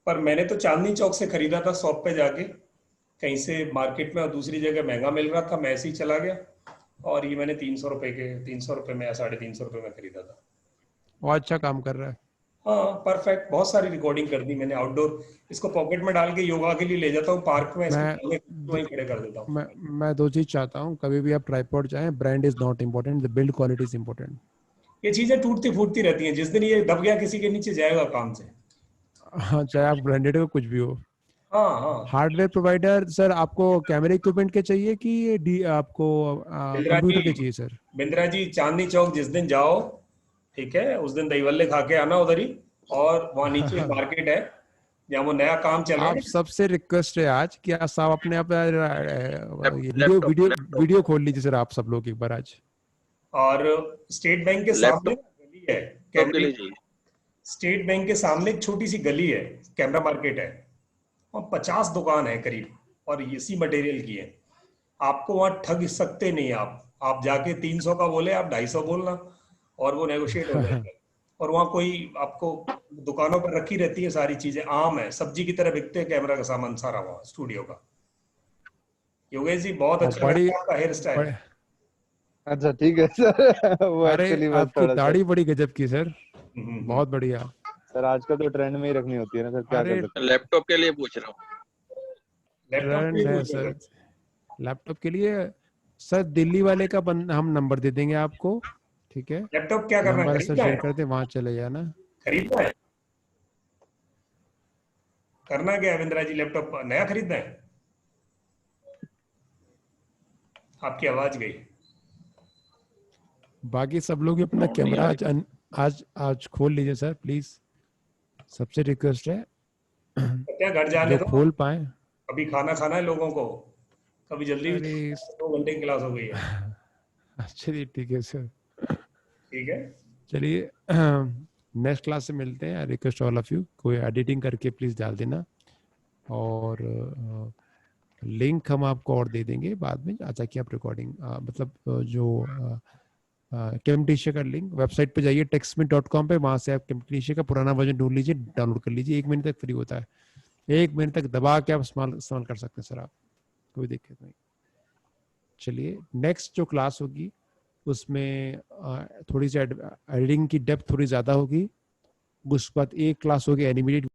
पर मैंने तो चांदनी चौक से खरीदा था, शॉप पे जाके। कहीं से मार्केट में और दूसरी जगह महंगा मिल रहा था, मैं ऐसे ही चला गया, और ये मैंने 300 रुपए के, 300 रुपए में या 350 रुपए में खरीदा था। वो अच्छा काम कर रहा है। हाँ परफेक्ट, बहुत सारी रिकॉर्डिंग कर दी मैंने आउटडोर। इसको पॉकेट में डाल के योगा के लिए ले जाता हूँ पार्क में, इसको वहीं खड़े कर देता हूँ। मैं 2 चीज चाहता हूँ, कभी भी आप ट्राइपॉड चाहें, brand is not important, the build quality is important. ये चीजें टूटती फूटती रहती हैं, जिस दिन ये दब गया किसी के नीचे जाएगा काम से। हाँ, चाहे आप ब्रांडेड हो, कुछ भी हो। हाँ हाँ। हार्डवेयर प्रोवाइडर सर, आपको कैमरे इक्विपमेंट के चाहिए कि आपको कंप्यूटर के चाहिए सर? बिंद्रा जी, चांदनी चौक जिस दिन जाओ, ठीक है, उस दिन दही वल्ले खा के आना उधर ही, और वहाँ नीचे मार्केट है जहाँ वो नया काम चल रहा है। आप सबसे रिक्वेस्ट है आज कि आप सब अपने आप वीडियो खोल लीजिए सर, आप सब लोग एक बार आज। और स्टेट बैंक के सामने गली है, स्टेट बैंक के सामने एक छोटी सी गली है, कैमरा मार्केट है, और 50 दुकान है करीब, और इसी मटेरियल की है। आपको वहां ठग सकते नहीं आप जाके 300 का बोले, आप 250 बोलना, और वो नेगोशिएट हो जाएगा। और वहाँ कोई आपको दुकानों पर रखी रहती है सारी चीजें, आम है, सब्जी की तरह बिकते हैं कैमरा का सामान सारा वहाँ स्टूडियो का। योगेश जी बहुत अच्छा लगता है आपका हेयर स्टाइल। अच्छा ठीक है सर। वो अरे आपकी दाढ़ी बड़ी गजब की सर, बहुत बढ़िया सर। आजकल तो ट्रेंड में ही रखनी होती है ना सर, क्या कर सकते हैं। लैपटॉप के लिए पूछ रहा हूँ। ट्रेंड है सर लैपटॉप के लिए। सर दिल्ली वाले का हम नंबर दे देंगे आपको, ठीक है, लैपटॉप क्या करना है, नंबर सर खरीदना शेयर है? करते, वहां चले जाना। खरीदना है, करना क्या है विंद्रा जी, लैपटॉप नया खरीदना है? आपकी आवाज गई। बाकी सब लोग अपना कैमरा आज खोल लीजिए सर प्लीज, सबसे रिक्वेस्ट है क्या घर जाने जो दो, खोल पाए। अभी खाना खाना है लोगों को, कभी जल्दी अरे 2 घंटे की क्लास हो गई है। चलिए ठीक है सर, ठीक है, चलिए नेक्स्ट क्लास से मिलते हैं। रिक्वेस्ट ऑल ऑफ यू, कोई एडिटिंग करके प्लीज डाल देना, और लिंक हम आपको और दे देंगे बाद में, अच्छा कि आप रिकॉर्डिंग मतलब जो कैमटेशिया का लिंक, वेबसाइट पे जाइए textmate.com पे, वहां से आप कैमटेशिया का पुराना वर्जन ढूंढ लीजिए, डाउनलोड कर लीजिए, 1 महीने तक फ्री होता है, 1 महीने तक दबा के आप इस्तेमाल कर सकते हैं सर, आप कोई दिक्कत नहीं। चलिए नेक्स्ट जो क्लास होगी उसमें थोड़ी सी एडिटिंग की डेप्थ थोड़ी ज़्यादा होगी, उसके बाद एक क्लास होगी एनिमेटेड